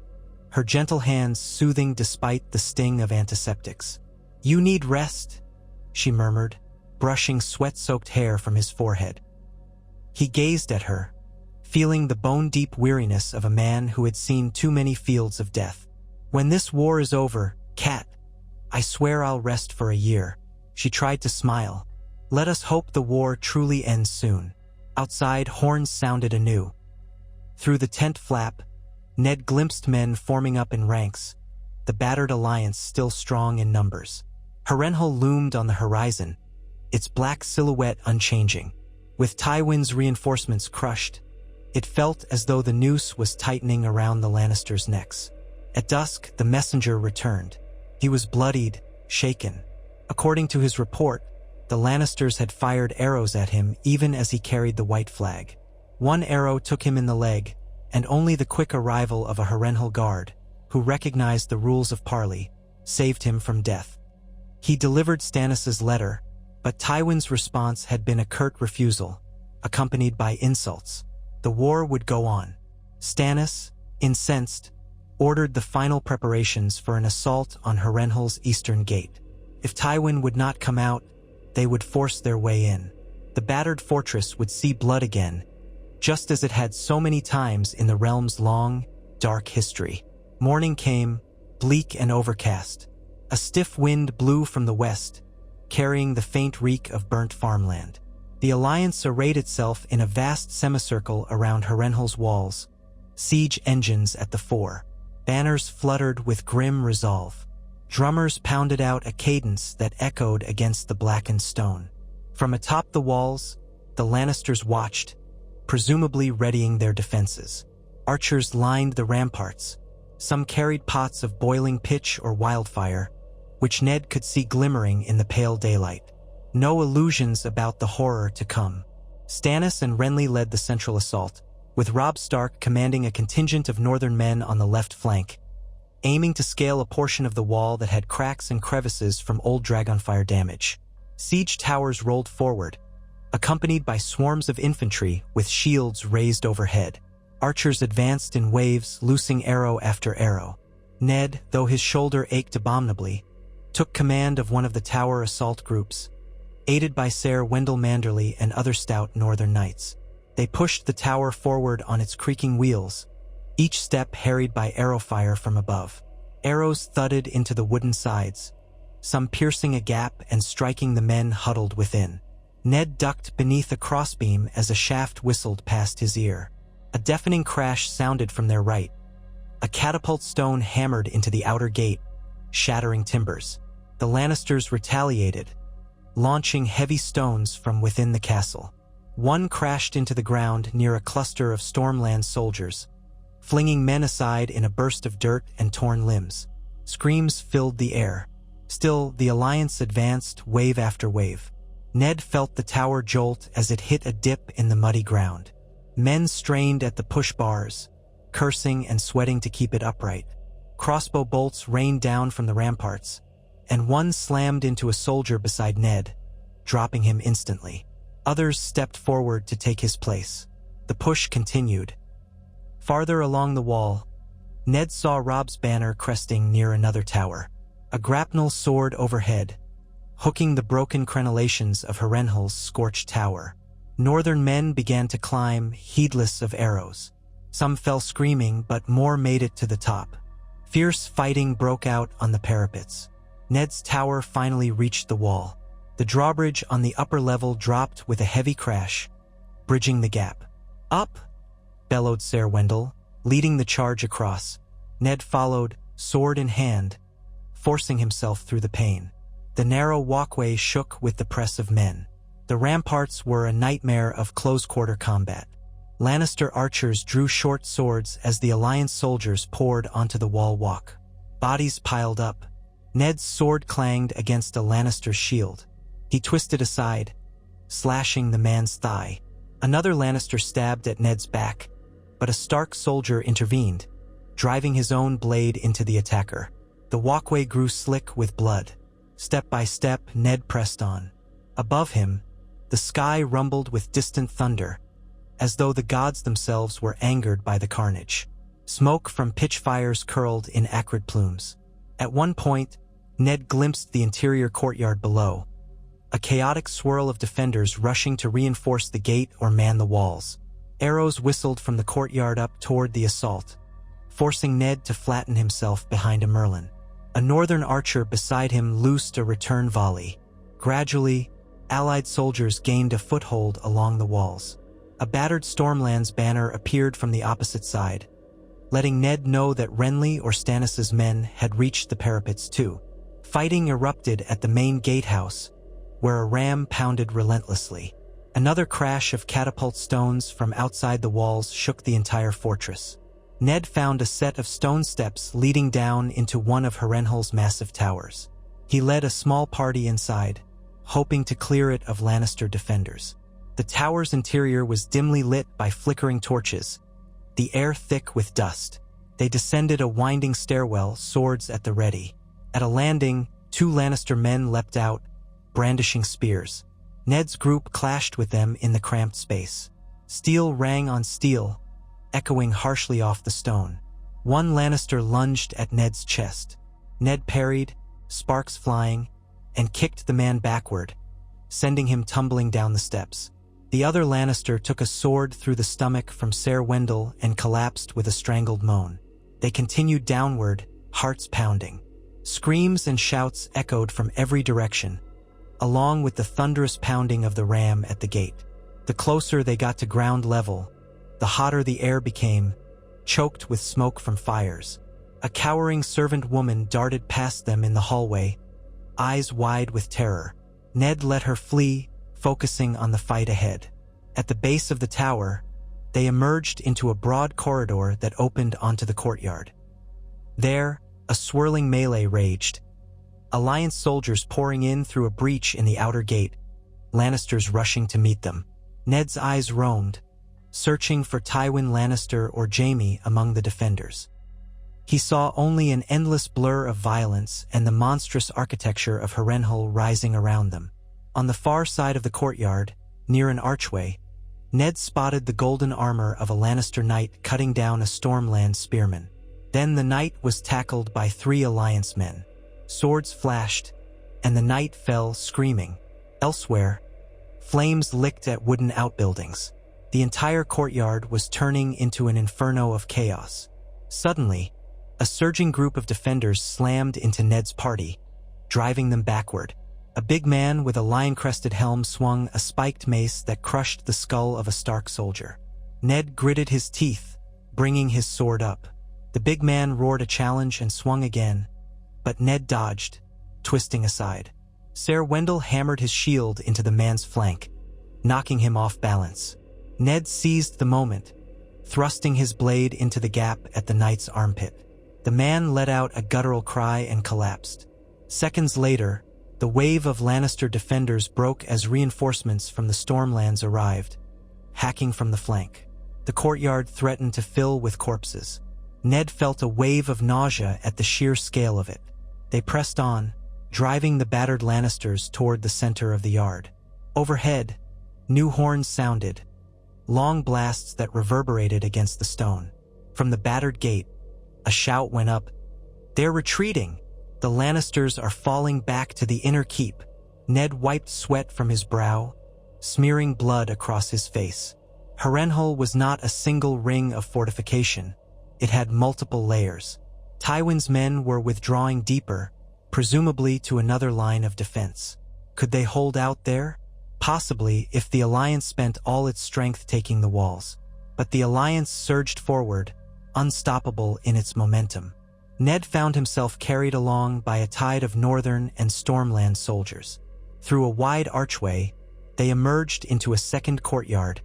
her gentle hands soothing despite the sting of antiseptics. You need rest, she murmured, brushing sweat-soaked hair from his forehead. He gazed at her, feeling the bone-deep weariness of a man who had seen too many fields of death. When this war is over, Cat, I swear I'll rest for a year. She tried to smile. Let us hope the war truly ends soon. Outside, horns sounded anew. Through the tent flap, Ned glimpsed men forming up in ranks, the battered alliance still strong in numbers. Harrenhal loomed on the horizon, its black silhouette unchanging. With Tywin's reinforcements crushed, it felt as though the noose was tightening around the Lannisters' necks. At dusk, the messenger returned. He was bloodied, shaken. According to his report, the Lannisters had fired arrows at him even as he carried the white flag. One arrow took him in the leg, and only the quick arrival of a Harrenhal guard, who recognized the rules of parley, saved him from death. He delivered Stannis's letter, but Tywin's response had been a curt refusal, accompanied by insults. The war would go on. Stannis, incensed, ordered the final preparations for an assault on Harrenhal's eastern gate. If Tywin would not come out, they would force their way in. The battered fortress would see blood again, just as it had so many times in the realm's long, dark history. Morning came, bleak and overcast. A stiff wind blew from the west, carrying the faint reek of burnt farmland. The alliance arrayed itself in a vast semicircle around Harrenhal's walls, siege engines at the fore. Banners fluttered with grim resolve. Drummers pounded out a cadence that echoed against the blackened stone. From atop the walls, the Lannisters watched, presumably readying their defenses. Archers lined the ramparts. Some carried pots of boiling pitch or wildfire, which Ned could see glimmering in the pale daylight. No illusions about the horror to come. Stannis and Renly led the central assault, with Robb Stark commanding a contingent of northern men on the left flank, aiming to scale a portion of the wall that had cracks and crevices from old dragonfire damage. Siege towers rolled forward, accompanied by swarms of infantry with shields raised overhead. Archers advanced in waves, loosing arrow after arrow. Ned, though his shoulder ached abominably, took command of one of the tower assault groups, aided by Ser Wendell Manderly and other stout northern knights. They pushed the tower forward on its creaking wheels, each step harried by arrow fire from above. Arrows thudded into the wooden sides, some piercing a gap and striking the men huddled within. Ned ducked beneath a crossbeam as a shaft whistled past his ear. A deafening crash sounded from their right. A catapult stone hammered into the outer gate, shattering timbers. The Lannisters retaliated, launching heavy stones from within the castle. One crashed into the ground near a cluster of Stormland soldiers, flinging men aside in a burst of dirt and torn limbs. Screams filled the air. Still, the Alliance advanced wave after wave. Ned felt the tower jolt as it hit a dip in the muddy ground. Men strained at the push bars, cursing and sweating to keep it upright. Crossbow bolts rained down from the ramparts, and one slammed into a soldier beside Ned, dropping him instantly. Others stepped forward to take his place. The push continued. Farther along the wall, Ned saw Robb's banner cresting near another tower. A grapnel soared overhead, hooking the broken crenellations of Harrenhal's scorched tower. Northern men began to climb, heedless of arrows. Some fell screaming, but more made it to the top. Fierce fighting broke out on the parapets. Ned's tower finally reached the wall. The drawbridge on the upper level dropped with a heavy crash, bridging the gap. "Up!" bellowed Ser Wendell, leading the charge across. Ned followed, sword in hand, forcing himself through the pain. The narrow walkway shook with the press of men. The ramparts were a nightmare of close-quarter combat. Lannister archers drew short swords as the Alliance soldiers poured onto the wall walk. Bodies piled up. Ned's sword clanged against a Lannister's shield. He twisted aside, slashing the man's thigh. Another Lannister stabbed at Ned's back, but a Stark soldier intervened, driving his own blade into the attacker. The walkway grew slick with blood. Step by step, Ned pressed on. Above him, the sky rumbled with distant thunder, as though the gods themselves were angered by the carnage. Smoke from pitch fires curled in acrid plumes. At one point, Ned glimpsed the interior courtyard below, a chaotic swirl of defenders rushing to reinforce the gate or man the walls. Arrows whistled from the courtyard up toward the assault, forcing Ned to flatten himself behind a Merlin. A northern archer beside him loosed a return volley. Gradually, Allied soldiers gained a foothold along the walls. A battered Stormlands banner appeared from the opposite side, letting Ned know that Renly or Stannis' men had reached the parapets too. Fighting erupted at the main gatehouse, where a ram pounded relentlessly. Another crash of catapult stones from outside the walls shook the entire fortress. Ned found a set of stone steps leading down into one of Harrenhal's massive towers. He led a small party inside, hoping to clear it of Lannister defenders. The tower's interior was dimly lit by flickering torches, the air thick with dust. They descended a winding stairwell, swords at the ready. At a landing, 2 Lannister men leapt out, brandishing spears. Ned's group clashed with them in the cramped space. Steel rang on steel, echoing harshly off the stone. One Lannister lunged at Ned's chest. Ned parried, sparks flying, and kicked the man backward, sending him tumbling down the steps. The other Lannister took a sword through the stomach from Ser Wendell and collapsed with a strangled moan. They continued downward, hearts pounding. Screams and shouts echoed from every direction, along with the thunderous pounding of the ram at the gate. The closer they got to ground level, the hotter the air became, choked with smoke from fires. A cowering servant woman darted past them in the hallway, eyes wide with terror. Ned let her flee, focusing on the fight ahead. At the base of the tower, they emerged into a broad corridor that opened onto the courtyard. There, a swirling melee raged, Alliance soldiers pouring in through a breach in the outer gate, Lannisters rushing to meet them. Ned's eyes roamed, searching for Tywin Lannister or Jaime among the defenders. He saw only an endless blur of violence and the monstrous architecture of Harrenhal rising around them. On the far side of the courtyard, near an archway, Ned spotted the golden armor of a Lannister knight cutting down a Stormland spearman. Then the knight was tackled by 3 Alliance men. Swords flashed, and the knight fell screaming. Elsewhere, flames licked at wooden outbuildings. The entire courtyard was turning into an inferno of chaos. Suddenly, A surging group of defenders slammed into Ned's party, driving them backward. A big man with a lion-crested helm swung a spiked mace that crushed the skull of a Stark soldier. Ned gritted his teeth, bringing his sword up. The big man roared a challenge and swung again, but Ned dodged, twisting aside. Ser Wendell hammered his shield into the man's flank, knocking him off balance. Ned seized the moment, thrusting his blade into the gap at the knight's armpit. The man let out a guttural cry and collapsed. Seconds later, the wave of Lannister defenders broke as reinforcements from the Stormlands arrived, hacking from the flank. The courtyard threatened to fill with corpses. Ned felt a wave of nausea at the sheer scale of it. They pressed on, driving the battered Lannisters toward the center of the yard. Overhead, new horns sounded, long blasts that reverberated against the stone. From the battered gate, a shout went up. "They're retreating! The Lannisters are falling back to the inner keep." Ned wiped sweat from his brow, smearing blood across his face. Harrenhal was not a single ring of fortification. It had multiple layers. Tywin's men were withdrawing deeper, presumably to another line of defense. Could they hold out there? Possibly, if the Alliance spent all its strength taking the walls. But the Alliance surged forward, unstoppable in its momentum. Ned found himself carried along by a tide of Northern and Stormland soldiers. Through a wide archway, they emerged into a second courtyard,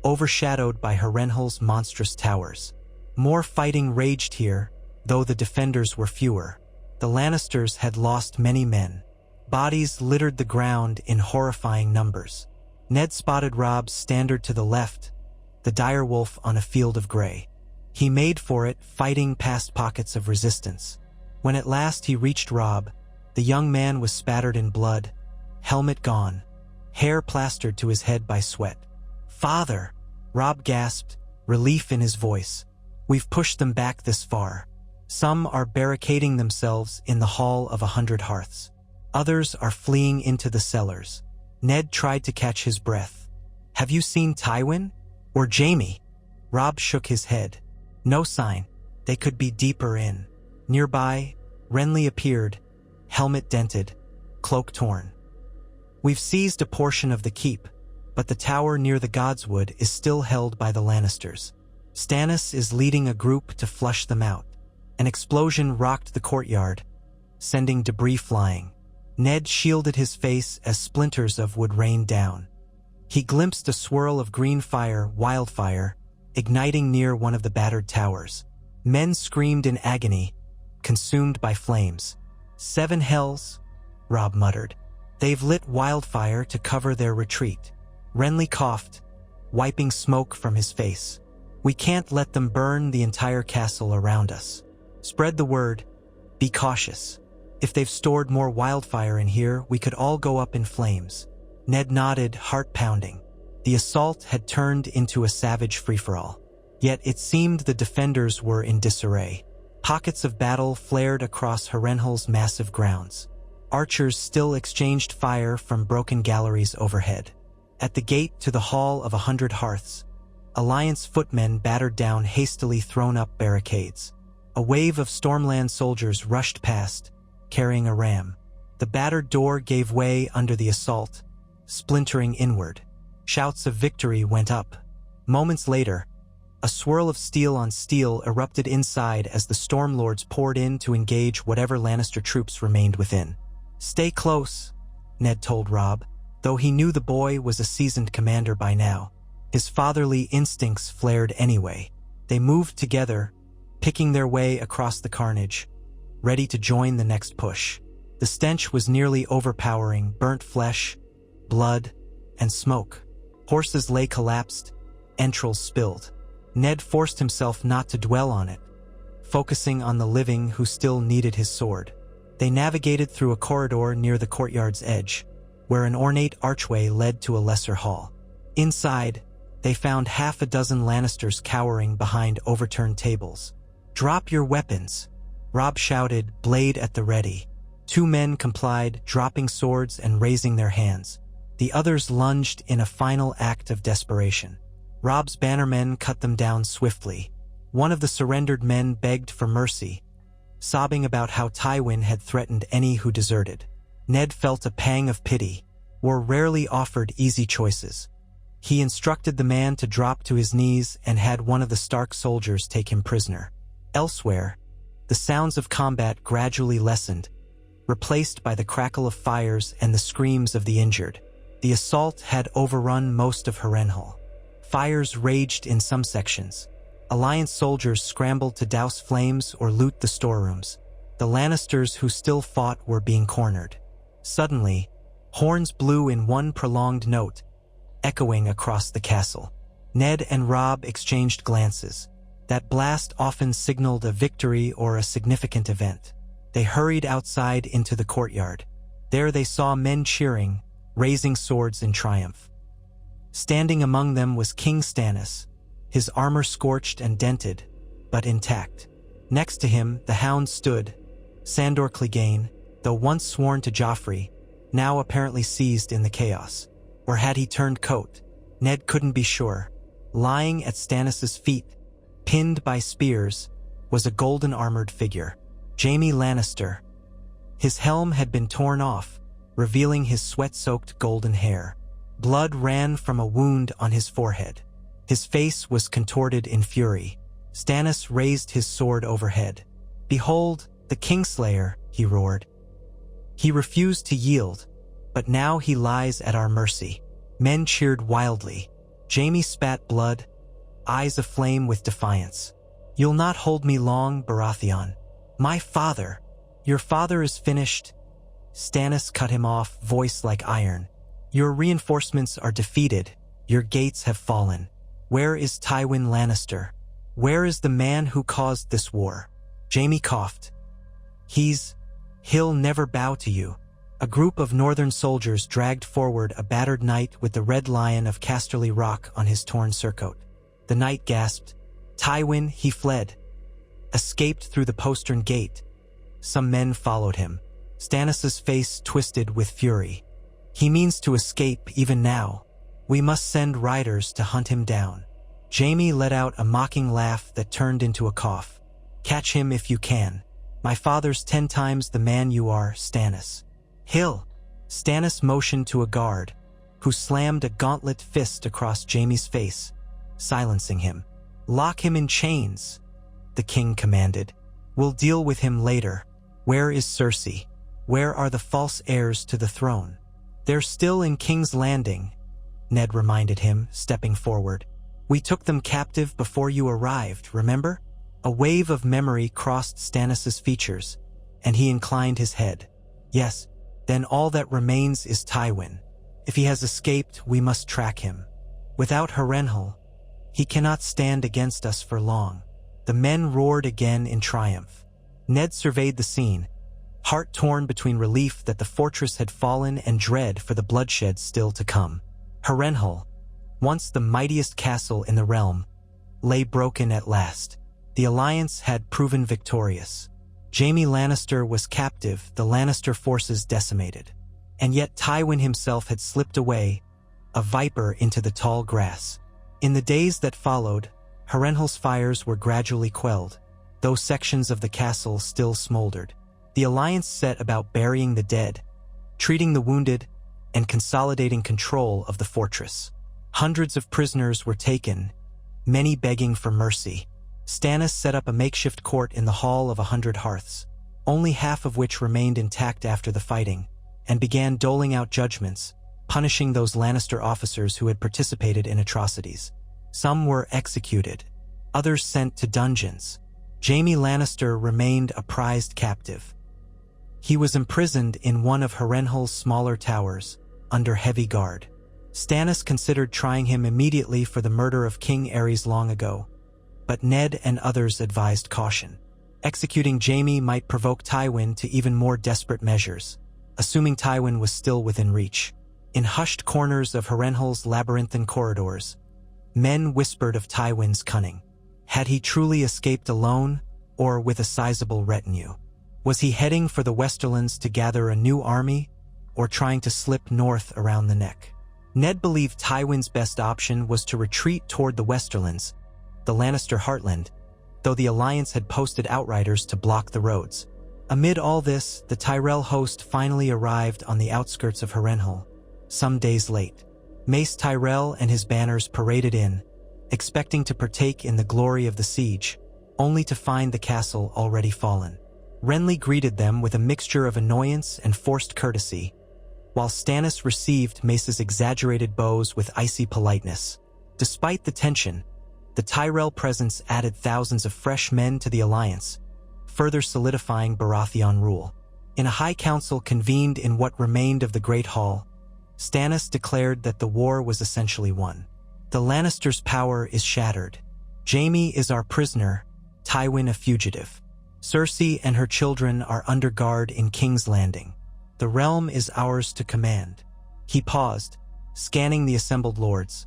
overshadowed by Harrenhal's monstrous towers. More fighting raged here, though the defenders were fewer. The Lannisters had lost many men. Bodies littered the ground in horrifying numbers. Ned spotted Robb's standard to the left, the direwolf on a field of gray. He made for it, fighting past pockets of resistance. When at last he reached Robb, the young man was spattered in blood, helmet gone, hair plastered to his head by sweat. "Father!" Robb gasped, relief in his voice. "We've pushed them back this far. Some are barricading themselves in the Hall of 100 Hearths. Others are fleeing into the cellars." Ned tried to catch his breath. "Have you seen Tywin? Or Jaime?" Robb shook his head. "No sign. They could be deeper in." Nearby, Renly appeared, helmet dented, cloak torn. "We've seized a portion of the keep, but the tower near the Godswood is still held by the Lannisters. Stannis is leading a group to flush them out." An explosion rocked the courtyard, sending debris flying. Ned shielded his face as splinters of wood rained down. He glimpsed a swirl of green wildfire, igniting near one of the battered towers. Men screamed in agony, consumed by flames. "7 hells," Robb muttered. "They've lit wildfire to cover their retreat." Renly coughed, wiping smoke from his face. "We can't let them burn the entire castle around us. Spread the word. Be cautious. If they've stored more wildfire in here, we could all go up in flames." Ned nodded, heart pounding. The assault had turned into a savage free-for-all. Yet it seemed the defenders were in disarray. Pockets of battle flared across Harrenhal's massive grounds. Archers still exchanged fire from broken galleries overhead. At the gate to the Hall of 100 Hearths, Alliance footmen battered down hastily thrown-up barricades. A wave of Stormland soldiers rushed past, carrying a ram. The battered door gave way under the assault, splintering inward. Shouts of victory went up. Moments later, a swirl of steel on steel erupted inside as the Stormlords poured in to engage whatever Lannister troops remained within. "Stay close," Ned told Robb, though he knew the boy was a seasoned commander by now. His fatherly instincts flared anyway. They moved together, picking their way across the carnage, ready to join the next push. The stench was nearly overpowering, burnt flesh, blood, and smoke. Horses lay collapsed, entrails spilled. Ned forced himself not to dwell on it, focusing on the living who still needed his sword. They navigated through a corridor near the courtyard's edge, where an ornate archway led to a lesser hall. Inside, they found half a dozen Lannisters cowering behind overturned tables. "Drop your weapons," Robb shouted, blade at the ready. 2 men complied, dropping swords and raising their hands. The others lunged in a final act of desperation. Robb's bannermen cut them down swiftly. One of the surrendered men begged for mercy, sobbing about how Tywin had threatened any who deserted. Ned felt a pang of pity. Were rarely offered easy choices. He instructed the man to drop to his knees and had one of the Stark soldiers take him prisoner. Elsewhere, the sounds of combat gradually lessened, replaced by the crackle of fires and the screams of the injured. The assault had overrun most of Harrenhal. Fires raged in some sections. Alliance soldiers scrambled to douse flames or loot the storerooms. The Lannisters who still fought were being cornered. Suddenly, horns blew in one prolonged note, echoing across the castle. Ned and Robb exchanged glances. That blast often signaled a victory or a significant event. They hurried outside into the courtyard. There they saw men cheering, raising swords in triumph. Standing among them was King Stannis, his armor scorched and dented, but intact. Next to him, the Hound stood, Sandor Clegane, though once sworn to Joffrey, now apparently seized in the chaos. Or had he turned coat? Ned couldn't be sure. Lying at Stannis' feet, pinned by spears, was a golden-armored figure. Jaime Lannister. His helm had been torn off, revealing his sweat-soaked golden hair. Blood ran from a wound on his forehead. His face was contorted in fury. Stannis raised his sword overhead. "Behold, the Kingslayer," he roared. He refused to yield, but now he lies at our mercy. Men cheered wildly. Jaime spat blood, eyes aflame with defiance. "You'll not hold me long, Baratheon. My father. Your father is finished." Stannis cut him off, voice like iron. "Your reinforcements are defeated. Your gates have fallen. Where is Tywin Lannister? Where is the man who caused this war?" Jaime coughed. He'll never bow to you." A group of northern soldiers dragged forward a battered knight with the red lion of Casterly Rock on his torn surcoat. The knight gasped. "Tywin, he fled. Escaped through the postern gate." Some men followed him. Stannis' face twisted with fury. "He means to escape even now. We must send riders to hunt him down." Jaime let out a mocking laugh that turned into a cough. "Catch him if you can. My father's 10 times the man you are, Stannis." "Hill!" Stannis motioned to a guard, who slammed a gauntlet fist across Jaime's face, silencing him. "Lock him in chains," the king commanded. "We'll deal with him later." "Where is Cersei? Where are the false heirs to the throne?" "They're still in King's Landing," Ned reminded him, stepping forward. "We took them captive before you arrived, remember?" A wave of memory crossed Stannis' features, and he inclined his head. "Yes, then all that remains is Tywin. If he has escaped, we must track him. Without Harrenhal, he cannot stand against us for long." The men roared again in triumph. Ned surveyed the scene, heart torn between relief that the fortress had fallen and dread for the bloodshed still to come. Harrenhal, once the mightiest castle in the realm, lay broken at last. The Alliance had proven victorious. Jaime Lannister was captive, the Lannister forces decimated. And yet Tywin himself had slipped away, a viper into the tall grass. In the days that followed, Harrenhal's fires were gradually quelled, though sections of the castle still smoldered. The Alliance set about burying the dead, treating the wounded, and consolidating control of the fortress. Hundreds of prisoners were taken, many begging for mercy. Stannis set up a makeshift court in the Hall of 100 Hearths, only half of which remained intact after the fighting, and began doling out judgments, punishing those Lannister officers who had participated in atrocities. Some were executed, others sent to dungeons. Jaime Lannister remained a prized captive. He was imprisoned in one of Harrenhal's smaller towers, under heavy guard. Stannis considered trying him immediately for the murder of King Aerys long ago, but Ned and others advised caution. Executing Jaime might provoke Tywin to even more desperate measures, assuming Tywin was still within reach. In hushed corners of Harrenhal's labyrinthine corridors, men whispered of Tywin's cunning. Had he truly escaped alone, or with a sizable retinue? Was he heading for the Westerlands to gather a new army, or trying to slip north around the neck? Ned believed Tywin's best option was to retreat toward the Westerlands, the Lannister heartland, though the alliance had posted outriders to block the roads. Amid all this, the Tyrell host finally arrived on the outskirts of Renly, some days late. Mace Tyrell and his banners paraded in, expecting to partake in the glory of the siege, only to find the castle already fallen. Renly greeted them with a mixture of annoyance and forced courtesy, while Stannis received Mace's exaggerated bows with icy politeness. Despite the tension, the Tyrell presence added thousands of fresh men to the alliance, further solidifying Baratheon rule. In a high council convened in what remained of the Great Hall, Stannis declared that the war was essentially won. The Lannisters' power is shattered. Jaime is our prisoner, Tywin a fugitive. Cersei and her children are under guard in King's Landing. The realm is ours to command. He paused, scanning the assembled lords.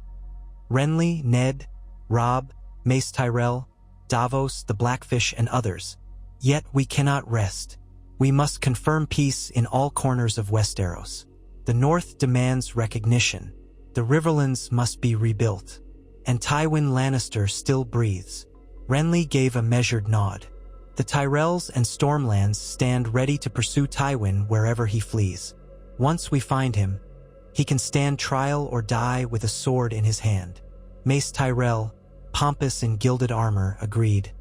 Renly, Ned, Robb, Mace Tyrell, Davos, the Blackfish, and others. Yet we cannot rest. We must confirm peace in all corners of Westeros. The North demands recognition. The Riverlands must be rebuilt. And Tywin Lannister still breathes. Renly gave a measured nod. The Tyrells and Stormlands stand ready to pursue Tywin wherever he flees. Once we find him, he can stand trial or die with a sword in his hand. Mace Tyrell, pompous in gilded armor, agreed.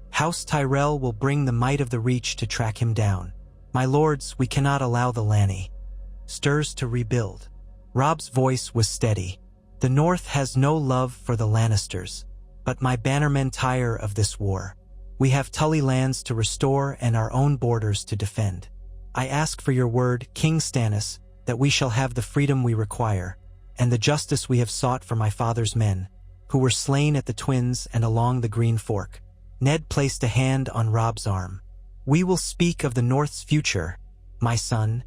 House Tyrell will bring the might of the Reach to track him down. My lords, we cannot allow the Lanny stirs to rebuild. Robb's voice was steady. The North has no love for the Lannisters, but my bannermen tire of this war. We have Tully lands to restore and our own borders to defend. I ask for your word, King Stannis, that we shall have the freedom we require, and the justice we have sought for my father's men, who were slain at the Twins and along the Green Fork. Ned placed a hand on Robb's arm. We will speak of the North's future, my son,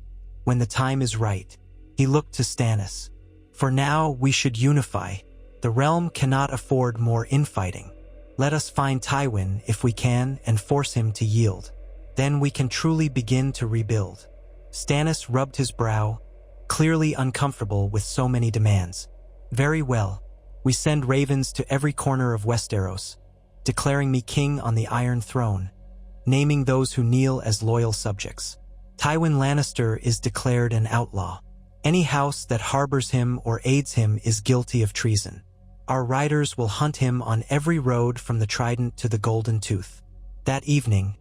when the time is right. He looked to Stannis. For now, we should unify. The realm cannot afford more infighting. Let us find Tywin, if we can, and force him to yield. Then we can truly begin to rebuild. Stannis rubbed his brow, clearly uncomfortable with so many demands. Very well. We send ravens to every corner of Westeros, declaring me king on the Iron Throne, naming those who kneel as loyal subjects. Tywin Lannister is declared an outlaw. Any house that harbors him or aids him is guilty of treason. Our riders will hunt him on every road from the Trident to the Golden Tooth. That evening,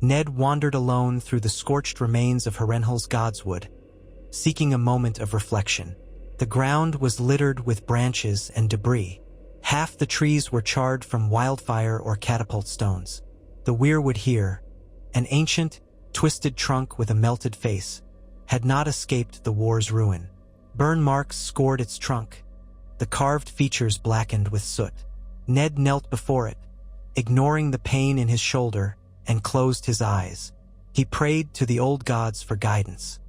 Ned wandered alone through the scorched remains of Harrenhal's Godswood, seeking a moment of reflection. The ground was littered with branches and debris. Half the trees were charred from wildfire or catapult stones. The weirwood here, an ancient, twisted trunk with a melted face, had not escaped the war's ruin. Burn marks scored its trunk, the carved features blackened with soot. Ned knelt before it, ignoring the pain in his shoulder, and closed his eyes. He prayed to the old gods for guidance.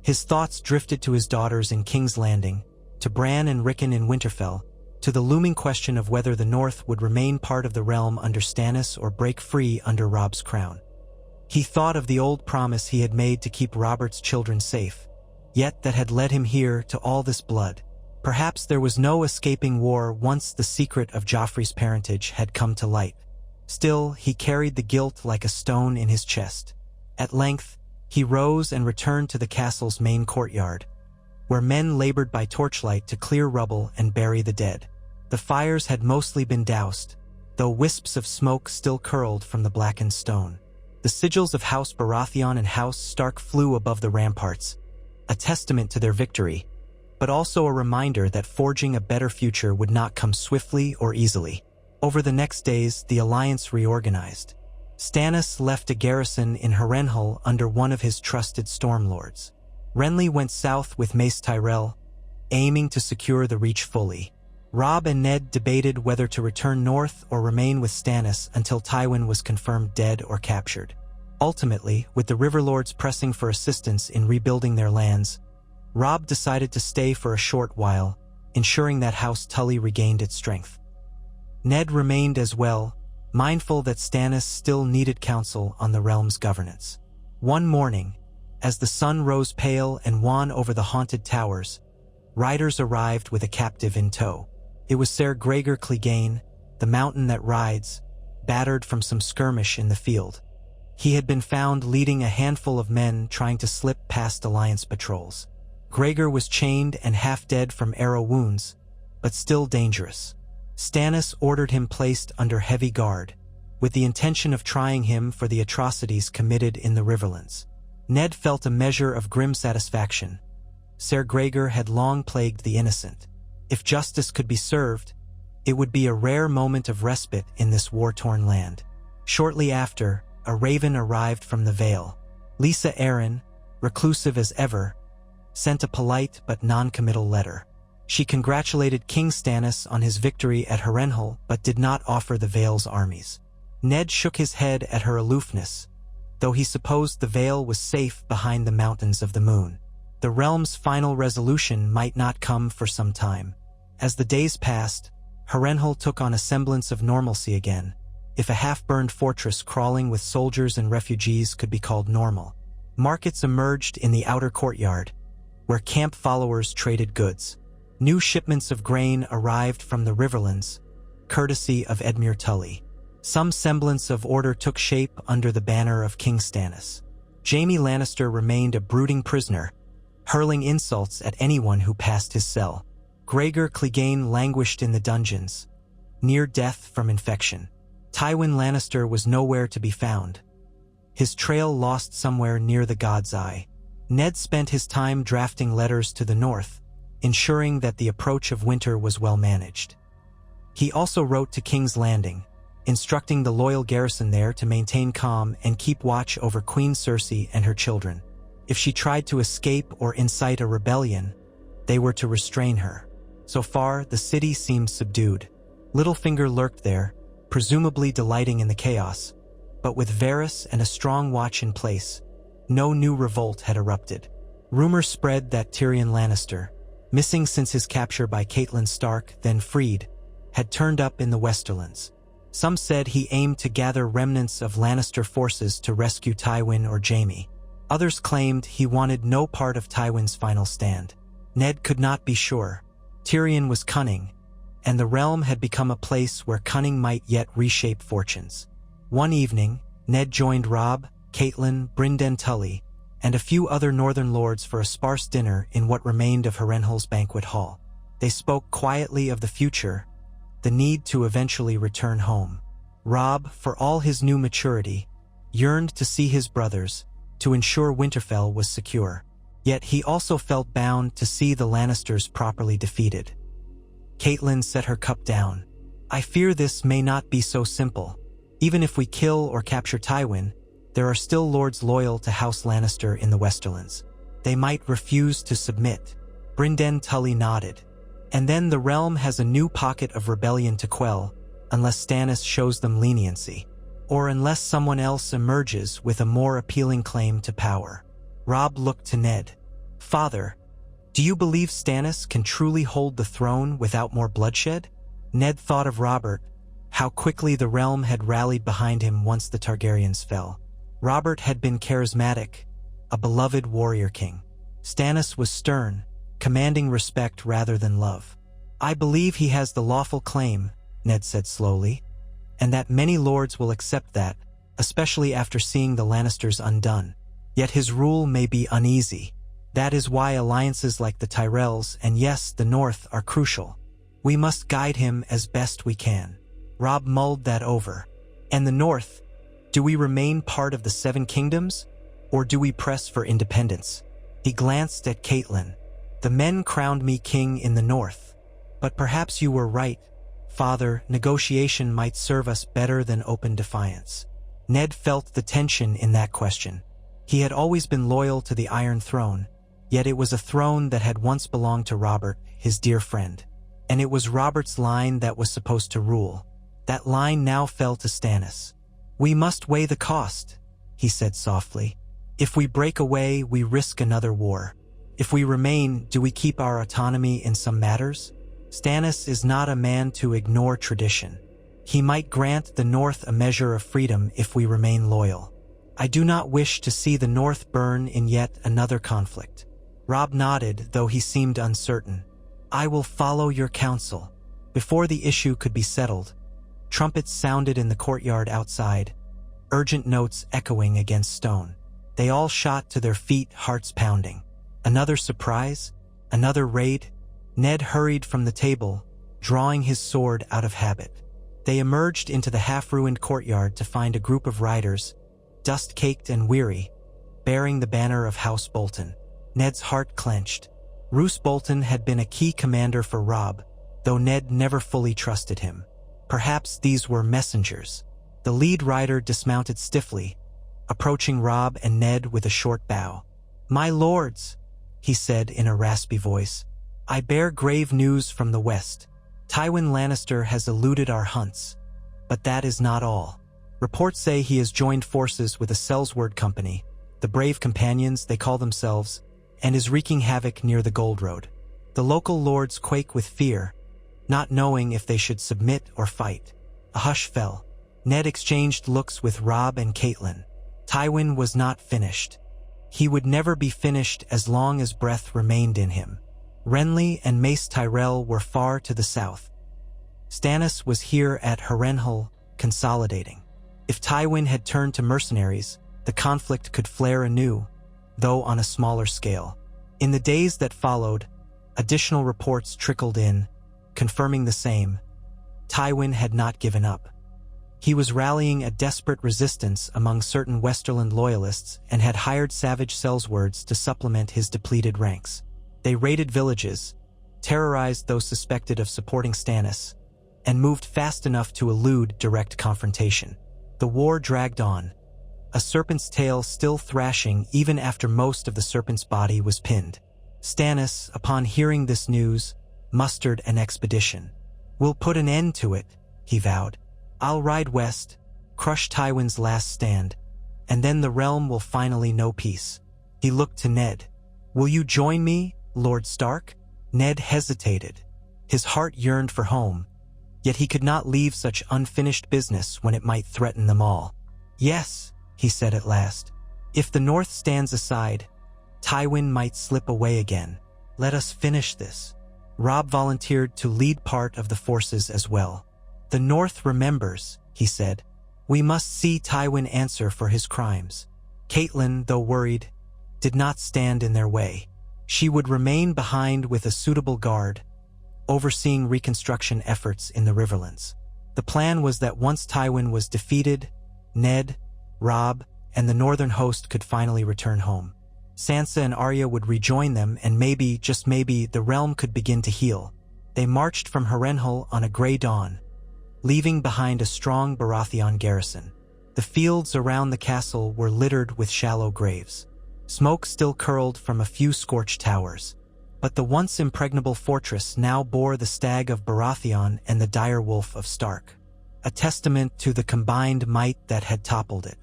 His thoughts drifted to his daughters in King's Landing, to Bran and Rickon in Winterfell, to the looming question of whether the North would remain part of the realm under Stannis or break free under Robb's crown. He thought of the old promise he had made to keep Robert's children safe, yet that had led him here to all this blood. Perhaps there was no escaping war once the secret of Joffrey's parentage had come to light. Still, he carried the guilt like a stone in his chest. At length, he rose and returned to the castle's main courtyard, where men labored by torchlight to clear rubble and bury the dead. The fires had mostly been doused, though wisps of smoke still curled from the blackened stone. The sigils of House Baratheon and House Stark flew above the ramparts, a testament to their victory, but also a reminder that forging a better future would not come swiftly or easily. Over the next days, the alliance reorganized. Stannis left a garrison in Harrenhal under one of his trusted stormlords. Renly went south with Mace Tyrell, aiming to secure the Reach fully. Robb and Ned debated whether to return north or remain with Stannis until Tywin was confirmed dead or captured. Ultimately, with the Riverlords pressing for assistance in rebuilding their lands, Robb decided to stay for a short while, ensuring that House Tully regained its strength. Ned remained as well, mindful that Stannis still needed counsel on the realm's governance. One morning, as the sun rose pale and wan over the haunted towers, riders arrived with a captive in tow. It was Ser Gregor Clegane, the mountain that rides, battered from some skirmish in the field. He had been found leading a handful of men trying to slip past Alliance patrols. Gregor was chained and half dead from arrow wounds, but still dangerous. Stannis ordered him placed under heavy guard, with the intention of trying him for the atrocities committed in the Riverlands. Ned felt a measure of grim satisfaction. Ser Gregor had long plagued the innocent. If justice could be served, it would be a rare moment of respite in this war-torn land. Shortly after, a raven arrived from the Vale. Lisa Arryn, reclusive as ever, sent a polite but non-committal letter. She congratulated King Stannis on his victory at Harrenhal but did not offer the Vale's armies. Ned shook his head at her aloofness, though he supposed the Vale was safe behind the Mountains of the Moon. The realm's final resolution might not come for some time. As the days passed, Harrenhal took on a semblance of normalcy again, if a half-burned fortress crawling with soldiers and refugees could be called normal. Markets emerged in the outer courtyard, where camp followers traded goods. New shipments of grain arrived from the Riverlands, courtesy of Edmure Tully. Some semblance of order took shape under the banner of King Stannis. Jaime Lannister remained a brooding prisoner, hurling insults at anyone who passed his cell. Gregor Clegane languished in the dungeons, near death from infection. Tywin Lannister was nowhere to be found, his trail lost somewhere near the God's Eye. Ned spent his time drafting letters to the north, ensuring that the approach of winter was well managed. He also wrote to King's Landing, instructing the loyal garrison there to maintain calm and keep watch over Queen Cersei and her children. If she tried to escape or incite a rebellion, they were to restrain her. So far, the city seemed subdued. Littlefinger lurked there, presumably delighting in the chaos, but with Varys and a strong watch in place, no new revolt had erupted. Rumor spread that Tyrion Lannister, missing since his capture by Catelyn Stark, then freed, had turned up in the Westerlands. Some said he aimed to gather remnants of Lannister forces to rescue Tywin or Jaime. Others claimed he wanted no part of Tywin's final stand. Ned could not be sure. Tyrion was cunning, and the realm had become a place where cunning might yet reshape fortunes. One evening, Ned joined Robb, Catelyn, Brynden Tully, and a few other northern lords for a sparse dinner in what remained of Harrenhal's banquet hall. They spoke quietly of the future, the need to eventually return home. Robb, for all his new maturity, yearned to see his brothers, to ensure Winterfell was secure. Yet he also felt bound to see the Lannisters properly defeated. Catelyn set her cup down. I fear this may not be so simple. Even if we kill or capture Tywin, there are still lords loyal to House Lannister in the Westerlands. They might refuse to submit. Brynden Tully nodded. And then the realm has a new pocket of rebellion to quell, unless Stannis shows them leniency, or unless someone else emerges with a more appealing claim to power. Robb looked to Ned. Father, do you believe Stannis can truly hold the throne without more bloodshed? Ned thought of Robert, how quickly the realm had rallied behind him once the Targaryens fell. Robert had been charismatic, a beloved warrior king. Stannis was stern, commanding respect rather than love. I believe he has the lawful claim, Ned said slowly, and that many lords will accept that, especially after seeing the Lannisters undone. Yet his rule may be uneasy. That is why alliances like the Tyrells and yes, the North are crucial. We must guide him as best we can. Robb mulled that over. And the North? Do we remain part of the Seven Kingdoms, or do we press for independence? He glanced at Catelyn. The men crowned me king in the North. But perhaps you were right, Father. Negotiation might serve us better than open defiance. Ned felt the tension in that question. He had always been loyal to the Iron Throne, yet it was a throne that had once belonged to Robert, his dear friend. And it was Robert's line that was supposed to rule. That line now fell to Stannis. We must weigh the cost, he said softly. If we break away, we risk another war. If we remain, do we keep our autonomy in some matters? Stannis is not a man to ignore tradition. He might grant the North a measure of freedom if we remain loyal. I do not wish to see the North burn in yet another conflict. Robb nodded, though he seemed uncertain. I will follow your counsel. Before the issue could be settled, Trumpets sounded in the courtyard outside, urgent notes echoing against stone. They all shot to their feet, hearts pounding. Another surprise? Another raid? Ned hurried from the table, drawing his sword out of habit. They emerged into the half-ruined courtyard to find a group of riders, dust-caked and weary, bearing the banner of House Bolton. Ned's heart clenched. Roose Bolton had been a key commander for Robb, though Ned never fully trusted him. Perhaps these were messengers. The lead rider dismounted stiffly, approaching Robb and Ned with a short bow. "My lords," he said in a raspy voice, "I bear grave news from the west. Tywin Lannister has eluded our hunts. But that is not all. Reports say he has joined forces with a Sellsword company, the Brave Companions they call themselves, and is wreaking havoc near the Gold Road. The local lords quake with fear, not knowing if they should submit or fight." A hush fell. Ned exchanged looks with Robb and Catelyn. Tywin was not finished. He would never be finished as long as breath remained in him. Renly and Mace Tyrell were far to the south. Stannis was here at Harrenhal, consolidating. If Tywin had turned to mercenaries, the conflict could flare anew, though on a smaller scale. In the days that followed, additional reports trickled in, confirming the same. Tywin had not given up. He was rallying a desperate resistance among certain Westerland loyalists and had hired savage Sellswords to supplement his depleted ranks. They raided villages, terrorized those suspected of supporting Stannis, and moved fast enough to elude direct confrontation. The war dragged on, a serpent's tail still thrashing even after most of the serpent's body was pinned. Stannis, upon hearing this news, mustered an expedition. "We'll put an end to it," he vowed. "I'll ride west, crush Tywin's last stand, and then the realm will finally know peace." He looked to Ned. "Will you join me, Lord Stark?" Ned hesitated. His heart yearned for home, yet he could not leave such unfinished business when it might threaten them all. "Yes," he said at last. "If the North stands aside, Tywin might slip away again. Let us finish this." Robb volunteered to lead part of the forces as well. "The North remembers," he said. "We must see Tywin answer for his crimes." Catelyn, though worried, did not stand in their way. She would remain behind with a suitable guard, overseeing reconstruction efforts in the Riverlands. The plan was that once Tywin was defeated, Ned, Robb, and the northern host could finally return home. Sansa and Arya would rejoin them, and maybe, just maybe, the realm could begin to heal. They marched from Harrenhal on a gray dawn, leaving behind a strong Baratheon garrison. The fields around the castle were littered with shallow graves. Smoke still curled from a few scorched towers, but the once impregnable fortress now bore the stag of Baratheon and the dire wolf of Stark, a testament to the combined might that had toppled it.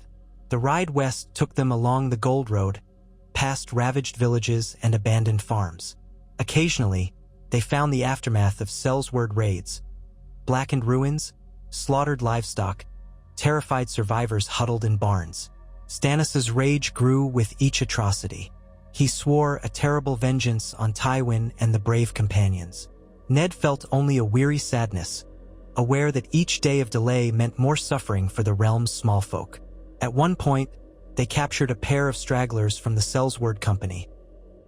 The ride west took them along the Gold Road, past ravaged villages and abandoned farms. Occasionally, they found the aftermath of Sellsword raids: blackened ruins, slaughtered livestock, terrified survivors huddled in barns. Stannis' rage grew with each atrocity. He swore a terrible vengeance on Tywin and the Brave Companions. Ned felt only a weary sadness, aware that each day of delay meant more suffering for the realm's small folk. At one point, they captured a pair of stragglers from the Sellsword Company,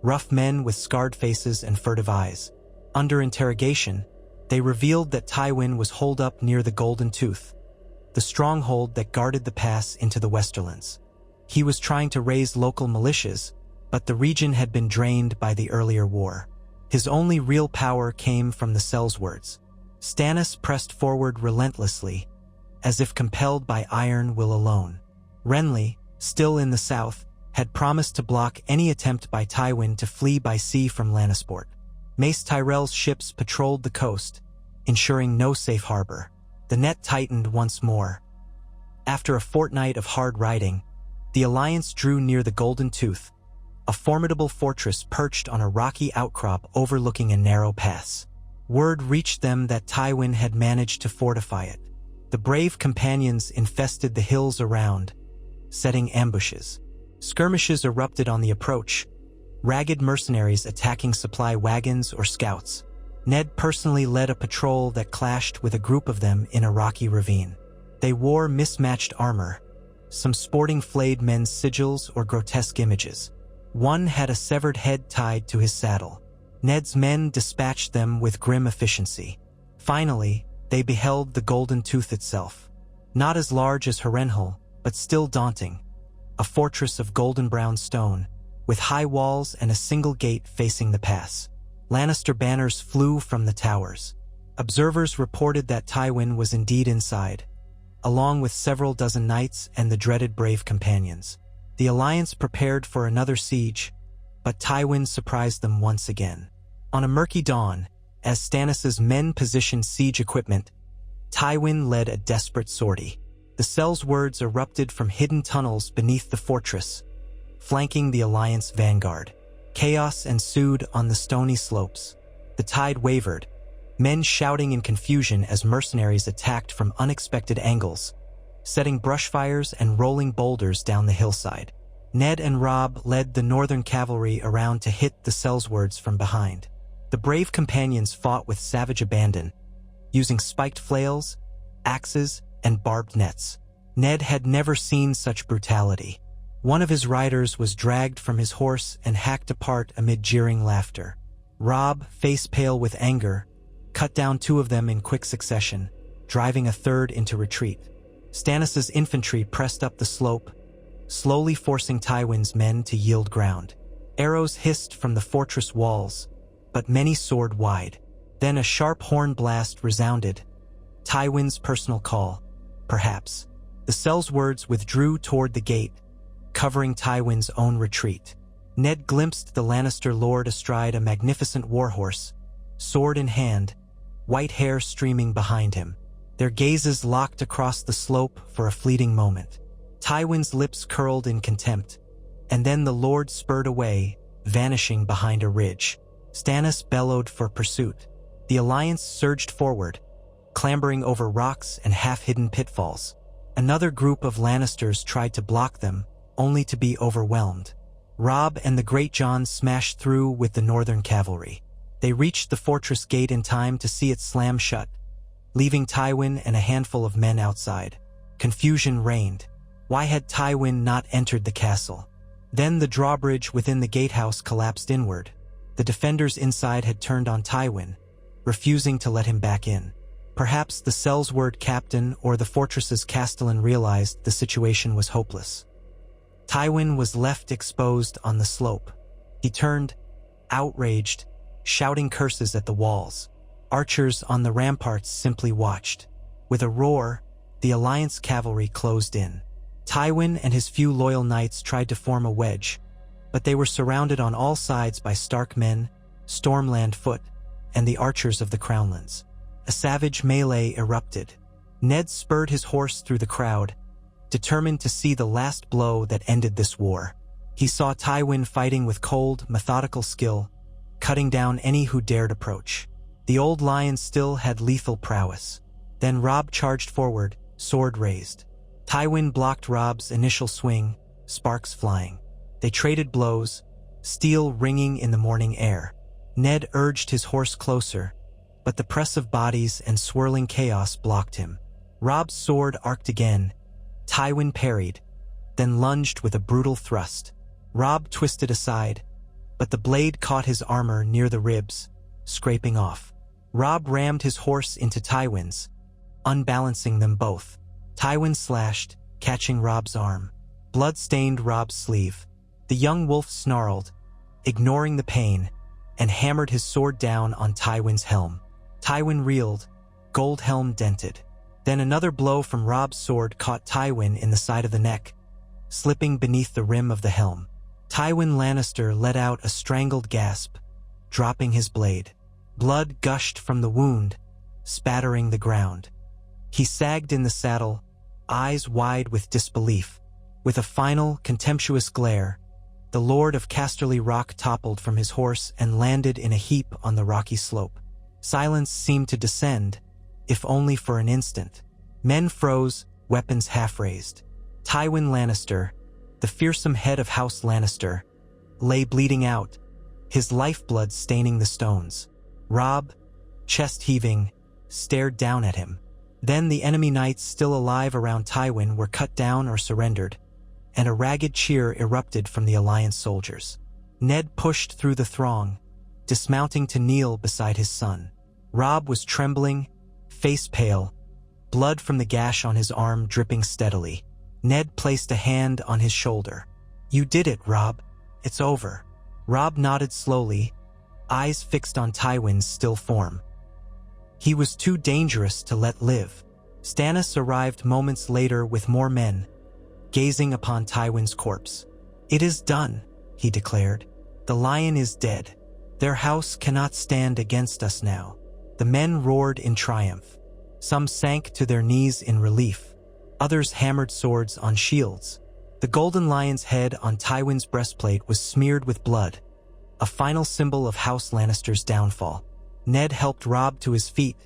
rough men with scarred faces and furtive eyes. Under interrogation, they revealed that Tywin was holed up near the Golden Tooth, the stronghold that guarded the pass into the Westerlands. He was trying to raise local militias, but the region had been drained by the earlier war. His only real power came from the Sellswords. Stannis pressed forward relentlessly, as if compelled by iron will alone. Renly, still in the south, had promised to block any attempt by Tywin to flee by sea from Lannisport. Mace Tyrell's ships patrolled the coast, ensuring no safe harbor. The net tightened once more. After a fortnight of hard riding, the Alliance drew near the Golden Tooth, a formidable fortress perched on a rocky outcrop overlooking a narrow pass. Word reached them that Tywin had managed to fortify it. The Brave Companions infested the hills around, setting ambushes. Skirmishes erupted on the approach, ragged mercenaries attacking supply wagons or scouts. Ned personally led a patrol that clashed with a group of them in a rocky ravine. They wore mismatched armor, some sporting flayed men's sigils or grotesque images. One had a severed head tied to his saddle. Ned's men dispatched them with grim efficiency. Finally, they beheld the Golden Tooth itself. Not as large as Renly, but still daunting. A fortress of golden-brown stone, with high walls and a single gate facing the pass. Lannister banners flew from the towers. Observers reported that Tywin was indeed inside, along with several dozen knights and the dreaded brave companions. The Alliance prepared for another siege, but Tywin surprised them once again. On a murky dawn, as Stannis' men positioned siege equipment, Tywin led a desperate sortie. The Sellswords erupted from hidden tunnels beneath the fortress, flanking the Alliance vanguard. Chaos ensued on the stony slopes. The tide wavered, men shouting in confusion as mercenaries attacked from unexpected angles, setting brushfires and rolling boulders down the hillside. Ned and Robb led the northern cavalry around to hit the Sellswords from behind. The brave companions fought with savage abandon, using spiked flails, axes, and barbed nets. Ned had never seen such brutality. One of his riders was dragged from his horse and hacked apart amid jeering laughter. Robb, face pale with anger, cut down two of them in quick succession, driving a third into retreat. Stannis' infantry pressed up the slope, slowly forcing Tywin's men to yield ground. Arrows hissed from the fortress walls, but many soared wide. Then a sharp horn blast resounded. Tywin's personal call, perhaps. The Sellswords withdrew toward the gate, covering Tywin's own retreat. Ned glimpsed the Lannister lord astride a magnificent warhorse, sword in hand, white hair streaming behind him. Their gazes locked across the slope for a fleeting moment. Tywin's lips curled in contempt, and then the lord spurred away, vanishing behind a ridge. Stannis bellowed for pursuit. The Alliance surged forward, clambering over rocks and half-hidden pitfalls. Another group of Lannisters tried to block them, only to be overwhelmed. Robb and the Great John smashed through with the northern cavalry. They reached the fortress gate in time to see it slam shut, leaving Tywin and a handful of men outside. Confusion reigned. Why had Tywin not entered the castle? Then the drawbridge within the gatehouse collapsed inward. The defenders inside had turned on Tywin, refusing to let him back in. Perhaps the Sellsword captain or the fortress's castellan realized the situation was hopeless. Tywin was left exposed on the slope. He turned, outraged, shouting curses at the walls. Archers on the ramparts simply watched. With a roar, the Alliance cavalry closed in. Tywin and his few loyal knights tried to form a wedge, but they were surrounded on all sides by Stark men, Stormland foot, and the archers of the Crownlands. A savage melee erupted. Ned spurred his horse through the crowd, determined to see the last blow that ended this war. He saw Tywin fighting with cold, methodical skill, cutting down any who dared approach. The old lion still had lethal prowess. Then Robb charged forward, sword raised. Tywin blocked Robb's initial swing, sparks flying. They traded blows, steel ringing in the morning air. Ned urged his horse closer, but the press of bodies and swirling chaos blocked him. Robb's sword arced again. Tywin parried, then lunged with a brutal thrust. Robb twisted aside, but the blade caught his armor near the ribs, scraping off. Robb rammed his horse into Tywin's, unbalancing them both. Tywin slashed, catching Robb's arm. Blood stained Robb's sleeve. The young wolf snarled, ignoring the pain, and hammered his sword down on Tywin's helm. Tywin reeled, gold helm dented. Then another blow from Robb's sword caught Tywin in the side of the neck, slipping beneath the rim of the helm. Tywin Lannister let out a strangled gasp, dropping his blade. Blood gushed from the wound, spattering the ground. He sagged in the saddle, eyes wide with disbelief. With a final, contemptuous glare, the Lord of Casterly Rock toppled from his horse and landed in a heap on the rocky slope. Silence seemed to descend, if only for an instant. Men froze, weapons half-raised. Tywin Lannister, the fearsome head of House Lannister, lay bleeding out, his lifeblood staining the stones. Robb, chest heaving, stared down at him. Then the enemy knights still alive around Tywin were cut down or surrendered, and a ragged cheer erupted from the Alliance soldiers. Ned pushed through the throng, dismounting to kneel beside his son. Robb was trembling, face pale, blood from the gash on his arm dripping steadily. Ned placed a hand on his shoulder. "You did it, Robb. It's over." Robb nodded slowly, eyes fixed on Tywin's still form. He was too dangerous to let live. Stannis arrived moments later with more men, gazing upon Tywin's corpse. "It is done," he declared. "The lion is dead. Their house cannot stand against us now." The men roared in triumph. Some sank to their knees in relief. Others hammered swords on shields. The golden lion's head on Tywin's breastplate was smeared with blood, a final symbol of House Lannister's downfall. Ned helped Robb to his feet,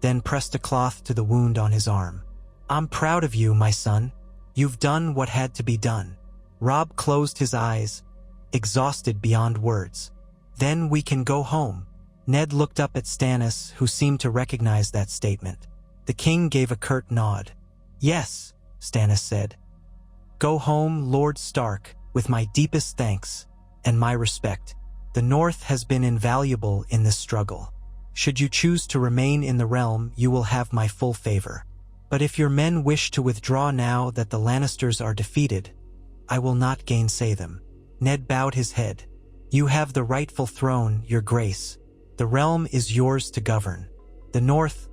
then pressed a cloth to the wound on his arm. "I'm proud of you, my son. You've done what had to be done." Robb closed his eyes, exhausted beyond words. "Then we can go home." Ned looked up at Stannis, who seemed to recognize that statement. The king gave a curt nod. "Yes," Stannis said. "Go home, Lord Stark, with my deepest thanks and my respect. The North has been invaluable in this struggle. Should you choose to remain in the realm, you will have my full favor. But if your men wish to withdraw now that the Lannisters are defeated, I will not gainsay them." Ned bowed his head. "You have the rightful throne, your grace. The realm is yours to govern. The North,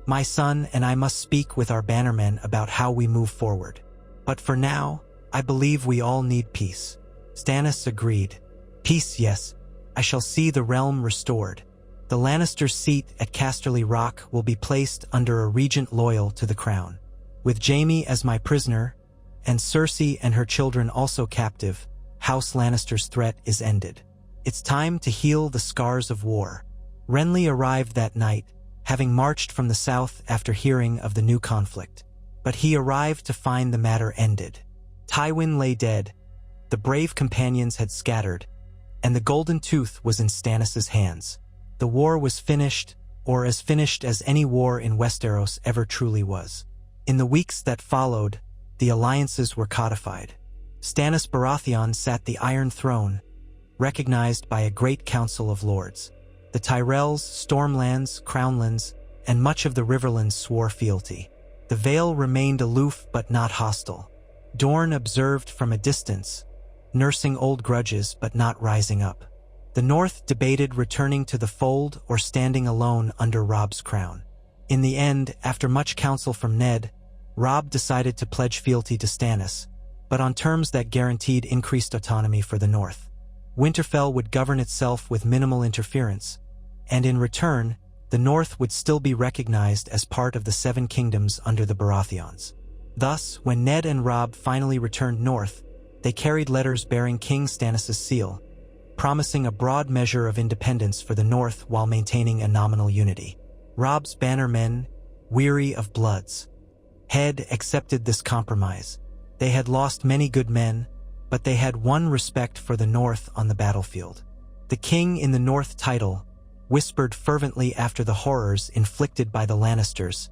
my son and I must speak with our bannermen about how we move forward. But for now, I believe we all need peace." Stannis agreed. "Peace, yes. I shall see the realm restored. The Lannister's seat at Casterly Rock will be placed under a regent loyal to the crown. With Jaime as my prisoner, and Cersei and her children also captive, House Lannister's threat is ended. It's time to heal the scars of war." Renly arrived that night, having marched from the south after hearing of the new conflict. But he arrived to find the matter ended. Tywin lay dead, the brave companions had scattered, and the Golden Tooth was in Stannis' hands. The war was finished, or as finished as any war in Westeros ever truly was. In the weeks that followed, the alliances were codified. Stannis Baratheon sat the Iron Throne, recognized by a great council of lords. The Tyrells, Stormlands, Crownlands, and much of the Riverlands swore fealty. The Vale remained aloof but not hostile. Dorne observed from a distance, nursing old grudges but not rising up. The North debated returning to the fold or standing alone under Robb's crown. In the end, after much counsel from Ned, Robb decided to pledge fealty to Stannis, but on terms that guaranteed increased autonomy for the North. Winterfell would govern itself with minimal interference, and in return, the North would still be recognized as part of the Seven Kingdoms under the Baratheons. Thus, when Ned and Robb finally returned north, they carried letters bearing King Stannis' seal, promising a broad measure of independence for the North while maintaining a nominal unity. Robb's bannermen, weary of bloods, had accepted this compromise. They had lost many good men, but they had won respect for the North on the battlefield. The king in the North title, whispered fervently after the horrors inflicted by the Lannisters,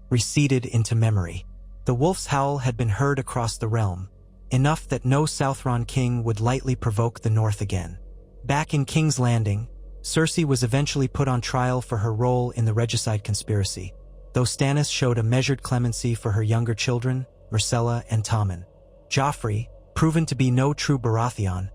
receded into memory. The wolf's howl had been heard across the realm, enough that no Southron king would lightly provoke the North again. Back in King's Landing, Cersei was eventually put on trial for her role in the regicide conspiracy, though Stannis showed a measured clemency for her younger children, Myrcella and Tommen. Joffrey, proven to be no true Baratheon,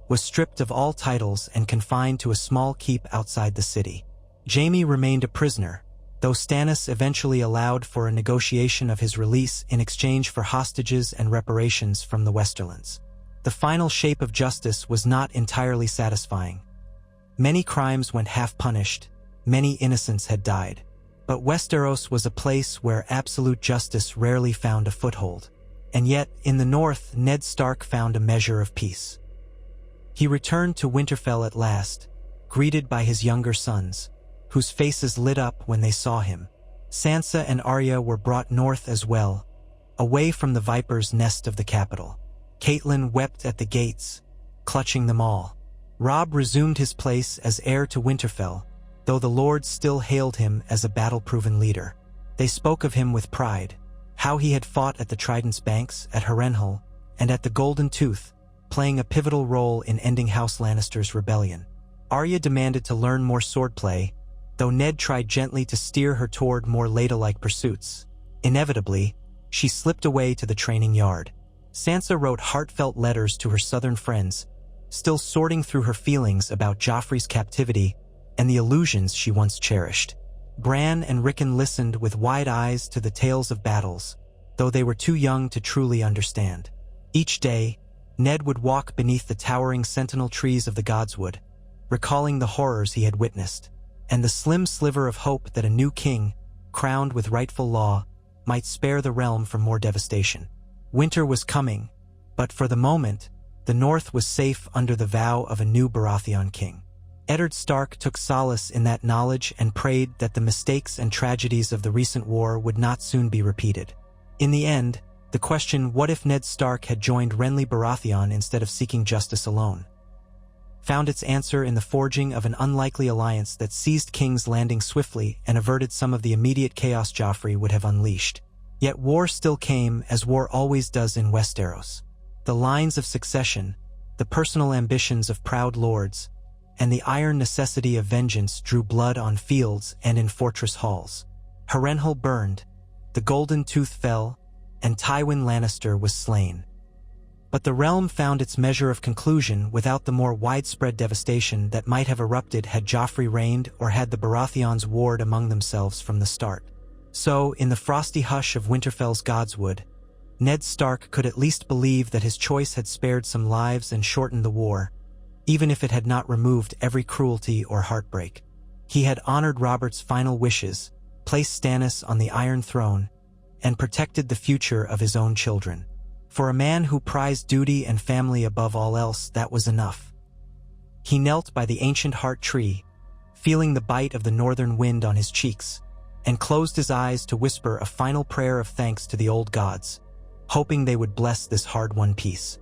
was stripped of all titles and confined to a small keep outside the city. Jaime remained a prisoner, though Stannis eventually allowed for a negotiation of his release in exchange for hostages and reparations from the Westerlands. The final shape of justice was not entirely satisfying. Many crimes went half-punished, many innocents had died. But Westeros was a place where absolute justice rarely found a foothold. And yet, in the North, Ned Stark found a measure of peace. He returned to Winterfell at last, greeted by his younger sons, whose faces lit up when they saw him. Sansa and Arya were brought north as well, away from the viper's nest of the capital. Catelyn wept at the gates, clutching them all. Robb resumed his place as heir to Winterfell, though the lords still hailed him as a battle-proven leader. They spoke of him with pride, how he had fought at the Trident's banks, at Renly, and at the Golden Tooth, playing a pivotal role in ending House Lannister's rebellion. Arya demanded to learn more swordplay, though Ned tried gently to steer her toward more Leda-like pursuits. Inevitably, she slipped away to the training yard. Sansa wrote heartfelt letters to her southern friends, still sorting through her feelings about Joffrey's captivity and the illusions she once cherished. Bran and Rickon listened with wide eyes to the tales of battles, though they were too young to truly understand. Each day, Ned would walk beneath the towering sentinel trees of the Godswood, recalling the horrors he had witnessed, and the slim sliver of hope that a new king, crowned with rightful law, might spare the realm from more devastation. Winter was coming, but for the moment, the North was safe under the vow of a new Baratheon king. Eddard Stark took solace in that knowledge and prayed that the mistakes and tragedies of the recent war would not soon be repeated. In the end, the question, what if Ned Stark had joined Renly Baratheon instead of seeking justice alone, found its answer in the forging of an unlikely alliance that seized King's Landing swiftly and averted some of the immediate chaos Joffrey would have unleashed. Yet war still came, as war always does in Westeros. The lines of succession, the personal ambitions of proud lords, and the iron necessity of vengeance drew blood on fields and in fortress halls. Harrenhal burned, the Golden Tooth fell, and Tywin Lannister was slain. But the realm found its measure of conclusion without the more widespread devastation that might have erupted had Joffrey reigned or had the Baratheons warred among themselves from the start. So, in the frosty hush of Winterfell's Godswood, Ned Stark could at least believe that his choice had spared some lives and shortened the war, even if it had not removed every cruelty or heartbreak. He had honored Robert's final wishes, placed Stannis on the Iron Throne, and protected the future of his own children. For a man who prized duty and family above all else, that was enough. He knelt by the ancient heart tree, feeling the bite of the northern wind on his cheeks, and closed his eyes to whisper a final prayer of thanks to the old gods, hoping they would bless this hard-won peace.